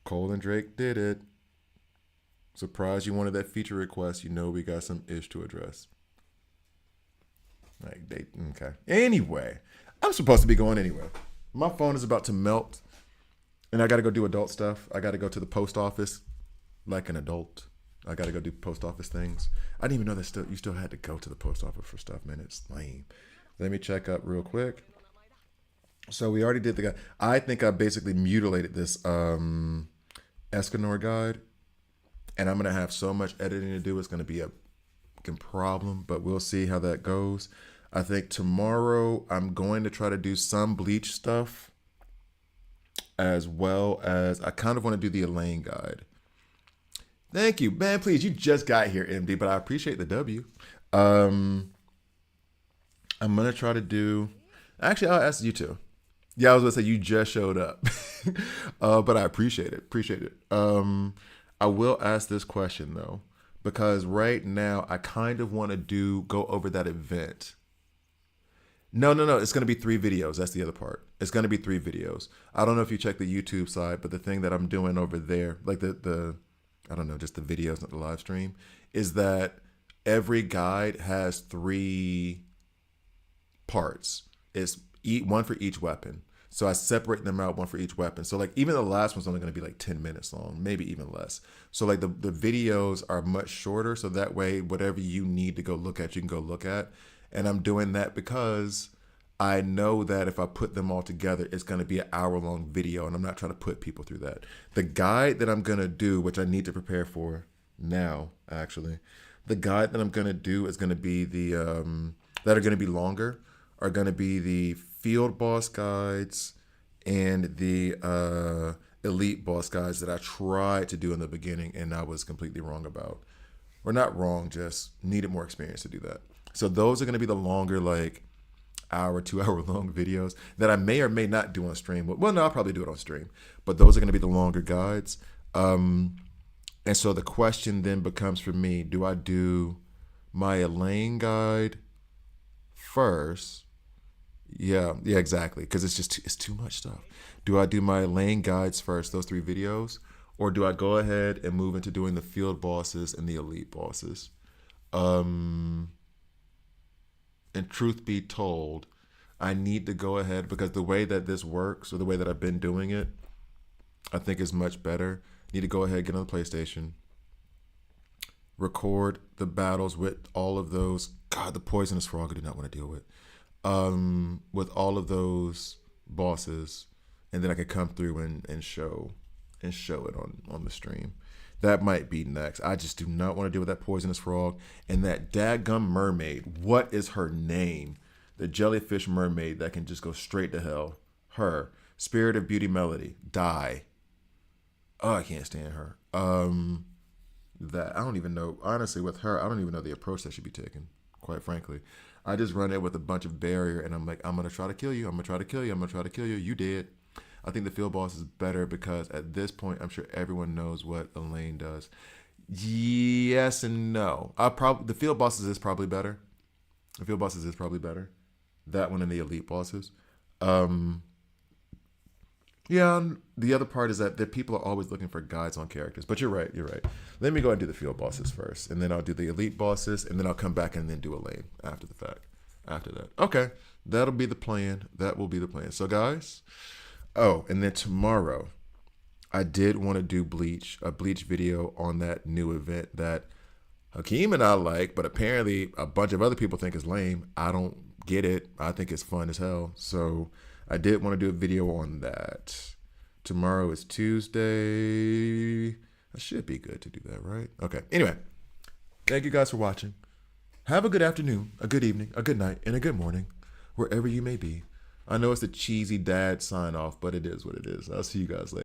Cole and Drake did it. Surprised you wanted that feature request. You know we got some ish to address. Like they okay. Anyway, I'm supposed to be going anyway. My phone is about to melt, and I got to go do adult stuff. I got to go to the post office, like an adult. I got to go do post office things. I didn't even know that you still had to go to the post office for stuff, man. It's lame. Let me check up real quick. So we already did the guide. I think I basically mutilated this Escanor guide, and I'm gonna have so much editing to do. It's gonna be a fucking problem, but we'll see how that goes. I think tomorrow I'm going to try to do some bleach stuff, as well as I kind of want to do the Elaine guide. Thank you, man. Please, you just got here, MD, but I appreciate the W. I'm gonna try to do. Actually, I'll ask you too. Yeah, I was gonna say you just showed up, but I appreciate it. Appreciate it. I will ask this question though, because right now I kind of want to go over that event. No. It's gonna be 3 videos. That's the other part. It's gonna be 3 videos. I don't know if you check the YouTube side, but the thing that I'm doing over there, like the I don't know, just the videos, not the live stream, is that every guide has 3 parts. It's one for each weapon. So I separate them out, one for each weapon. So like even the last one's only going to be like 10 minutes long, maybe even less. So like the videos are much shorter. So that way, whatever you need to go look at, you can go look at. And I'm doing that because I know that if I put them all together, it's going to be an hour-long video. And I'm not trying to put people through that. The guide that I'm going to do, which I need to prepare for now, actually, the guide that I'm going to do is going to be that are going to be longer, are going to be the field boss guides and the elite boss guides that I tried to do in the beginning and I was completely wrong about. Or not wrong, just needed more experience to do that. So those are going to be the longer, like hour, 2 hour long videos that I may or may not do on stream. Well, no, I'll probably do it on stream, but those are going to be the longer guides. And so the question then becomes for me, do I do my Elaine guide first? Yeah, exactly. Because it's too much stuff. Do I do my lane guides first, those 3 videos, or do I go ahead and move into doing the field bosses and the elite bosses? And truth be told, I need to go ahead because the way that this works, or the way that I've been doing it, I think is much better. Need to go ahead, get on the PlayStation, record the battles with all of those. God, the poisonous frog I do not want to deal with. With all of those bosses, and then I could come through and show it on the stream. That might be next. I just do not want to deal with that poisonous frog and that daggum mermaid. What is her name? The jellyfish mermaid that can just go straight to hell. Her. Spirit of Beauty Melody. Die. Oh, I can't stand her. That I don't even know. Honestly, with her, I don't even know the approach that should be taken. Quite frankly, I just run it with a bunch of barrier, and I'm like, I'm gonna try to kill you. I'm gonna try to kill you. I'm gonna try to kill you. You did. I think the field boss is better because at this point, I'm sure everyone knows what Elaine does. Yes and no. The field bosses is probably better. The field bosses is probably better. That one and the elite bosses. Yeah, the other part is that the people are always looking for guides on characters. But you're right. Let me go and do the field bosses first. And then I'll do the elite bosses. And then I'll come back and then do Elaine after the fact. After that. Okay. That'll be the plan. That will be the plan. So, guys. Oh, and then tomorrow, I did want to do a Bleach video on that new event that Hakeem and I like. But apparently, a bunch of other people think is lame. I don't get it. I think it's fun as hell. So I did want to do a video on that. Tomorrow is Tuesday. I should be good to do that, right? Okay. Anyway, thank you guys for watching. Have a good afternoon, a good evening, a good night, and a good morning, wherever you may be. I know it's a cheesy dad sign off, but it is what it is. I'll see you guys later.